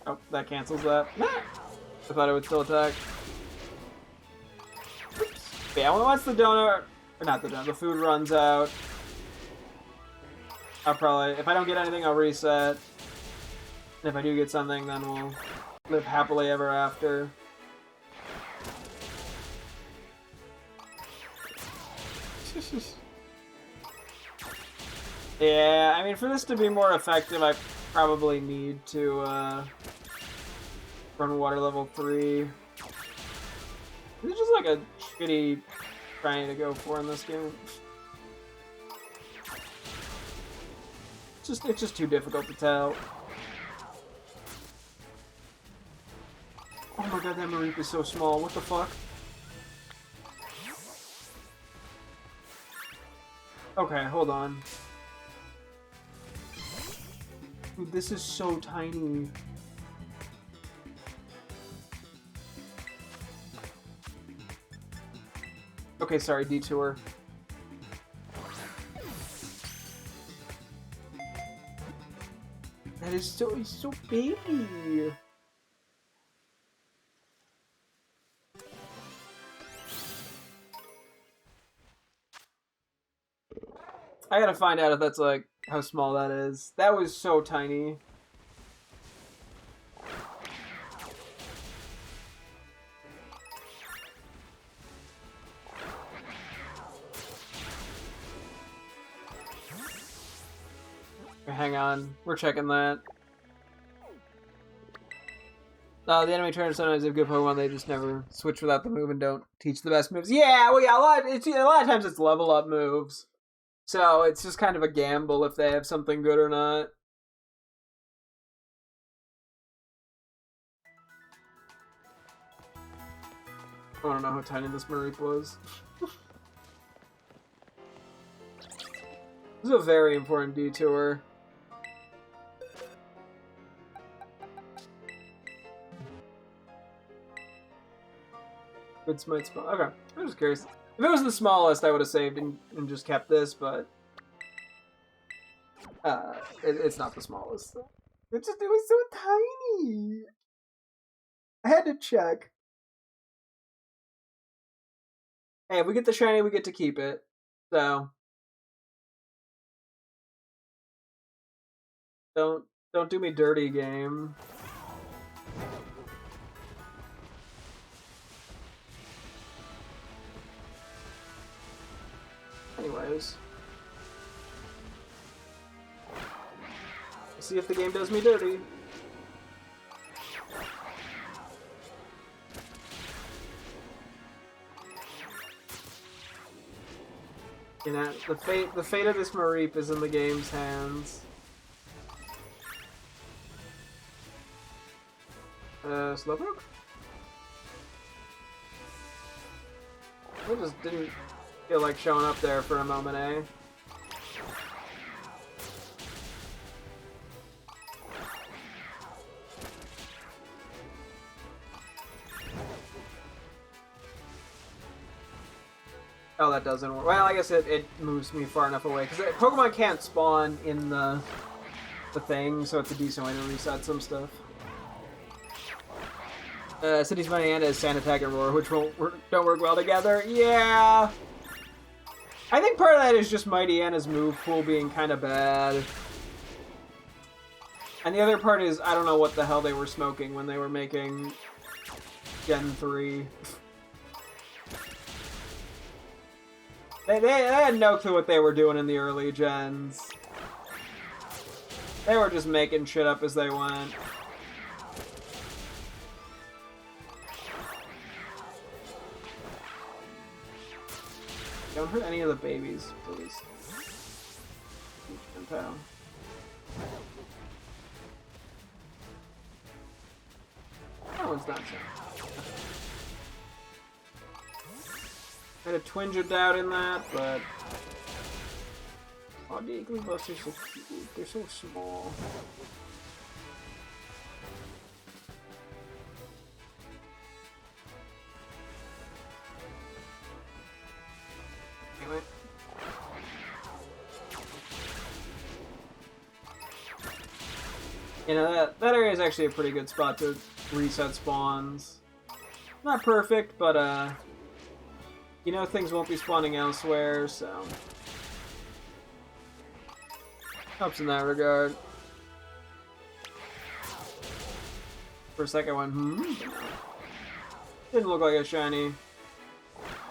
Oh, that cancels that. Nah! I thought it would still attack. Oops. But yeah, once the donut, or not the donut, the food runs out, I'll probably, if I don't get anything, I'll reset. And if I do get something, then we'll live happily ever after. Yeah, I mean, for this to be more effective, I probably need to, run water level 3. It's just like a shitty trying to go for in this game. It's just too difficult to tell. Oh my god, that Mareep is so small. What the fuck? Okay, hold on. Dude, this is so tiny. Okay, sorry, detour. That is so, he's so baby. I gotta find out if that's like how small that is. That was so tiny. Hang on, we're checking that. The enemy trainers sometimes have good Pokemon, they just never switch without the move and don't teach the best moves. Yeah, well, yeah, a lot of times it's level up moves. So it's just kind of a gamble if they have something good or not. I don't know how tiny this Mareep was. This is a very important detour. Good smite spell. Okay, I'm just curious. If it was the smallest, I would have saved and just kept this, but it's not the smallest. It was so tiny. I had to check. Hey, if we get the shiny, we get to keep it. So don't do me dirty, game. Anyways. See if the game does me dirty. You know, the fate of this Mareep is in the game's hands. Slowpoke? I just didn't feel like showing up there for a moment, eh? Oh, that doesn't work. Well, I guess it moves me far enough away. Because Pokemon can't spawn in the thing, so it's a decent way to reset some stuff. City's Mighty Ant is Sand Attack and Roar, which don't work well together. Yeah! I think part of that is just Mighty Anna's move pool being kind of bad. And the other part is, I don't know what the hell they were smoking when they were making Gen 3. They had no clue what they were doing in the early gens. They were just making shit up as they went. Don't hurt any of the babies, please. That one's not so. I had a twinge of doubt in that, but... Oh, the Igglybuffs are so cute. They're so small. Anyway. You know, that area is actually a pretty good spot to reset spawns. Not perfect, but, you know things won't be spawning elsewhere, so... Helps in that regard. For a second I went, Didn't look like a shiny.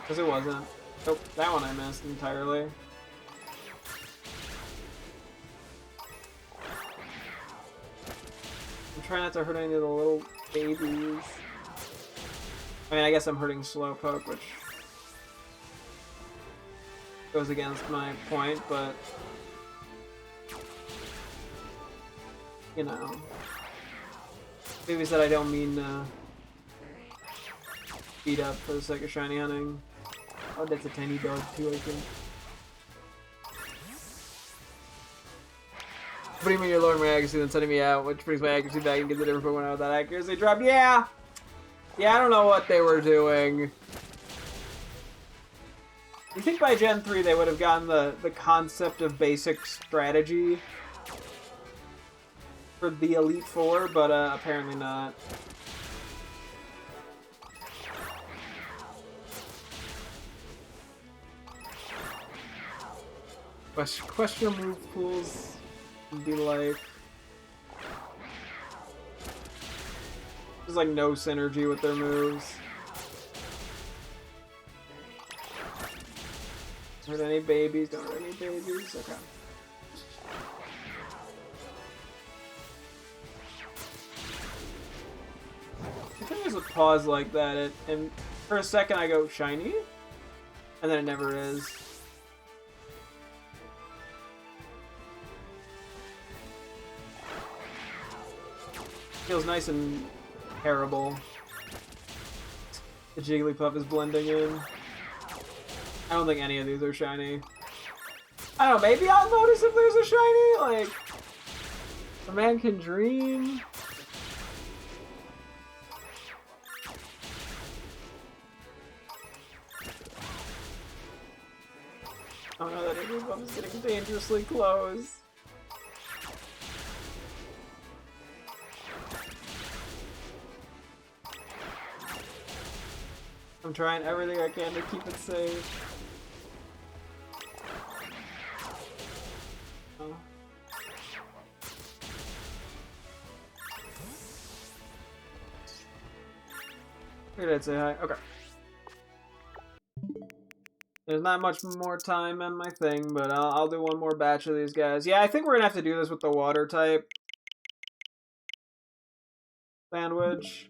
Because it wasn't. Oh, that one I missed entirely. I'm trying not to hurt any of the little babies. I mean, I guess I'm hurting Slowpoke, which goes against my point, but you know, babies that I don't mean to beat up for the sake of shiny hunting. Oh, that's a tiny dog too, I think. Putting me in your lowering my accuracy then sending me out, which brings my accuracy back and gives a different Pokemon out with that accuracy drop. Yeah! Yeah, I don't know what they were doing. You think by Gen 3 they would have gotten the concept of basic strategy for the Elite Four, but apparently not. Question move pools would be like... There's like no synergy with their moves. Don't hurt any babies, don't hurt any babies, okay. I think there's a pause like that, and for a second I go, shiny? And then it never is. Feels nice and terrible. The Jigglypuff is blending in. I don't think any of these are shiny. I don't know, maybe I'll notice if there's a shiny, like... A man can dream. Oh no, that Jigglypuff is getting dangerously close. I'm trying everything I can to keep it safe. Oh. Where did I say hi? Okay. There's not much more time on my thing, but I'll do one more batch of these guys. Yeah, I think we're gonna have to do this with the water type sandwich.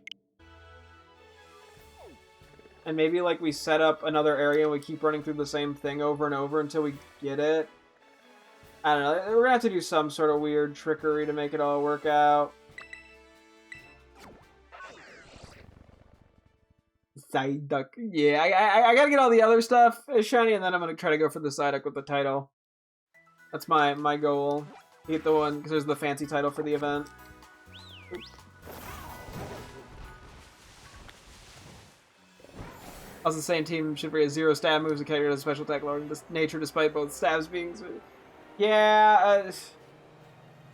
and maybe like we set up another area and we keep running through the same thing over and over until we get it. I don't know. We're gonna have to do some sort of weird trickery to make it all work out. Psyduck. Yeah, I gotta get all the other stuff shiny, and then I'm gonna try to go for the Psyduck with the title. That's my goal. Get the one, because there's the fancy title for the event. Oops. Also, the same team should bring a 0 stab moves and character has a special attack lowering nature despite both stabs being... Yeah,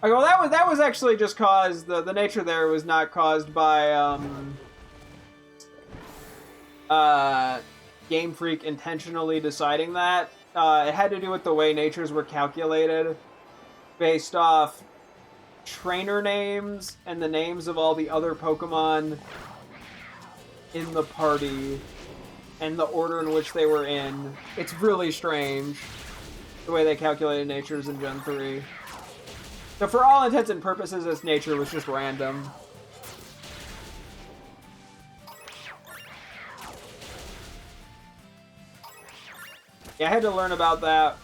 okay, well, that was actually just caused... The nature there was not caused by, Game Freak intentionally deciding that. It had to do with the way natures were calculated based off trainer names and the names of all the other Pokemon in the party and the order in which they were in. It's really strange the way they calculated natures in Gen 3. So for all intents and purposes, this nature was just random. Yeah, I had to learn about that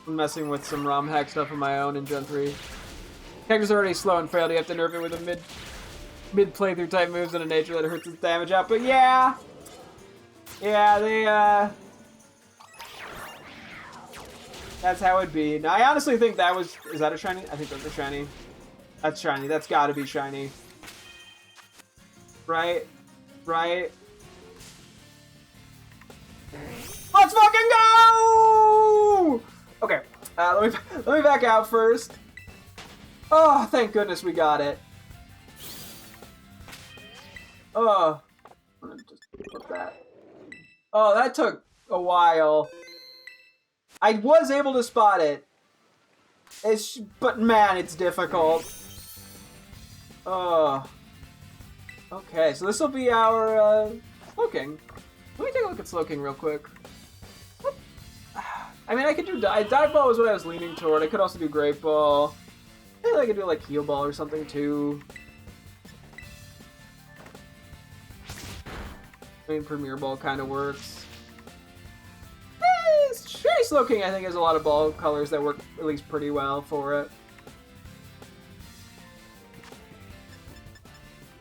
when messing with some ROM hack stuff of my own in Gen 3. Character's already slow and frail. You have to nerf it with a mid playthrough type moves and a nature that hurts its damage out. But yeah, they that's how it'd be. Now I honestly think that was... Is that a shiny? I think that's a shiny. That's shiny. That's gotta be shiny. Right? Right? Let's fucking go! Okay, let me back out first. Oh, thank goodness we got it. Oh, I'm gonna just put that. Oh, that took a while. I was able to spot it. But man, it's difficult. Oh. Okay, so this will be our Slowking. Let me take a look at Slowking real quick. I mean, I could do Dive Ball was what I was leaning toward. I could also do Great Ball. Maybe I could do like Heal Ball or something too. I mean, Premier Ball kind of works. Shiny Slowking, I think, has a lot of ball colors that work at least pretty well for it.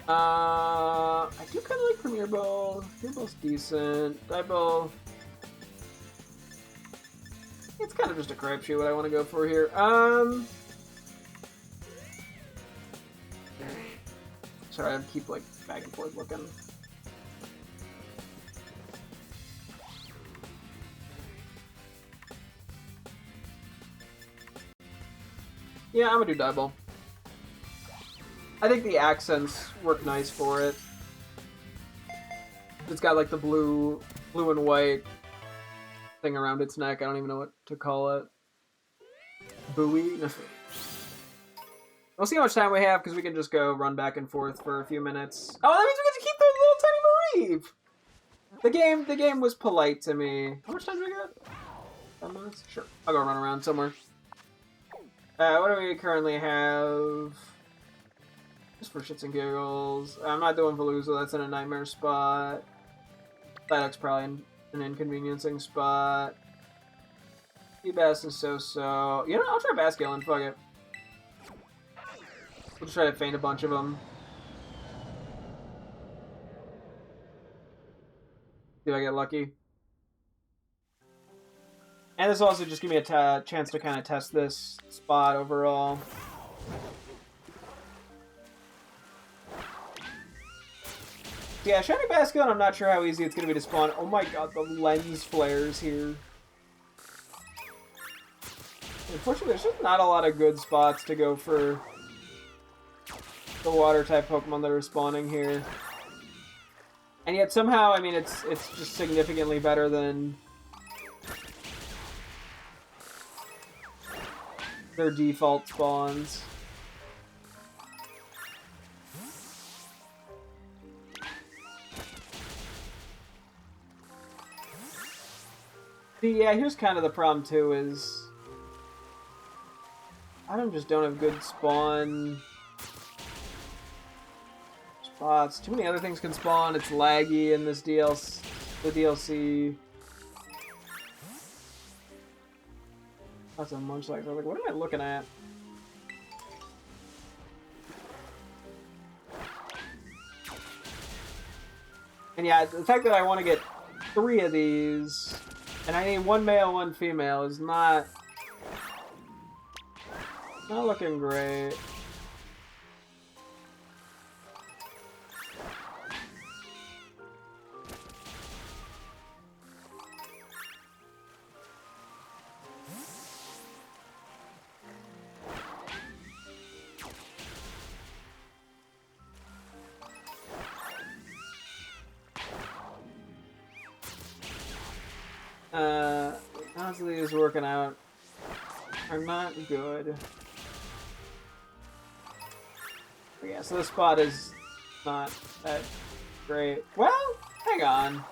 I do kind of like Premier Ball. Premier Ball's decent. Dive Ball... It's kind of just a crapshoot what I want to go for here. Sorry, I keep like back and forth looking. Yeah, I'm gonna do Dive Ball. I think the accents work nice for it. It's got like the blue and white thing around its neck. I don't even know what to call it. Buoy? We'll see how much time we have because we can just go run back and forth for a few minutes. Oh, that means we get to keep the little tiny Mareep! The game was polite to me. How much time do we got? 5 minutes? Sure. I'll go run around somewhere. What do we currently have? Just for shits and giggles. I'm not doing Veluza, that's in a nightmare spot. Psyduck's probably an inconveniencing spot. Feebas is so-so. You know, I'll try Basculin, fuck it. We'll just try to feint a bunch of them. See if I get lucky. And this will also just give me a chance to kind of test this spot overall. Yeah, Shiny Basculin, I'm not sure how easy it's going to be to spawn. Oh my god, the lens flares here. Unfortunately, there's just not a lot of good spots to go for the water-type Pokemon that are spawning here. And yet somehow, I mean, it's just significantly better than their default spawns. But yeah, here's kind of the problem too, is I just don't have good spawn spots. Too many other things can spawn, it's laggy in this DLC. the DLC. Lots of munchlax. I was like, what am I looking at? And yeah, the fact that I want to get 3 of these, and I need 1 male, 1 female, is not looking great. Honestly, is working out are not good. But yeah, so this spot is not that great. Well, hang on.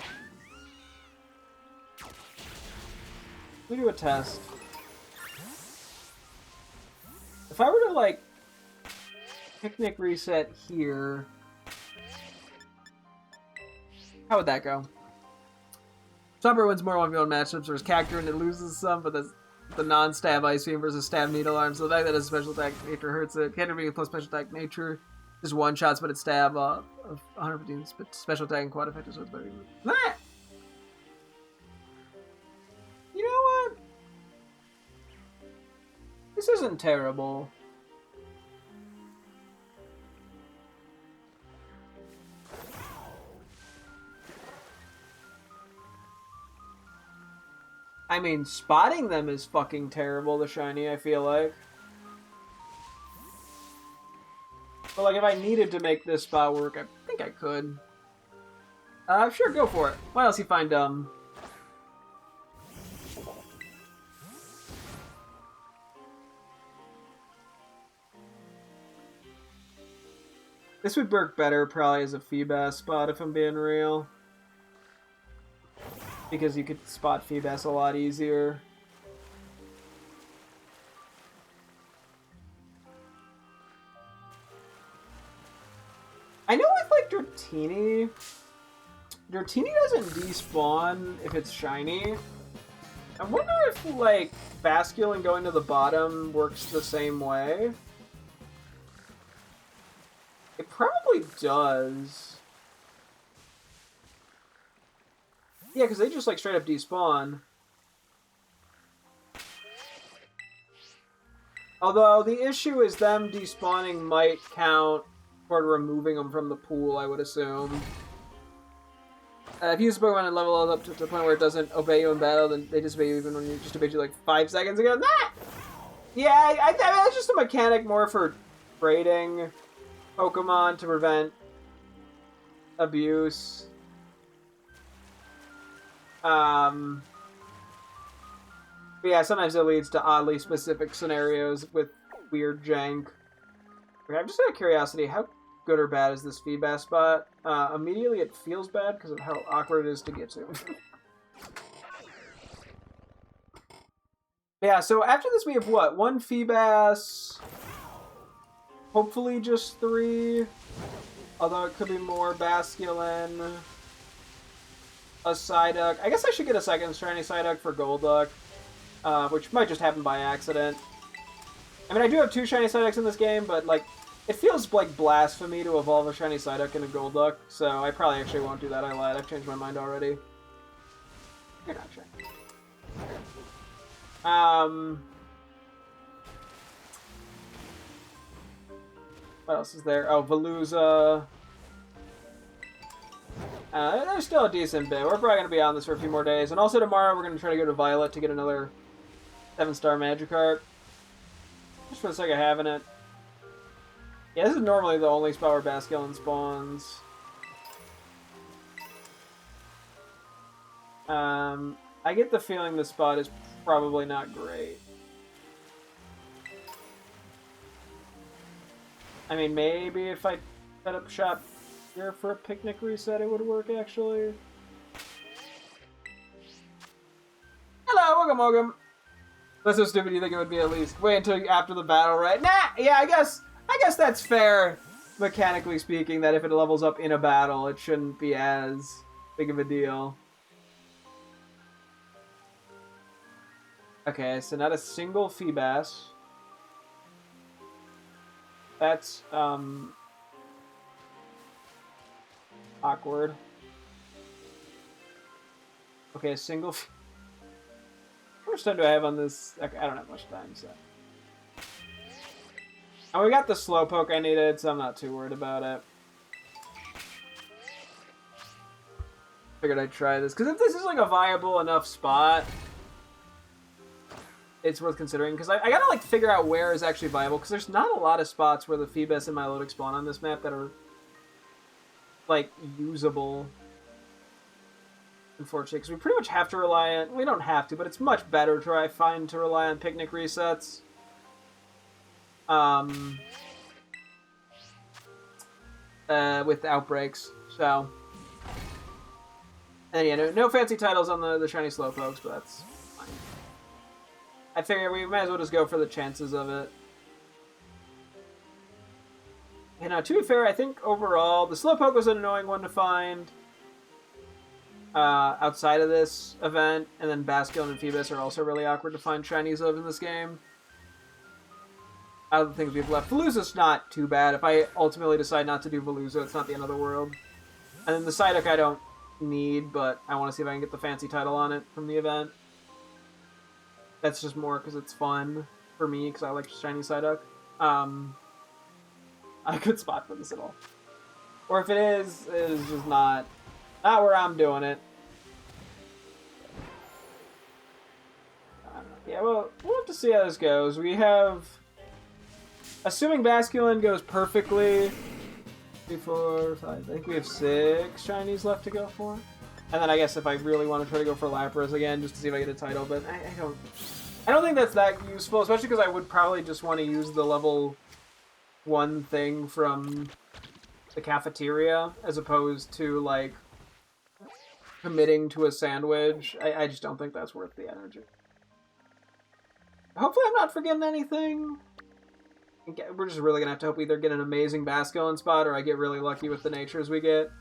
Let me do a test. If I were to, like, picnic reset here, how would that go? Chopper wins more 1v1 matchups versus Cactur and it loses some, but that's the non-stab Ice Beam versus stab Needle Arm. So the fact that his special attack nature hurts it. Cactur being plus special attack nature. Just one shots, but it's stab of 115 special attack and quad effective, so it's better. Nah! You know what? This isn't terrible. I mean, spotting them is fucking terrible, the shiny, I feel like. But, like, if I needed to make this spot work, I think I could. Sure, go for it. What else you find dumb? This would work better probably as a Feebas spot, if I'm being real. Because you could spot Feebas a lot easier. I know with, like, Dratini doesn't despawn if it's shiny. I wonder if, like, Basculin going to the bottom works the same way. It probably does. Yeah, because they just, like, straight up despawn. Although, the issue is them despawning might count toward removing them from the pool, I would assume. If you use a Pokemon and level it up to the point where it doesn't obey you in battle, then they disobey you even when you just obeyed you, like, 5 seconds ago. Nah! Yeah, I mean, that's just a mechanic more for braiding Pokemon to prevent abuse. But yeah, sometimes it leads to oddly specific scenarios with weird jank. Okay, I'm just out of curiosity, how good or bad is this Feebas spot? Immediately it feels bad because of how awkward it is to get to. Yeah, so after this we have what? 1 Feebas, hopefully just 3, although it could be more. Basculin, a Psyduck. I guess I should get a second shiny Psyduck for Golduck, which might just happen by accident. I mean, I do have 2 shiny Psyducks in this game, but, like, it feels like blasphemy to evolve a shiny Psyduck into Golduck, so I probably actually won't do that. I lied. I've changed my mind already. You're not sure. What else is there? Oh, Veluza. There's still a decent bit. We're probably going to be on this for a few more days. And also tomorrow we're going to try to go to Violet to get another 7-star Magikarp. Just for the sake of having it. Yeah, this is normally the only spot where Basculin spawns. I get the feeling this spot is probably not great. I mean, maybe if I set up shop here for a picnic reset, it would work, actually. Hello, welcome. That's so stupid you think it would be at least. Wait until after the battle, right? Nah, yeah, I guess that's fair, mechanically speaking, that if it levels up in a battle, it shouldn't be as big of a deal. Okay, so not a single Feebas. That's, awkward. Okay, a single... How much time do I have on this? Okay, I don't have much time, so... And we got the Slowpoke I needed, so I'm not too worried about it. Figured I'd try this, because if this is like a viable enough spot, it's worth considering. Because I gotta like figure out where is actually viable, because there's not a lot of spots where the Feebas and Milotic spawn on this map that are like usable. Unfortunately, because we pretty much have to rely on... We don't have to, but it's much better to rely on picnic resets. With outbreaks, so... And yeah, no fancy titles on the shiny Slowpokes, but that's fine. I figure we might as well just go for the chances of it. You know, to be fair, I think overall, the Slowpoke was an annoying one to find. Outside of this event, and then Basculin and Feebas are also really awkward to find shinies of in this game. Out of the things we've left, Veluza's not too bad. If I ultimately decide not to do Veluza, it's not the end of the world. And then the Psyduck I don't need, but I want to see if I can get the fancy title on it from the event. That's just more because it's fun for me, because I like shiny Psyduck. Not a good spot for this at all. Or if it is just not where I'm doing it. Yeah, well, we'll have to see how this goes. We have... Assuming Basculin goes perfectly... 3, 4, 5... I think we have 6 shinies left to go for. And then I guess if I really want to try to go for Lapras again, just to see if I get a title, but I don't think that's that useful, especially because I would probably just want to use the level 1 thing from the cafeteria, as opposed to, like, committing to a sandwich. I just don't think that's worth the energy. Hopefully I'm not forgetting anything. We're just really going to have to hope we either get an amazing Basculin spot or I get really lucky with the natures we get.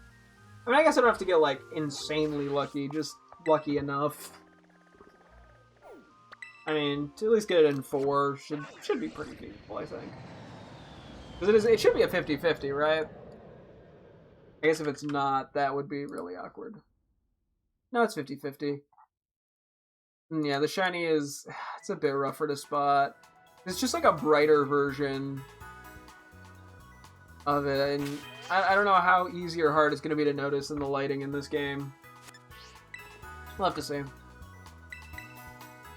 I mean, I guess I don't have to get, like, insanely lucky, just lucky enough. I mean, to at least get it in 4 should be pretty feasible, I think. Because it should be a 50-50, right? I guess if it's not, that would be really awkward. No, it's 50-50. Yeah, the shiny is... It's a bit rougher to spot. It's just like a brighter version of it, and I don't know how easy or hard it's going to be to notice in the lighting in this game. We'll have to see.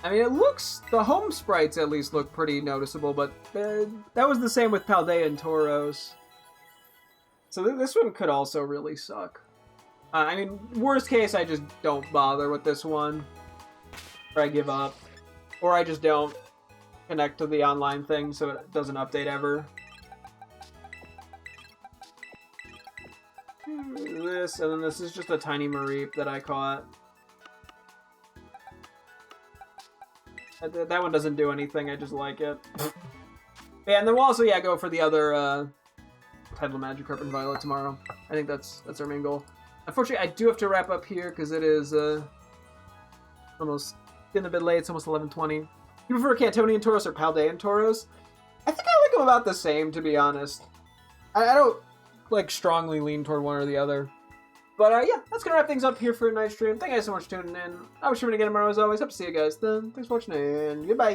I mean, it looks... The home sprites at least look pretty noticeable, but that was the same with Paldea and Tauros. So this one could also really suck. I mean, worst case, I just don't bother with this one. Or I give up. Or I just don't connect to the online thing so it doesn't update ever. This, and then this is just a tiny Mareep that I caught. That one doesn't do anything, I just like it. Yeah, and then we'll also, go for the other title Magikarp and Violet tomorrow. I think that's our main goal. Unfortunately, I do have to wrap up here because it is almost getting a bit late. It's almost 11:20. You prefer Cantonian Tauros or Paldean Tauros? I think I like them about the same, to be honest. I don't like strongly lean toward one or the other. But yeah, that's gonna wrap things up here for tonight's stream. Thank you guys so much for tuning in. I wish you were gonna get tomorrow as always. Hope to see you guys then. Thanks for watching and goodbye.